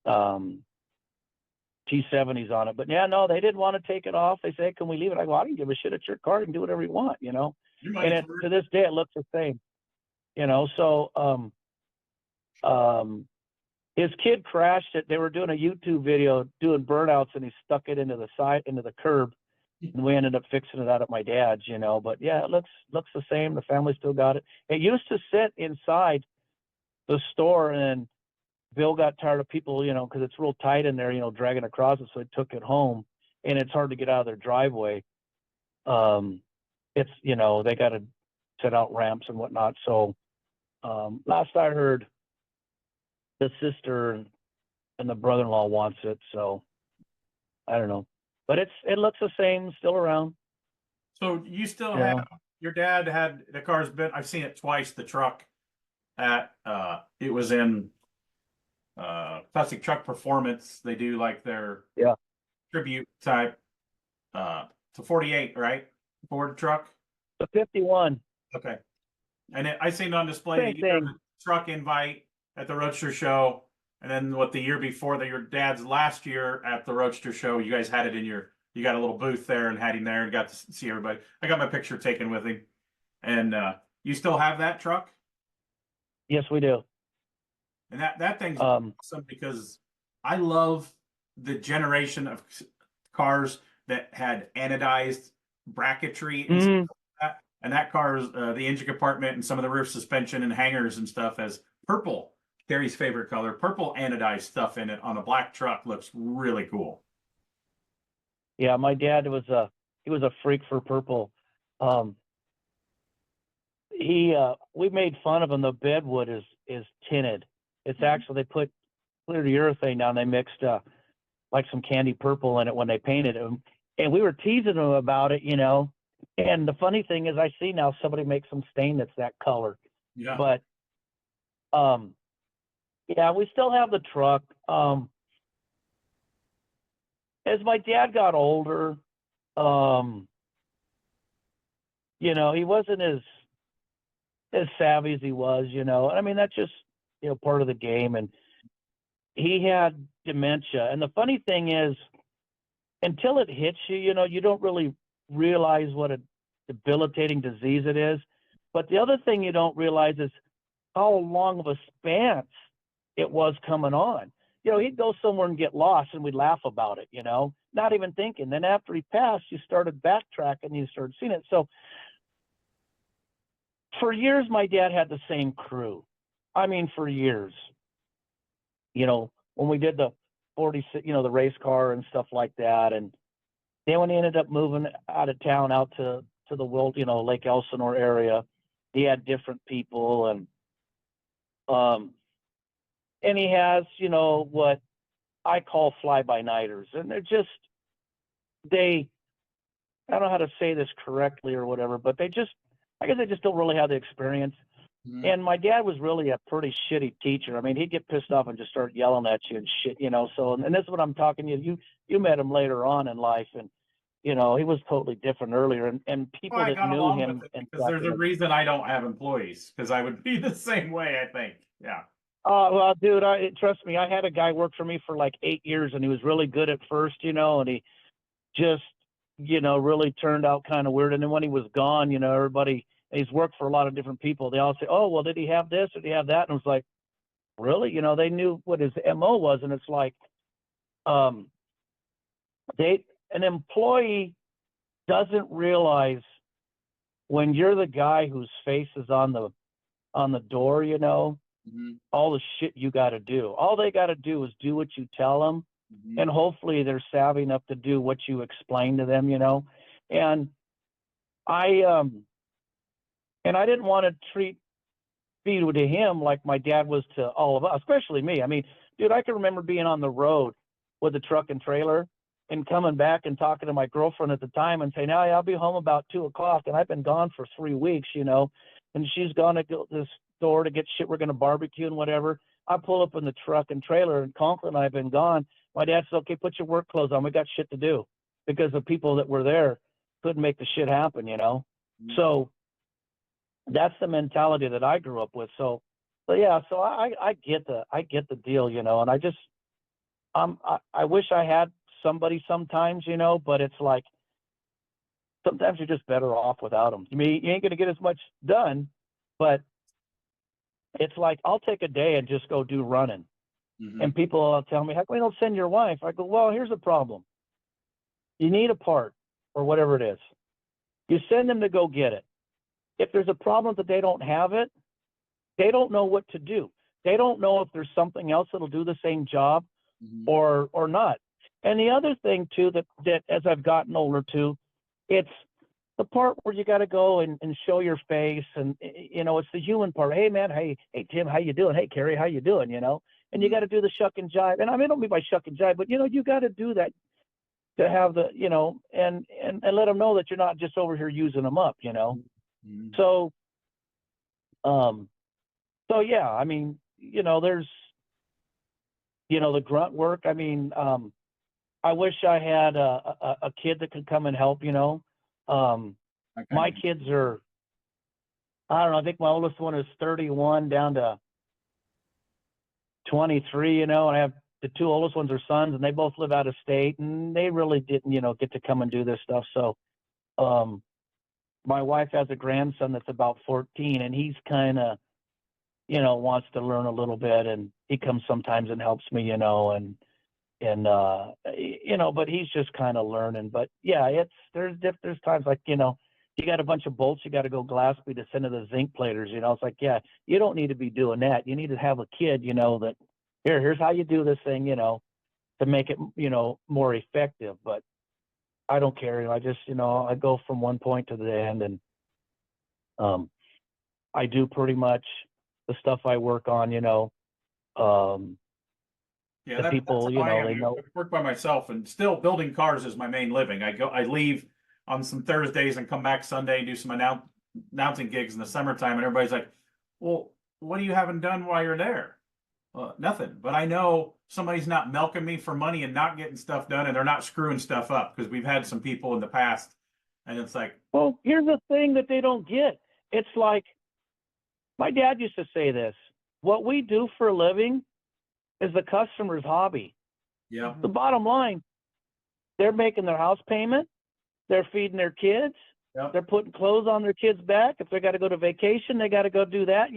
T70s on it. But yeah, no, they didn't want to take it off. They say, "Can we leave it?" I go, "I don't give a shit. It's your car. You can do whatever you want, And to this day, it looks the same, So his kid crashed it. They were doing a YouTube video doing burnouts, and he stuck it into the curb. And we ended up fixing it out at my dad's, But yeah, it looks the same. The family still got it. It used to sit inside the store, and Bill got tired of people, because it's real tight in there, dragging across it. So he took it home, and it's hard to get out of their driveway. It's, they got to set out ramps and whatnot. So last I heard, the sister and the brother-in-law wants it. So I don't know. But it looks the same, still around. So you still have your dad had the car's been. I've seen it twice. The truck at it was in Classic Truck Performance. They do like their tribute type to 48, right? Ford truck. The 51. Okay, and I seen it on display. You have a truck invite at the Roadster show. And then the year before your dad's last year at the Roadster show, you guys had it you got a little booth there and had him there and got to see everybody. I got my picture taken with him. And you still have that truck? Yes, we do. And that thing's awesome because I love the generation of cars that had anodized bracketry and stuff like that. And that car's the engine compartment and some of the rear suspension and hangers and stuff has purple. Carrie's favorite color, purple anodized stuff in it on a black truck. Looks really cool. Yeah, my dad was a freak for purple. We made fun of him. The bedwood is tinted. It's actually they put clear urethane down. They mixed like some candy purple in it when they painted them, and we were teasing them about it, you know. And the funny thing is, I see now somebody makes some stain that's that color. Yeah. But yeah, we still have the truck. As my dad got older, you know, he wasn't as savvy as he was, you know. I mean, that's just, you know, part of the game. And he had dementia. And the funny thing is, until it hits you, you know, you don't really realize what a debilitating disease it is. But the other thing you don't realize is how long of a span it was coming on. You know, he'd go somewhere and get lost, and we'd laugh about it, you know, not even thinking. Then after he passed, you started backtracking, you started seeing it. So for years, my dad had the same crew. I mean, for years. You know, when we did the 46, you know, the race car and stuff like that. And then when he ended up moving out of town out to the world, you know, Lake Elsinore area, he had different people. And he has, you know, what I call fly-by-nighters. And they're just, I don't know how to say this correctly or whatever, but I guess they just don't really have the experience. Mm-hmm. And my dad was really a pretty shitty teacher. I mean, he'd get pissed off and just start yelling at you and shit, you know. So, and this is what I'm talking to you. You met him later on in life, and, you know, he was totally different earlier. And people that knew him. Because there's a reason I don't have employees, because I would be the same way, I think. Yeah. Well, dude, trust me, I had a guy work for me for like 8 years, and he was really good at first, you know, and he just, you know, really turned out kind of weird. And then when he was gone, you know, he's worked for a lot of different people. They all say, oh, well, did he have this? Did he have that? And it was like, really? You know, they knew what his MO was. And it's like, an employee doesn't realize when you're the guy whose face is on the door, you know, mm-hmm. all the shit you got to do. All they got to do is do what you tell them. Mm-hmm. And hopefully they're savvy enough to do what you explain to them, you know. And I didn't want to be to him like my dad was to all of us, especially me. I mean, dude, I can remember being on the road with a truck and trailer and coming back and talking to my girlfriend at the time and saying, hey, I'll be home about 2:00. And I've been gone for 3 weeks, you know, and she's gone to go to the store to get shit. We're going to barbecue and whatever. I pull up in the truck and trailer, and Conklin and I have been gone. My dad said, okay, put your work clothes on. We got shit to do, because the people that were there couldn't make the shit happen, you know? Mm-hmm. So that's the mentality that I grew up with. So yeah, so I get the deal, you know, and I wish I had somebody sometimes, you know, but it's like, sometimes you're just better off without them. I mean, you ain't going to get as much done, but it's like, I'll take a day and just go do running. Mm-hmm. And people will tell me, how come you don't send your wife? I go, well, here's the problem. You need a part or whatever it is. You send them to go get it. If there's a problem that they don't have it, they don't know what to do. They don't know if there's something else that'll do the same job, mm-hmm. or not. And the other thing too, that as I've gotten older too, it's the part where you got to go and show your face, and, you know, it's the human part. Hey man, hey Tim, how you doing? Hey Carrie, how you doing? You know, and you got to do the shuck and jive. And I mean, I don't mean by shuck and jive, but you know, you got to do that to have the, you know, and let them know that you're not just over here using them up, you know. Mm-hmm. So yeah, I mean, you know, there's, you know, the grunt work. I mean, I wish I had a kid that could come and help, you know. My kids are, I don't know, I think my oldest one is 31 down to 23, you know, and I have the two oldest ones are sons, and they both live out of state, and they really didn't, you know, get to come and do this stuff. So, my wife has a grandson that's about 14, and he's kind of, you know, wants to learn a little bit, and he comes sometimes and helps me, you know, and you know, but he's just kind of learning. But yeah, there's times like, you know, you got a bunch of bolts you got to go glass bead to send to the zinc platers, you know. It's like, yeah, you don't need to be doing that. You need to have a kid, you know, that here's how you do this thing, you know, to make it, you know, more effective. But I don't care. I just, you know, I go from one point to the end, and I do pretty much the stuff I work on, you know. Yeah, The people, that's how I am. they I know. work by myself, and still building cars is my main living. I leave on some Thursdays and come back Sunday and do some announcing gigs in the summertime, and everybody's like, "Well, what do you haven't done while you're there?" Nothing. But I know somebody's not milking me for money and not getting stuff done, and they're not screwing stuff up because we've had some people in the past, and it's like, Well, here's the thing that they don't get. It's like my dad used to say this: what we do for a living is the customer's hobby. yeah, The bottom line, they're making their house payment, they're feeding their kids, yeah, they're putting clothes on their kids' back. If they got to go to vacation, they got to go do that.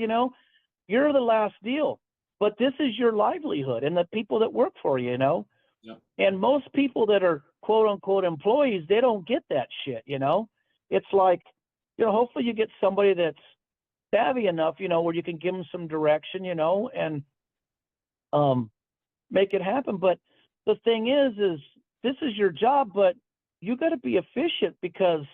You're the last deal, but this is your livelihood and the people that work for you. yeah, And most people that are quote unquote employees, they don't get that shit. It's like, hopefully you get somebody that's savvy enough, where you can give them some direction, and make it happen. But the thing is this is your job, but you got to be efficient because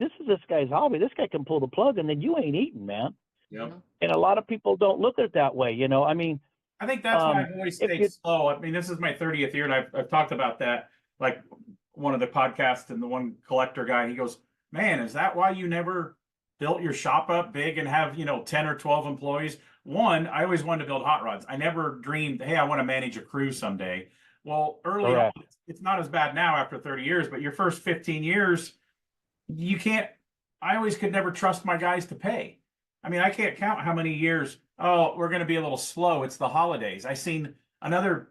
this is this guy's hobby. This guy can pull the plug and then you ain't eating, man. yeah. And a lot of people don't look at it that way. I mean, I think that's why I've always if stayed you, slow. I mean, this is my 30th year, and I've talked about that. Like one of the podcasts, and the one collector guy, he goes, "Man, is that why you never built your shop up big and have 10 or 12 employees?" One, I always wanted to build hot rods. I never dreamed, hey, I want to manage a crew someday. Well, early on, correct. it's not as bad now after 30 years, but your first 15 years, you can't. I always could never trust my guys to pay. I mean, I can't count how many years. Oh, we're going to be a little slow. It's the holidays. I seen another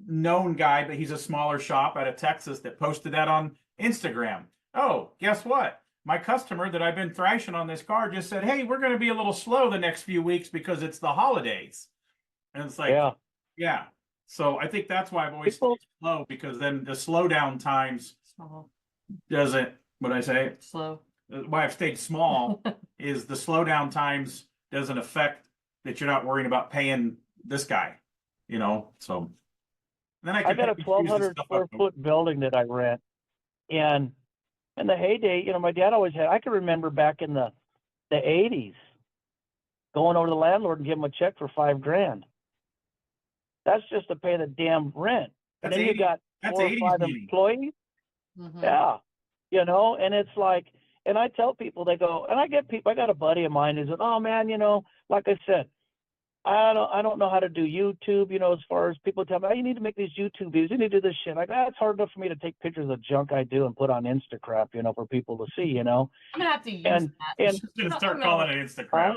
known guy, but he's a smaller shop out of Texas that posted that on Instagram. Oh, guess what? My customer that I've been thrashing on this car just said, "Hey, we're going to be a little slow the next few weeks because it's the holidays." And it's like, Yeah. yeah. So I think that's why I've always People, stayed slow, because then the slowdown times Small, doesn't, what I say, slow. why I've stayed small is the slowdown times doesn't affect that you're not worrying about paying this guy, so then I I can got a pick and choose the 1,200 stuff square foot building that I rent. And in the heyday, my dad always had, I can remember back in the 80s going over to the landlord and give him a check for $5,000. That's just to pay the damn rent. And That's then you 80. got That's 4 or 80s 5 money. employees. Mm-hmm. Yeah. And it's like, and I tell people, they go, and I get people, I got a buddy of mine who's like, oh man, like I said, I don't know how to do YouTube, as far as people tell me, oh, you need to make these YouTube videos, you need to do this shit. Like, it's hard enough for me to take pictures of junk I do and put on Instagram, for people to see, I'm gonna have to use And that. I'm just gonna start calling it Instagram.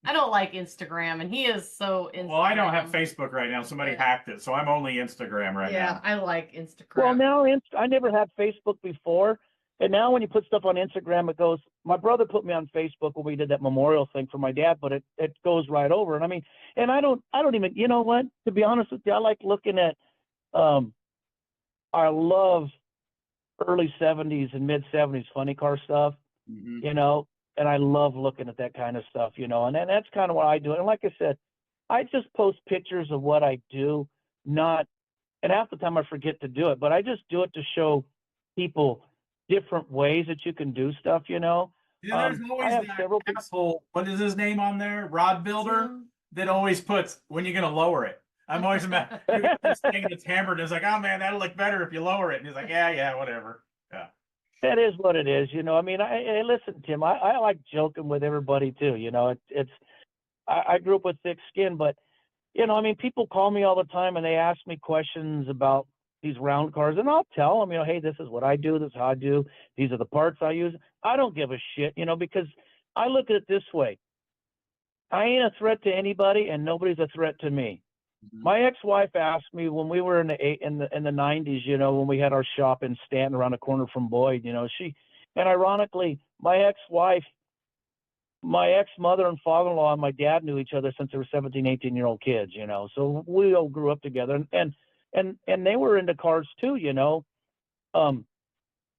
I don't like Instagram, and he is so Instagram. Well, I don't have Facebook right now. Somebody hacked it, so I'm only Instagram right Yeah, now. I like Instagram. Well, now I never had Facebook before, and now when you put stuff on Instagram, it goes. My brother put me on Facebook when we did that memorial thing for my dad, but it goes right over. And I mean, and I don't even. You know what? To be honest with you, I like looking at. I love early '70s and mid '70s funny car stuff. Mhm. And I love looking at that kind of stuff. And that's kind of what I do. And like I said, I just post pictures of what I do, not. And half the time I forget to do it, but I just do it to show people different ways that you can do stuff, Yeah, there's always I have that several asshole. What is his name on there? Rod Builder, that always puts, "When you gonna lower it?" I'm always mad. This thing that's hammered is like, "Oh man, that'll look better if you lower it." And he's like, "Yeah, whatever." Yeah. That is what it is, I mean, I listen, Tim, I like joking with everybody too, I grew up with thick skin, but I mean, people call me all the time and they ask me questions about these round cars, and I'll tell them, hey, this is what I do, this is how I do, these are the parts I use. I don't give a shit, because I look at it this way. I ain't a threat to anybody, and nobody's a threat to me. Mhm. My ex-wife asked me when we were in the 90s, when we had our shop in Stanton around the corner from Boyd, and ironically, my ex-wife, my ex-mother and father-in-law and my dad knew each other since they were 17, 18-year-old kids, so we all grew up together, and they were into cars too, and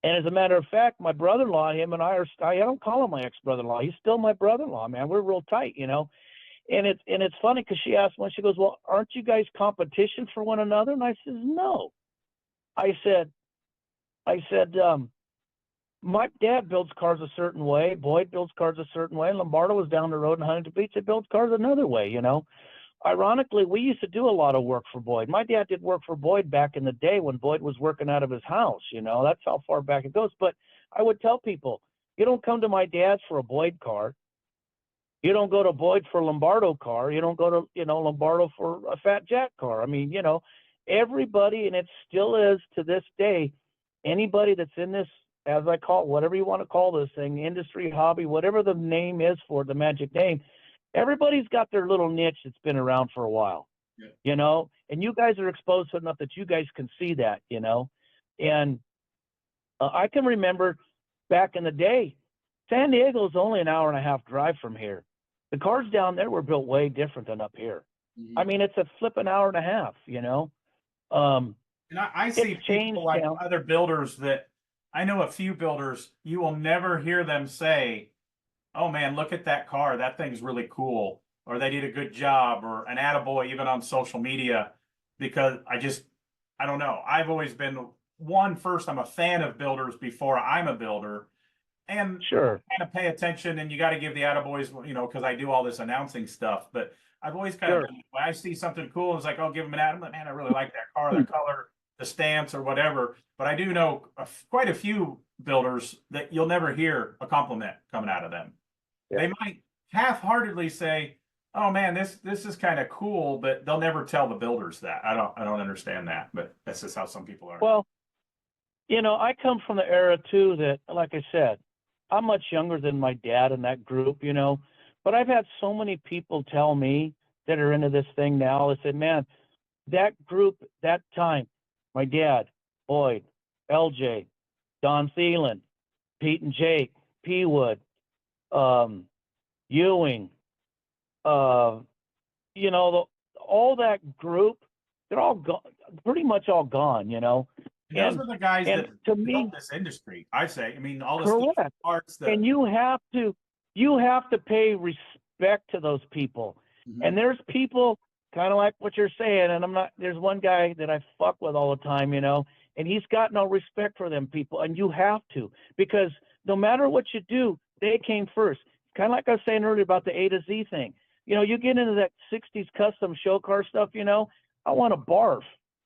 as a matter of fact, my brother-in-law, him and I don't call him my ex-brother-in-law. He's still my brother-in-law, man. We're real tight, And it's funny because she asked me, she goes, well, aren't you guys competition for one another? And I said, no. I said, my dad builds cars a certain way. Boyd builds cars a certain way. Lombardo was down the road in Huntington Beach. They build cars another way, ironically, we used to do a lot of work for Boyd. My dad did work for Boyd back in the day when Boyd was working out of his house. That's how far back it goes. But I would tell people, you don't come to my dad's for a Boyd car. You don't go to Boyd for a Lombardo car. You don't go to, Lombardo for a Fat Jack car. I mean, everybody, and it still is to this day, anybody that's in this, as I call it, whatever you want to call this thing, industry, hobby, whatever the name is for it, the magic name, everybody's got their little niche that's been around for a while, and you guys are exposed to enough that you guys can see that, and I can remember back in the day, San Diego is only an hour and a half drive from here. The cars down there were built way different than up here. Mm-hmm. I mean, it's a flipping hour and a half, And I see people like now. other builders that I know a few builders, you will never hear them say, oh man, look at that car. That thing's really cool. Or they did a good job, or an attaboy even on social media, because I don't know. I've always been first, I'm a fan of builders before I'm a builder. And sure, kind of pay attention, and you got to give the attaboys, because I do all this announcing stuff. But I've always kind of, when I see something cool, it's like, I'll give them an attaboy. Man, I really like that car, the color, the stance, or whatever. But I do know quite a few builders that you'll never hear a compliment coming out of them. Yeah. They might half-heartedly say, "Oh man, this is kind of cool," but they'll never tell the builders that. I don't understand that, but that's just how some people are. Well, I come from the era too that, like I said, I'm much younger than my dad in that group, but I've had so many people tell me that are into this thing now. They said, man, that group, that time, my dad, Boyd, LJ, Don Thielen, Pete and Jake, P. Wood, Ewing, all that group, they're all gone, pretty much all gone, Those are the guys that to built this industry. I say, I mean, all the parts that, and you have to pay respect to those people. Mm-hmm. And there's people kind of like what you're saying, and there's one guy that I fuck with all the time, and he's got no respect for them people, and you have to, because no matter what you do, they came first. Kind of like I was saying earlier about the A to Z thing. You get into that 60s custom show car stuff, I want to barf.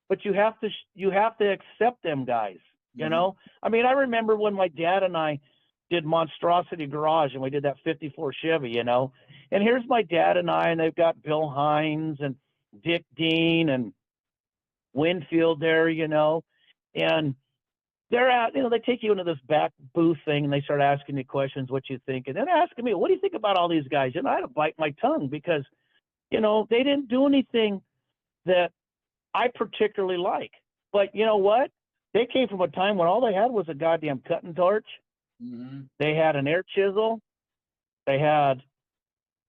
But you have to accept them guys, I mean, I remember when my dad and I did Monstrosity Garage, and we did that 54 Chevy, and here's my dad and I, and they've got Bill Hines and Dick Dean and Winfield there, and they're at, they take you into this back booth thing, and they start asking you questions, what you think, and then asking me, what do you think about all these guys? I had to bite my tongue because, they didn't do anything that I particularly like. But you know what? They came from a time when all they had was a goddamn cutting torch. Mm-hmm. They had an air chisel. They had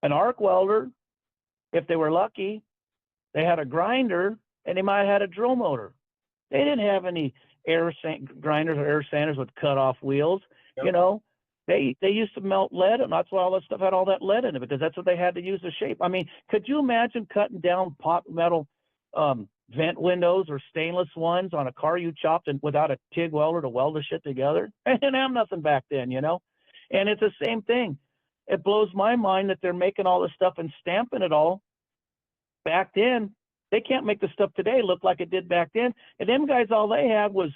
an arc welder, if they were lucky. They had a grinder, and they might have had a drill motor. They didn't have any grinders or air sanders with cut off wheels. Yep. They used to melt lead, and that's why all that stuff had all that lead in it, because that's what they had to use to shape. I mean, could you imagine cutting down pot metal vent windows or stainless ones on a car you chopped and without a TIG welder to weld the shit together? They didn't have nothing back then, And it's the same thing. It blows my mind that they're making all this stuff and stamping it all. Back then, they can't make the stuff today look like it did back then. And them guys, all they had was,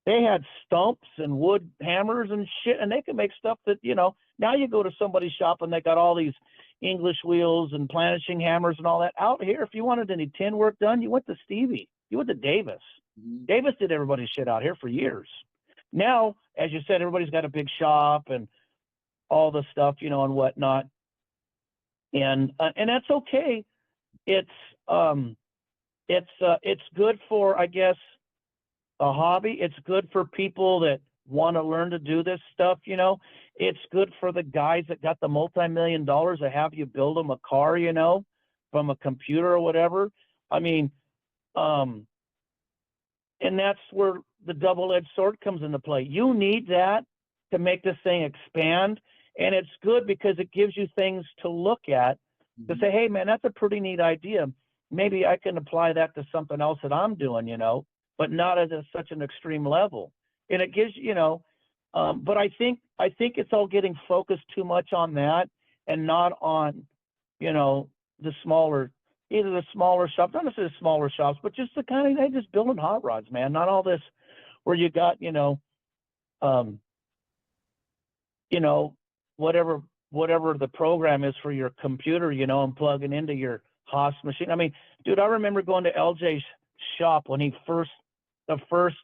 they had stumps and wood hammers and shit, and they could make stuff that, now you go to somebody's shop and they got all these English wheels and planishing hammers and all that. Out here, if you wanted any tin work done, you went to Stevie. You went to Davis. Mm-hmm. Davis did everybody's shit out here for years. Now, as you said, everybody's got a big shop and all the stuff, and whatnot. And that's okay. It's good for, I guess, a hobby. It's good for people that want to learn to do this stuff. It's good for the guys that got the multi-million dollars to have you build them a car, from a computer or whatever. I mean, and that's where the double-edged sword comes into play. You need that to make this thing expand. And it's good because it gives you things to look at to say, hey, man, that's a pretty neat idea. Maybe I can apply that to something else that I'm doing, but not at such an extreme level. And it gives, but I think it's all getting focused too much on that and not on, the smaller, either the smaller shops, not necessarily smaller shops, but just the kind of, they just building hot rods, man. Not all this where you got, whatever the program is for your computer, and plugging into your Haas machine. I mean, dude, I remember going to LJ's shop when the first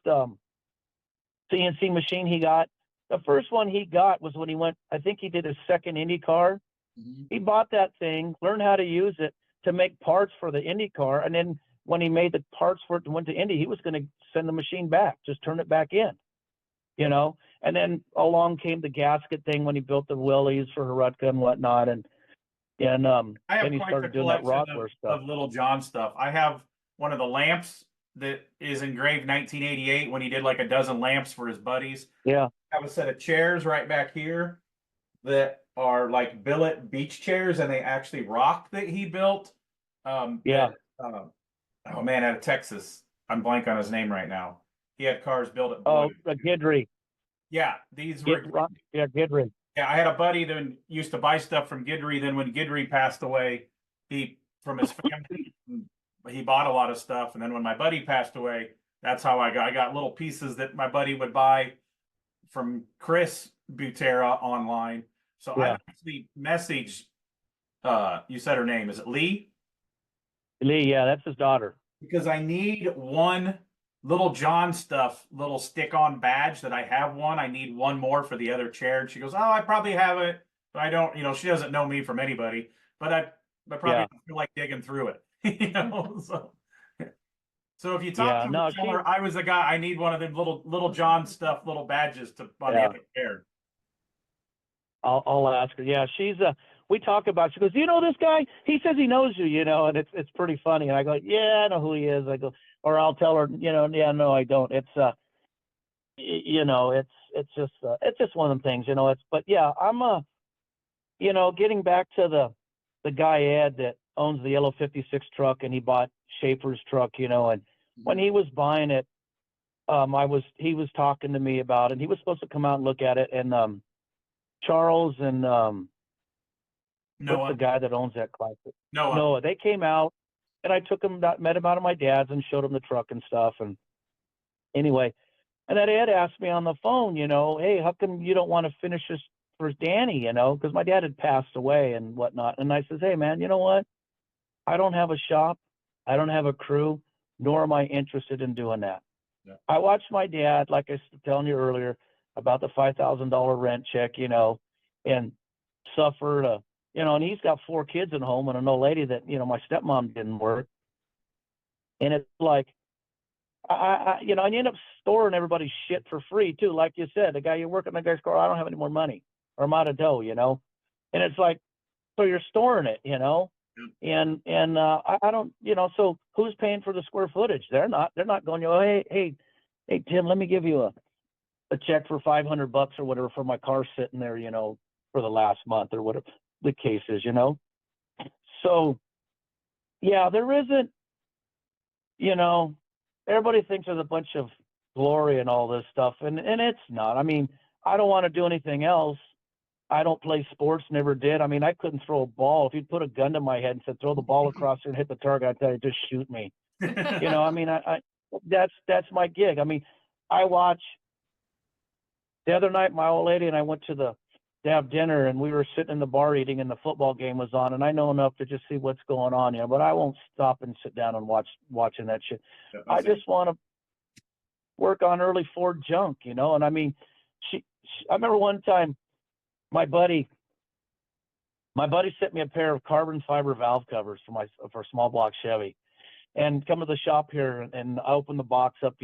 CNC machine he got. The first one he got was when he went, I think he did his second Indy car. Mm-hmm. He bought that thing, learned how to use it to make parts for the Indy car. And then when he made the parts for it and went to Indy, he was going to send the machine back, just turn it back in, And then along came the gasket thing when he built the Willys for Herutka and whatnot. And I have then he quite started the doing that collection Rockware stuff. of Little John stuff. I have one of the lamps that is engraved 1988 when he did like a dozen lamps for his buddies. Yeah. I have a set of chairs right back here that are like billet beach chairs, and they actually rock that he built. Oh man, out of Texas. I'm blank on his name right now. He had cars built at Boyd. Gidry. Yeah, these were Gidry. Yeah, I had a buddy that used to buy stuff from Gidry. Then when Gidry passed away, from his family, he bought a lot of stuff. And then when my buddy passed away, that's how I got little pieces that my buddy would buy from Chris Butera online. So I actually messaged, you said her name. Is it Lee? Lee, yeah, that's his daughter. Because I need one Little John stuff, little stick-on badge that I have one. I need one more for the other chair. And she goes, I probably have it, but I don't, she doesn't know me from anybody, but I probably don't feel like digging through it, So if you talk to me, tell her I was the guy, I need one of them little John stuff, little badges on the other chair. I'll ask her. Yeah, we talk about, she goes, this guy? He says he knows you, and it's pretty funny. And I go, yeah, I know who he is. I go, or I'll tell her, yeah, no, I don't. It's, it's just one of them things, but yeah, I'm, getting back to the guy, Ed, that owns the yellow 56 truck, and he bought Schaefer's truck, and when he was buying it, he was talking to me about it. He was supposed to come out and look at it, and, Charles and, what's the guy that owns that classic? Noah. They came out, and I met him out of my dad's and showed him the truck and stuff. And anyway, and that Ed asked me on the phone, hey, how come you don't want to finish this for Danny, because my dad had passed away and whatnot. And I says, hey, man, you know what? I don't have a shop. I don't have a crew, nor am I interested in doing that. Yeah. I watched my dad, like I was telling you earlier, about the $5,000 rent check, and suffered and he's got 4 kids at home and an old lady that, my stepmom didn't work. And it's like, and you end up storing everybody's shit for free too. Like you said, the guy you work at the guy's car, I don't have any more money or I'm out of dough, and it's like, so you're storing it, and I don't, so who's paying for the square footage? They're not going, hey, Tim, let me give you a check for $500 or whatever for my car sitting there, for the last month or whatever the case is, So, yeah, there isn't, everybody thinks there's a bunch of glory and all this stuff, and it's not. I mean, I don't want to do anything else. I don't play sports, never did. I mean, I couldn't throw a ball. If you'd put a gun to my head and said, throw the ball across there and hit the target, I'd tell you, just shoot me. I mean, I that's my gig. I mean, I watch. The other night, my old lady and I went to have dinner, and we were sitting in the bar eating, and the football game was on, and I know enough to just see what's going on, but I won't stop and sit down and watching that shit. I just want to work on early Ford junk, and I mean, I remember one time my buddy sent me a pair of carbon fiber valve covers for small block Chevy, and come to the shop here, and I opened the box up,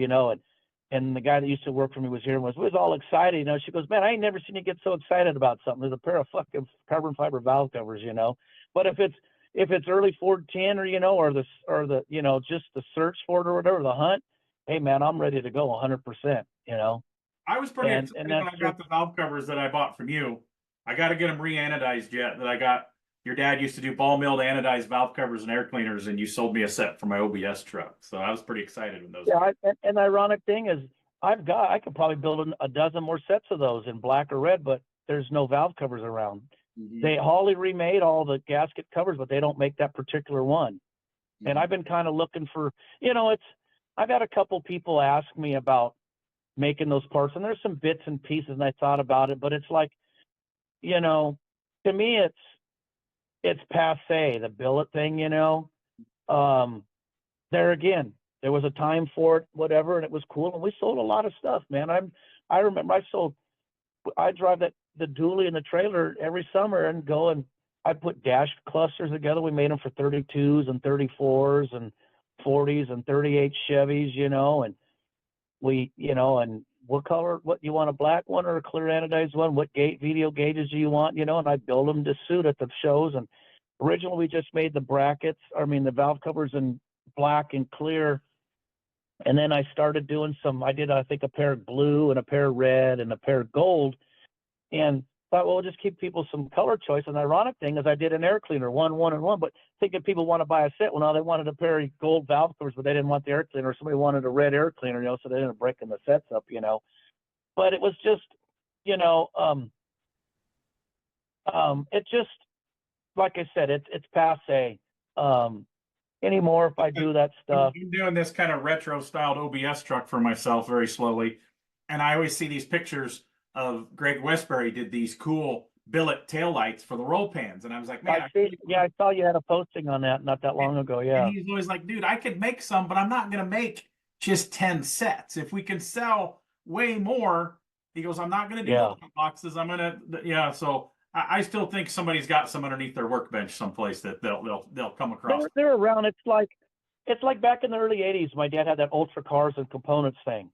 and the guy that used to work for me was here and was all excited, She goes, man, I ain't never seen you get so excited about something. There's a pair of fucking carbon fiber valve covers, But if it's early Ford 10 or the just the search for it or whatever, the hunt, hey man, I'm ready to go 100%, I was pretty excited when I got the valve covers that I bought from you. I got to get them re-anodized yet. That I got. Your dad used to do ball milled anodized valve covers and air cleaners, and you sold me a set for my OBS truck. So I was pretty excited when those. Yeah, and the ironic thing is, I could probably build a dozen more sets of those in black or red, but there's no valve covers around. Mm-hmm. Hawley remade all the gasket covers, but they don't make that particular one. And I've been kind of looking for, I've had a couple people ask me about making those parts, and there's some bits and pieces, and I thought about it, but it's like, to me, it's passe, the billet thing, there again, there was a time for it, whatever, and it was cool, and we sold a lot of stuff, man. I remember I drive the dually in the trailer every summer and go and I put dash clusters together. We made them for 32s and 34s and 40s and 38 Chevys, and we, and what color, what you want, a black one or a clear anodized one? What video gauges do you want? And I build them to suit at the shows. And originally we just made the the valve covers in black and clear. And then I started doing I did, I think, a pair of blue and a pair of red and a pair of gold, and thought, well, we'll just keep people some color choice. And the ironic thing is I did an air cleaner, one, and one, but thinking people want to buy a set. Well, now they wanted a pair of gold valve covers, but they didn't want the air cleaner. Or somebody wanted a red air cleaner, so they ended up breaking the sets up, But it was just, it just, like I said, it's passe. Anymore if I do that stuff. I'm doing this kind of retro styled OBS truck for myself very slowly. And I always see these pictures of Greg Westbury did these cool billet taillights for the roll pans. And I was like, man, I saw you had a posting on that not that long ago. Yeah. And he's always like, dude, I could make some, but I'm not going to make just 10 sets. If we can sell way more, he goes, I'm not going to do boxes. I'm going to, So I still think somebody's got some underneath their workbench someplace that they'll come across. They're around. It's like back in the early 80s, my dad had that Ultra Cars and Components thing.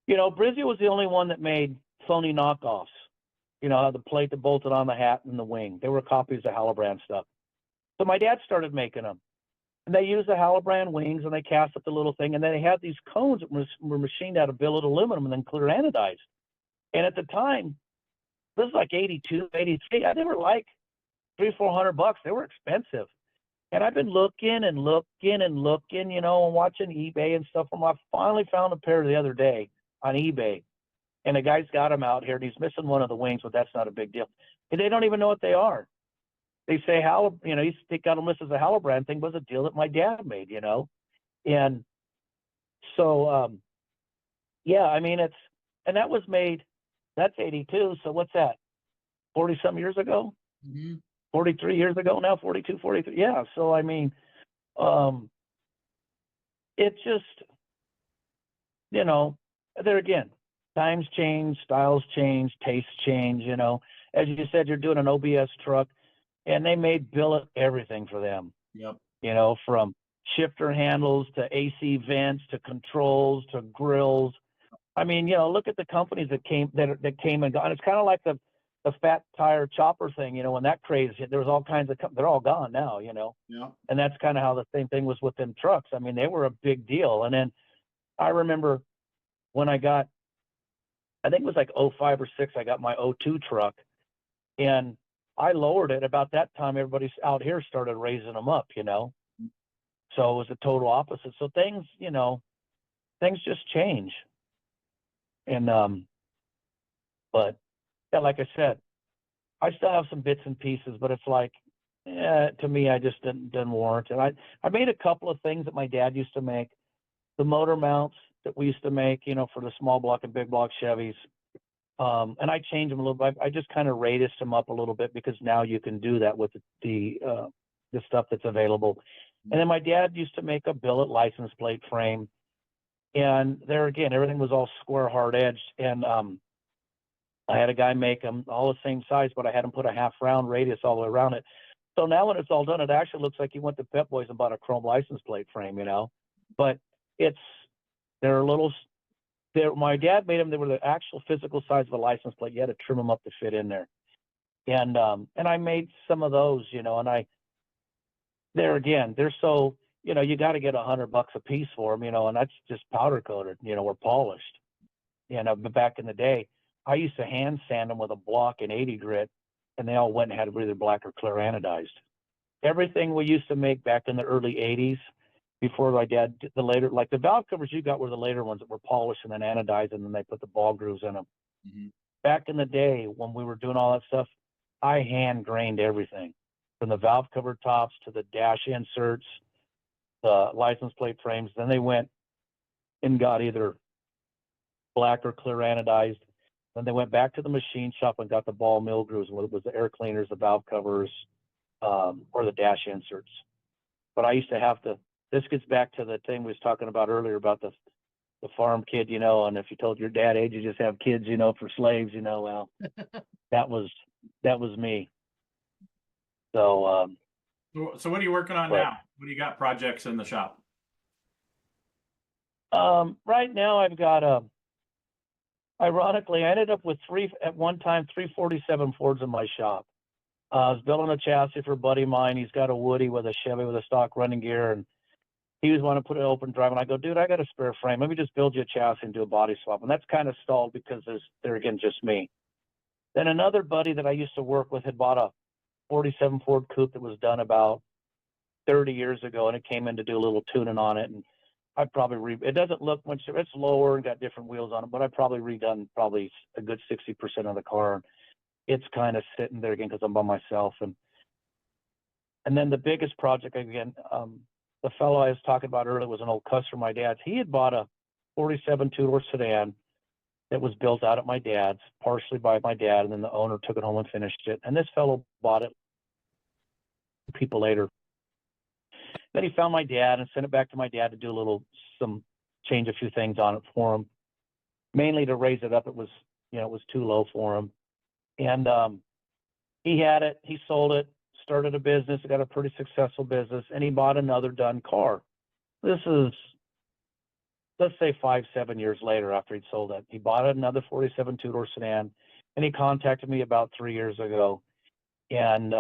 Brizio was the only one that made phony knockoffs. The plate that bolted on the hat and the wing. They were copies of Hallobrand stuff. So my dad started making them. And they used the Hallobrand wings, and they cast up the little thing. And then they had these cones that were machined out of billet aluminum and then clear anodized. And at the time, this was like 82, 83. They were like $300-400. They were expensive. And I've been looking and looking and looking, and watching eBay and stuff. And I finally found a pair the other day on eBay. And the guy's got them out here, and he's missing one of the wings, but that's not a big deal. And they don't even know what they are. They say, they got them listed as a Hallobrand thing, was a deal that my dad made, And so, and that was made, that's 82. So what's that? 40-some years ago? Mm-hmm. 43 years ago now, 42, 43. Yeah. So, it just, there again, times change, styles change, tastes change, As you said, you're doing an OBS truck, and they made billet everything for them. Yep. From shifter handles to AC vents to controls to grills. Look at the companies that came and gone. It's kind of like the fat tire chopper thing, when that craze hit, there was all kinds of they're all gone now, Yeah. And that's kind of how the same thing was with them trucks. They were a big deal. And then I remember when I think it was like 05 or 06, I got my 02 truck, and I lowered it. About that time, everybody out here started raising them up, So it was the total opposite. So things just change. And, but yeah, like I said, I still have some bits and pieces, but it's like, to me, I just didn't warrant it. I made a couple of things that my dad used to make, the motor mounts that we used to make, for the small block and big block Chevys. And I changed them a little bit. I just kind of raised them up a little bit because now you can do that with the stuff that's available. And then my dad used to make a billet license plate frame. And there again, everything was all square, hard edged. And I had a guy make them all the same size, but I had him put a half round radius all the way around it. So now when it's all done, it actually looks like he went to Pep Boys and bought a chrome license plate frame, But my dad made them. They were the actual physical size of a license plate. You had to trim them up to fit in there. And I made some of those, and there again, they're so, you got to get $100 a piece for them, and that's just powder coated, or polished. But back in the day, I used to hand sand them with a block and 80 grit, and they all went and had either black or clear anodized. Everything we used to make back in the early 80s, before my dad did the later, like the valve covers you got were the later ones that were polished and then anodized, and then they put the ball grooves in them. Mm-hmm. Back in the day when we were doing all that stuff, I hand grained everything. from the valve cover tops to the dash inserts, the license plate frames. Then they went and got either black or clear anodized. Then they went back to the machine shop and got the ball mill grooves, whether it was the air cleaners, the valve covers, or the dash inserts. But I used to have to, this gets back to the thing we was talking about earlier about the farm kid, and if you told your dad age, you just have kids, for slaves, well, that was me. So, so what are you working on now? What do you got projects in the shop? Right now I've got ironically, I ended up with at one time 347 Fords in my shop. I was building a chassis for a buddy of mine. He's got a Woody with a Chevy with a stock running gear, and he was wanting to put it open drive. And I go, dude, I got a spare frame. Let me just build you a chassis and do a body swap. And that's kind of stalled because they're again just me. Then another buddy that I used to work with had bought a 47 Ford Coupe that was done about 30 years ago, and it came in to do a little tuning on it. And I probably it doesn't look much. It's lower and got different wheels on it, but I probably redone probably a good 60% of the car. It's kind of sitting there again because I'm by myself. And then the biggest project again, the fellow I was talking about earlier was an old customer of my dad's. He had bought a 47 two-door sedan that was built out at my dad's, partially by my dad, and then the owner took it home and finished it. And this fellow bought it people later. Then he found my dad and sent it back to my dad to do change a few things on it for him, mainly to raise it up. It was, it was too low for him. And he had it, he sold it, started a business, got a pretty successful business, and he bought another done car. This is, let's say 5-7 years later after he'd sold it. He bought another 47 two-door sedan, and he contacted me about 3 years ago and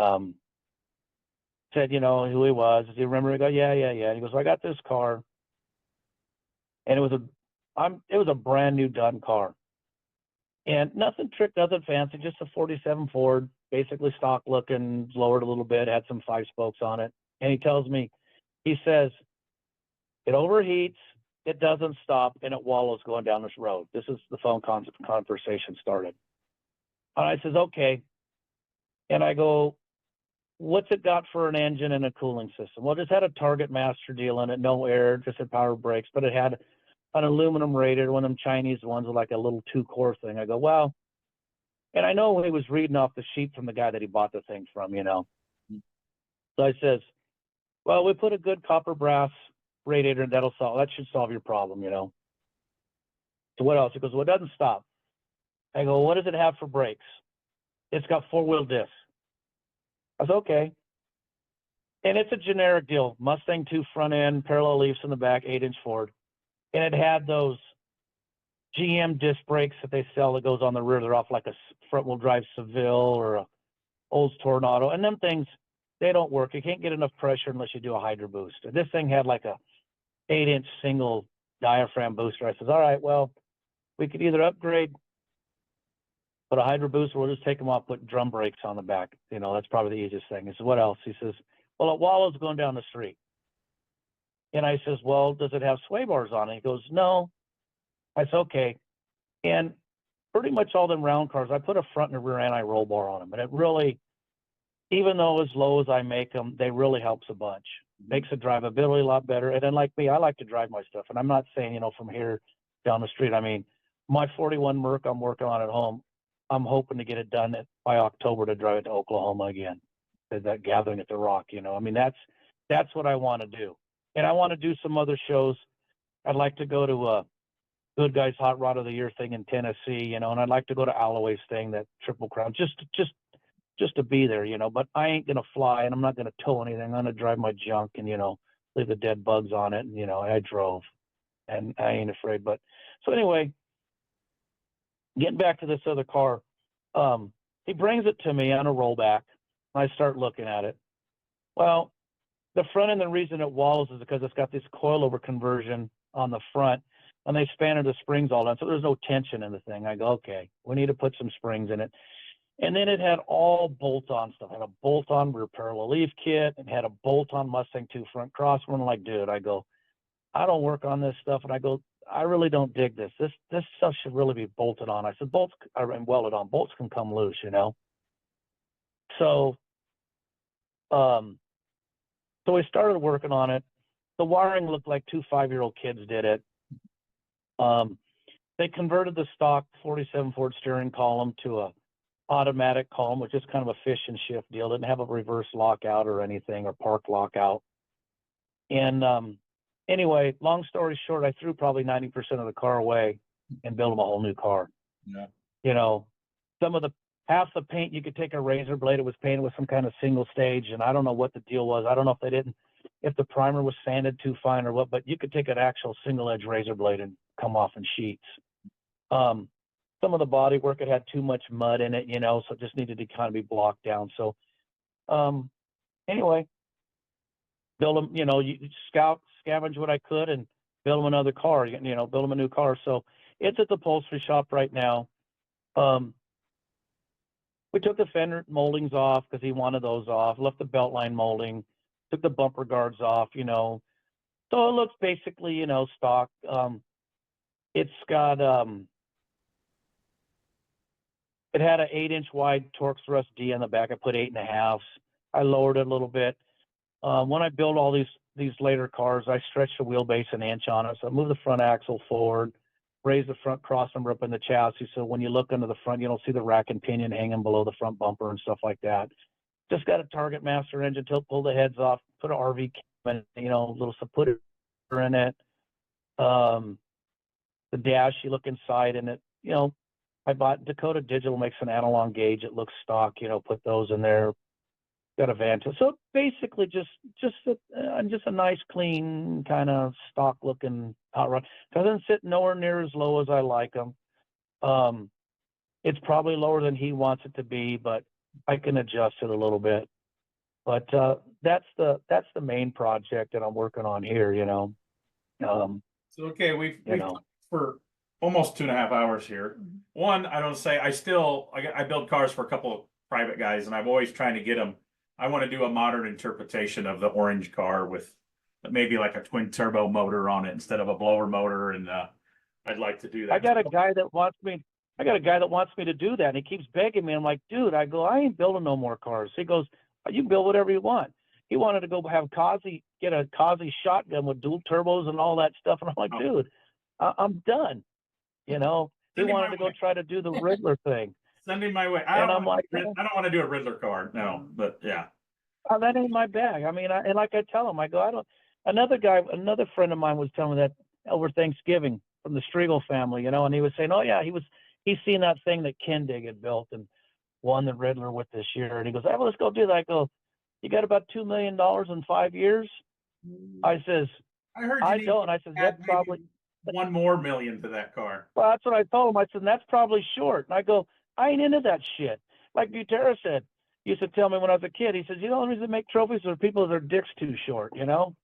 said, who he was. Does he remember? I go, yeah. And he goes, well, I got this car. And it was a brand new done car. And nothing trick, nothing fancy, just a 47 Ford, basically stock looking, lowered a little bit, had some 5 spokes on it. And he tells me, he says, it overheats, it doesn't stop, and it wallows going down this road. This is the phone conversation started. And I says, okay. And I go, what's it got for an engine and a cooling system? Well, it just had a Target Master deal in it, no air, just had power brakes, but it had an aluminum radiator, one of them Chinese ones with like a little 2-core thing. I go, well, and I know he was reading off the sheet from the guy that he bought the thing from, So I says, well, we put a good copper brass radiator and that should solve your problem, So what else? He goes, well, it doesn't stop. I go, what does it have for brakes? It's got 4-wheel discs. I was okay. And it's a generic deal. Mustang 2 front end, parallel leafs in the back, 8-inch Ford. And it had those GM disc brakes that they sell that goes on the rear. They're off like a front-wheel drive Seville or a Olds Tornado. And them things, they don't work. You can't get enough pressure unless you do a hydro booster. This thing had like a 8-inch single diaphragm booster. I says, all right, well, we could either upgrade, put a hydro booster, we'll just take them off, put drum brakes on the back. That's probably the easiest thing. He says, what else? He says, well, it wallows going down the street. And I says, well, does it have sway bars on it? He goes, no. I said, okay. And pretty much all them round cars, I put a front and a rear anti-roll bar on them. And it really, even though as low as I make them, they really helps a bunch. Makes the drivability a lot better. And then like me, I like to drive my stuff. And I'm not saying, from here down the street. I mean, my 41 Merc I'm working on at home, I'm hoping to get it done by October to drive it to Oklahoma again. That gathering at the Rock, I mean, that's what I want to do. And I want to do some other shows. I'd like to go to a Good Guys Hot Rod of the Year thing in Tennessee, and I'd like to go to Alloway's thing, that Triple Crown, just to be there, but I ain't going to fly and I'm not going to tow anything. I'm going to drive my junk and, leave the dead bugs on it. And, I drove and I ain't afraid. But so anyway, getting back to this other car, he brings it to me on a rollback. I start looking at it. Well, the front end, the reason it wallows is because it's got this coilover conversion on the front, and they spanner the springs all down, so there's no tension in the thing. I go, okay, we need to put some springs in it. And then it had all bolt-on stuff. It had a bolt-on rear parallel leaf kit. It had a bolt-on Mustang 2 front crossbar. I'm like, dude, I go, I don't work on this stuff. And I go, I really don't dig this. This stuff should really be bolted on. I said, bolts are welded on. Bolts can come loose, So So we started working on it. The wiring looked like 2 5-year-old kids did it. They converted the stock 47 Ford steering column to a automatic column, which is kind of a fish and shift deal. Didn't have a reverse lockout or anything, or park lockout. And anyway, long story short, I threw probably 90% of the car away and built them a whole new car. Yeah. You know, half the paint, you could take a razor blade. It was painted with some kind of single stage, and I don't know what the deal was. I don't know if the primer was sanded too fine or what, but you could take an actual single edge razor blade and come off in sheets. Some of the body work, it had too much mud in it, you know, so it just needed to kind of be blocked down. So anyway, build them, you know, you scavenge what I could and build them another car, you know, build them a new car. So it's at the upholstery shop right now. We took the fender moldings off because he wanted those off, left the belt line molding, took the bumper guards off, you know. So it looks basically, you know, stock. It's got, it had an 8-inch wide Torx thrust D on the back. I put 8.5s. I lowered it a little bit. When I build all these later cars, I stretched the wheelbase an inch on it. So I moved the front axle forward, raised the front crossmember up in the chassis. So when you look under the front, you don't see the rack and pinion hanging below the front bumper and stuff like that. Just got a Target Master engine, pull the heads off, put an RV cam in, you know, a little splitter in it. The dash, you look inside and it, you know, I bought Dakota Digital, makes an analog gauge. It looks stock, you know, put those in there. Got a van. So basically just a nice, clean, kind of stock looking hot rod. Doesn't sit nowhere near as low as I like them. It's probably lower than he wants it to be, but I can adjust it a little bit. But that's the main project that I'm working on here, you know. So okay, we've talked for almost 2.5 hours here. One, I don't say I build cars for a couple of private guys, and I'm always trying to get them. I want to do a modern interpretation of the orange car with maybe like a twin turbo motor on it instead of a blower motor, and I'd like to do that. I got a guy that wants me to do that, and he keeps begging me. I'm like, dude, I ain't building no more cars. He goes, you build whatever you want. He wanted to go get a Kazi shotgun with dual turbos and all that stuff, and I'm like, dude, I'm done. You know, he wanted to go try to do the Riddler thing. Send him my way. I don't want to do a Riddler car, no, but yeah. That ain't my bag. I mean, and like I tell him, I go, another friend of mine was telling me that over Thanksgiving from the Striegel family, you know, and he was saying, oh yeah, he's seen that thing that Kendig had built and won the Riddler with this year. And he goes, let's go do that. I go, you got about $2 million in 5 years? I says, I don't. I said, that's probably $1 more million to that car. Well, that's what I told him. I said, that's probably short. And I go, I ain't into that shit. Like Butera said, he used to tell me when I was a kid, he says, you know, the only reason they make trophies are people with their dicks too short, you know?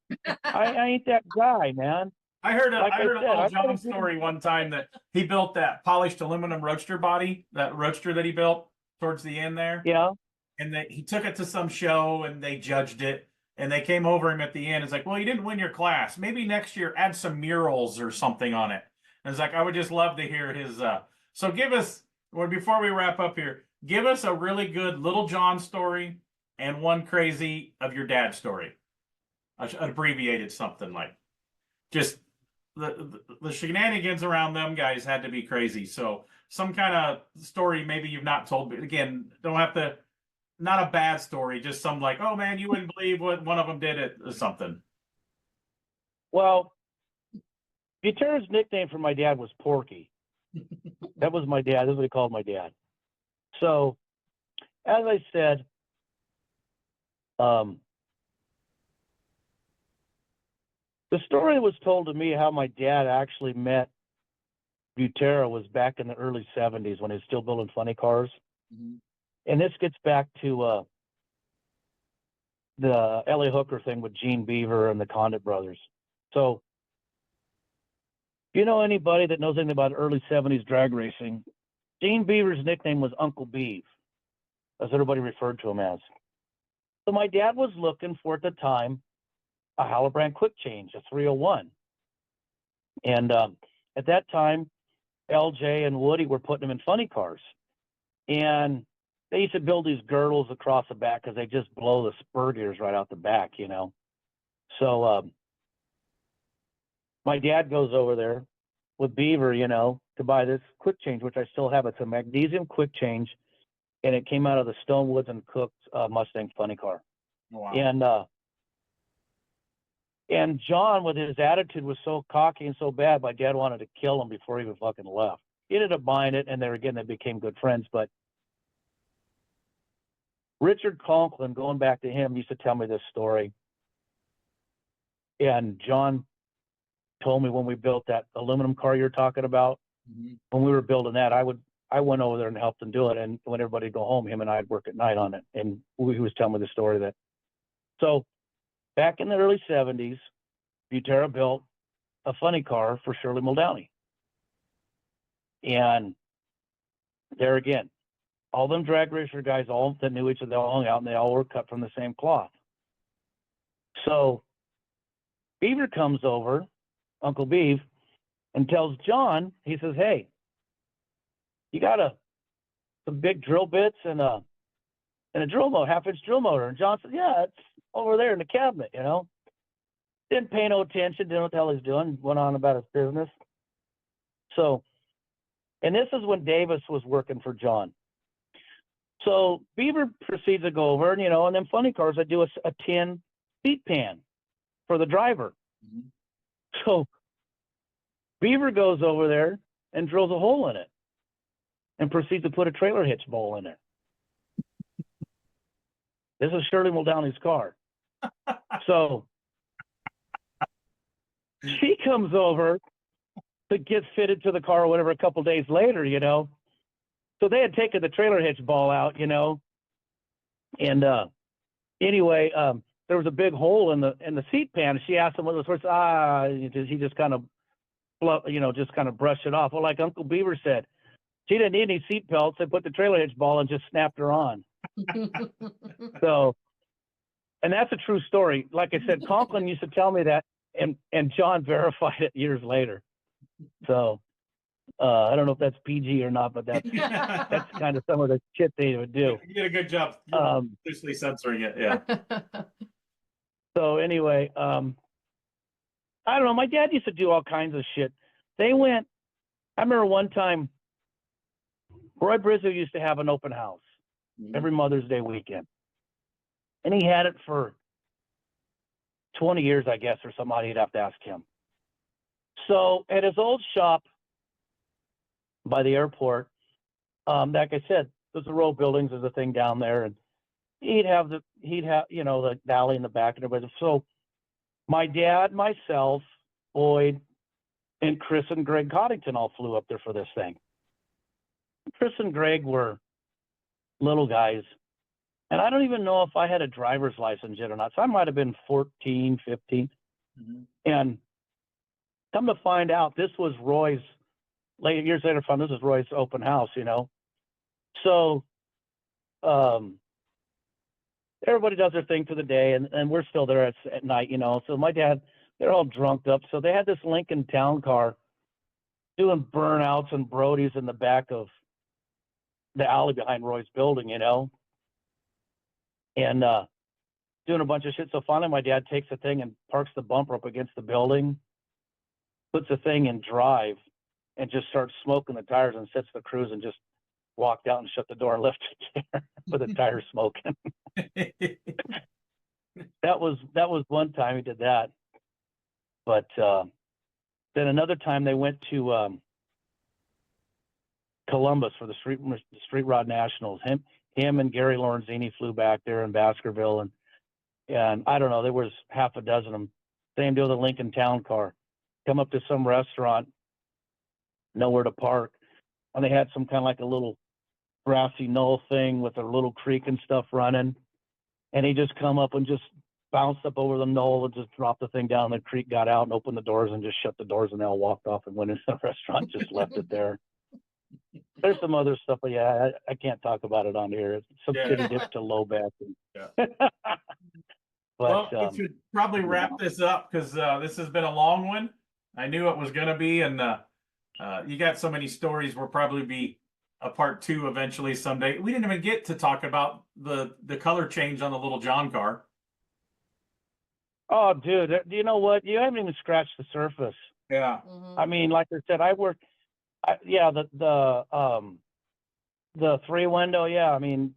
I ain't that guy, man. I heard a little John story one time that he built that polished aluminum roadster body, that roadster that he built towards the end there. Yeah. And he took it to some show and they judged it. And they came over him at the end. It's like, well, you didn't win your class. Maybe next year add some murals or something on it. And it's like, I would just love to hear his. So give us, before we wrap up here, give us a really good Little John story and one crazy of your dad's story. Abbreviated something like. Just the shenanigans around them guys had to be crazy. So some kind of story maybe you've not told. But again, don't have to. Not a bad story, just some like, oh man, you wouldn't believe what one of them did it or something. Well, Butera's nickname for my dad was Porky. That was my dad. That's what he called my dad. So, as I said, the story was told to me how my dad actually met Butera was back in the early 70s when he was still building funny cars. Mm-hmm. And this gets back to the L.A. Hooker thing with Gene Beaver and the Condit brothers. So, if you know anybody that knows anything about early 70s drag racing, Gene Beaver's nickname was Uncle Beav, as everybody referred to him as. So my dad was looking for, at the time, a Hallebrand quick change, a 301. And at that time, LJ and Woody were putting him in funny cars. And they used to build these girdles across the back because they just blow the spur gears right out the back, you know. So my dad goes over there with Beaver, you know, to buy this quick change, which I still have. It's a magnesium quick change, and it came out of the Stonewoods and Cook's Mustang funny car. Wow. And John, with his attitude, was so cocky and so bad, my dad wanted to kill him before he even fucking left. He ended up buying it, and there again, they became good friends. But Richard Conklin, going back to him, used to tell me this story. And John told me when we built that aluminum car you're talking about, when we were building that, I went over there and helped him do it. And when everybody would go home, him and I'd work at night on it. And he was telling me the story that. So back in the early 70s, Butera built a funny car for Shirley Muldowney. And there again, all them drag racer guys, all that knew each other, they all hung out, and they all were cut from the same cloth. So Beaver comes over, Uncle Beav, and tells John, he says, hey, you got some big drill bits and a drill motor, half-inch drill motor. And John said, yeah, it's over there in the cabinet, you know. Didn't pay no attention, didn't know what the hell he's doing, went on about his business. So, and this is when Davis was working for John. So Beaver proceeds to go over, and, you know, and then funny cars, I do a tin seat pan for the driver. So Beaver goes over there and drills a hole in it and proceeds to put a trailer hitch bowl in there. This is Shirley Muldowney's car. So she comes over to get fitted to the car or whatever a couple days later, you know. So they had taken the trailer hitch ball out, you know. And anyway, there was a big hole in the seat pan. She asked him what it was. He just kind of, you know, just kind of brushed it off. Well, like Uncle Beaver said, she didn't need any seat belts. They put the trailer hitch ball and just snapped her on. So, and that's a true story. Like I said, Conklin used to tell me that, and John verified it years later. So I don't know if that's PG or not, but that's kind of some of the shit they would do. You did a good job loosely censoring it. Yeah. So anyway, I don't know. My dad used to do all kinds of shit. I remember one time, Roy Brizzo used to have an open house every Mother's Day weekend. And he had it for 20 years, I guess, or somebody. You'd have to ask him. So at his old shop by the airport, like I said, there's the row of buildings, there's a thing down there, and he'd have you know, the alley in the back and everybody. So my dad, myself, Boyd, and Chris and Greg Coddington all flew up there for this thing. Chris and Greg were little guys, and I don't even know if I had a driver's license yet or not. So I might have been 14, 15. And come to find out, this was Roy's, years later, this was Roy's open house, you know. So everybody does their thing for the day, and we're still there at night, you know. So my dad, they're all drunked up. So they had this Lincoln Town Car doing burnouts and Brodies in the back of the alley behind Roy's building, you know, and doing a bunch of shit. So finally my dad takes the thing and parks the bumper up against the building, puts the thing in drive, and just starts smoking the tires and sets the cruise and just walked out and shut the door and left it there with the tires smoking. That was one time he did that. But then another time they went to Columbus for the Street Rod Nationals. Him and Gary Lorenzini flew back there in Baskerville, and I don't know, there was half a dozen of them. Same deal with the Lincoln Town Car. Come up to some restaurant, nowhere to park, and they had some kind of like a little grassy knoll thing with a little creek and stuff running, and he just come up and just bounced up over the knoll and just dropped the thing down. The creek got out and opened the doors and just shut the doors, and they all walked off and went into the restaurant, just left it there. There's some other stuff, but yeah, I can't talk about it on here. Some shitty dips to low back. But, well, we should probably wrap this up because this has been a long one. I knew it was going to be, and you got so many stories. We'll probably be a part 2 eventually someday. We didn't even get to talk about the color change on the Little John car. Oh, dude, do you know what? You haven't even scratched the surface. Yeah. I mean, like I said, the 3-window. Yeah, I mean,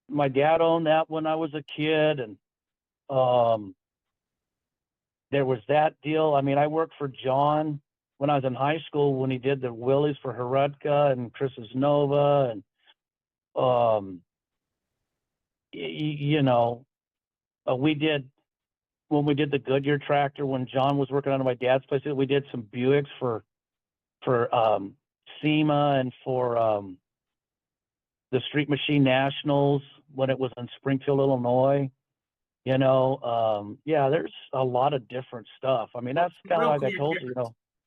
my dad owned that when I was a kid, and there was that deal. I mean, I worked for John when I was in high school when he did the Willys for Heredka and Chris's Nova, and we did when we did the Goodyear tractor when John was working on my dad's place. We did some Buicks for SEMA and for the Street Machine Nationals when it was in Springfield, Illinois. There's a lot of different stuff. I mean, that's kind of like I told you,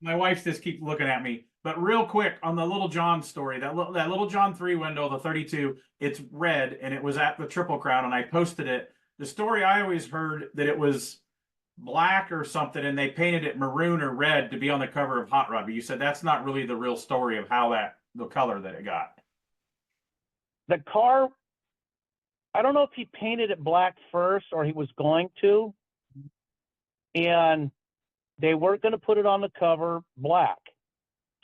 My wife just keeps looking at me. But real quick on the Little John story, that Little John 3-window, the 32, it's red, and it was at the Triple Crown, and I posted it. The story I always heard that it was black or something, and they painted it maroon or red to be on the cover of Hot Rod. But you said that's not really the real story of how the color that it got. The car, I don't know if he painted it black first or he was going to, and they weren't going to put it on the cover black.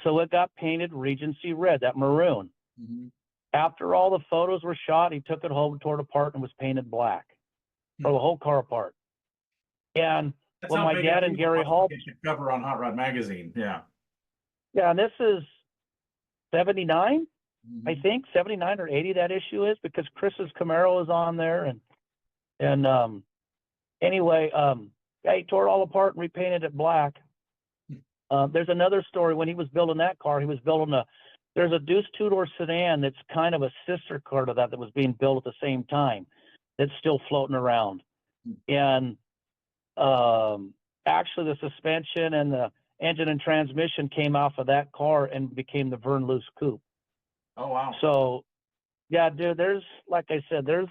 So it got painted Regency red, that maroon. Mm-hmm. After all the photos were shot, he took it home, tore it apart, and was painted black. Tore the whole car apart. And That's when how my big dad and Gary Hall cover on Hot Rod magazine. Yeah. Yeah, and this is 79, Mm-hmm. I think 79 or 80. That issue is because Chris's Camaro is on there, and anyway, he tore it all apart and repainted it black. There's another story when he was building that car. He was building there's a Deuce 2-door sedan that's kind of a sister car to that was being built at the same time. That's still floating around, and actually the suspension and the engine and transmission came off of that car and became the Vern Luce Coupe. Oh wow! So, yeah, dude, there's like I said, there's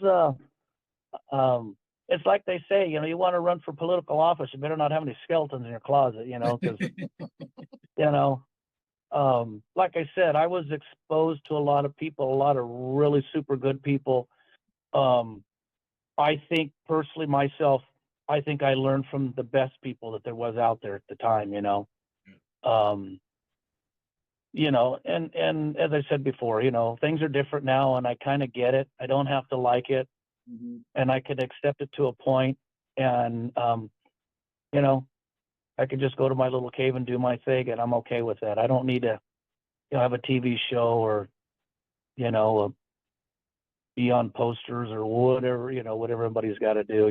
it's like they say, you want to run for political office, you better not have any skeletons in your closet, because like I said, I was exposed to a lot of people, a lot of really super good people. I think personally myself, I think I learned from the best people that there was out there at the time, and as I said before, things are different now, and I kind of get it. I don't have to like it, and I can accept it to a point, and I can just go to my little cave and do my thing, and I'm okay with that. I don't need to, have a TV show or, be on posters or whatever, what everybody's got to do.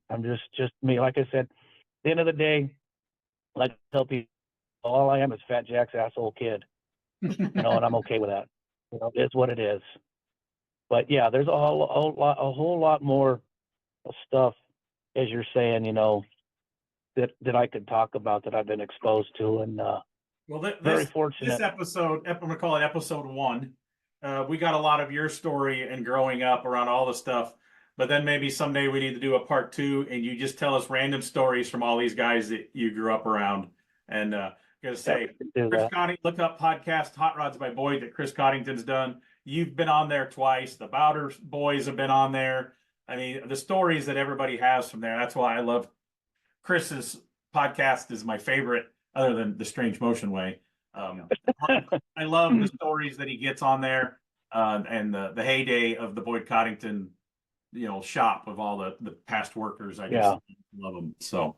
I'm just me. Like I said, at the end of the day, like I tell people, all I am is Fat Jack's asshole kid, and I'm okay with that. It's what it is. But yeah, there's a whole lot more stuff, as you're saying, that I could talk about that I've been exposed to, and very fortunate. This episode, I'm going to call it episode 1. We got a lot of your story and growing up around all the stuff. But then maybe someday we need to do a part 2, and you just tell us random stories from all these guys that you grew up around. And going to say, Chris Coddington, look up podcast Hot Rods by Boyd that Chris Coddington's done. You've been on there twice. The Bowder boys have been on there. I mean, the stories that everybody has from there. That's why I love Chris's podcast is my favorite, other than the Strange Motion Way. I love the stories that he gets on there, and the heyday of the Boyd Coddington, shop of all the past workers. I guess love them so.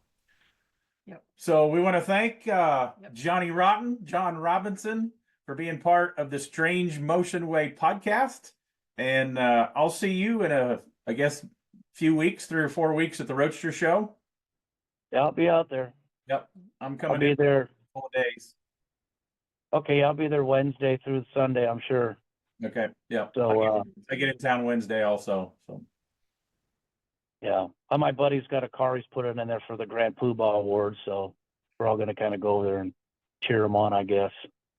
Yep. So we want to thank John Robinson, for being part of the Strange Motion Way podcast, and I'll see you in I guess few weeks, 3 or 4 weeks at the Roadster Show. Yeah, I'll be out there. Yep, I'm coming. I'll be there. 4 days. Okay, I'll be there Wednesday through Sunday, I'm sure. Okay, yeah. So I get in town Wednesday also. So yeah, my buddy's got a car he's putting in there for the Grand Poobah Award, so we're all going to kind of go there and cheer him on, I guess.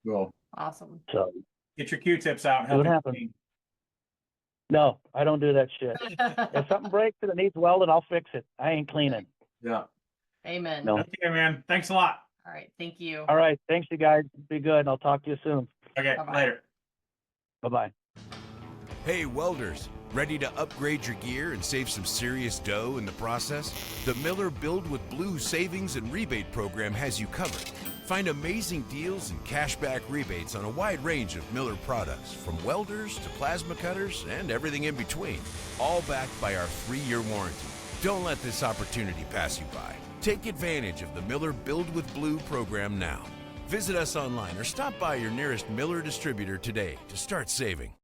Cool. Awesome. So get your Q-tips out and see what help happens. No, I don't do that shit. If something breaks and it needs welding, I'll fix it. I ain't cleaning. Yeah. Amen. No. Okay, man. Thanks a lot. All right. Thank you. All right. Thanks, you guys. Be good. I'll talk to you soon. Okay, Bye-bye. later. Bye-bye. Hey, welders, ready to upgrade your gear and save some serious dough in the process? The Miller Build with Blue Savings and Rebate Program has you covered. Find amazing deals and cashback rebates on a wide range of Miller products, from welders to plasma cutters and everything in between, all backed by our 3-year warranty. Don't let this opportunity pass you by. Take advantage of the Miller Build with Blue program now. Visit us online or stop by your nearest Miller distributor today to start saving.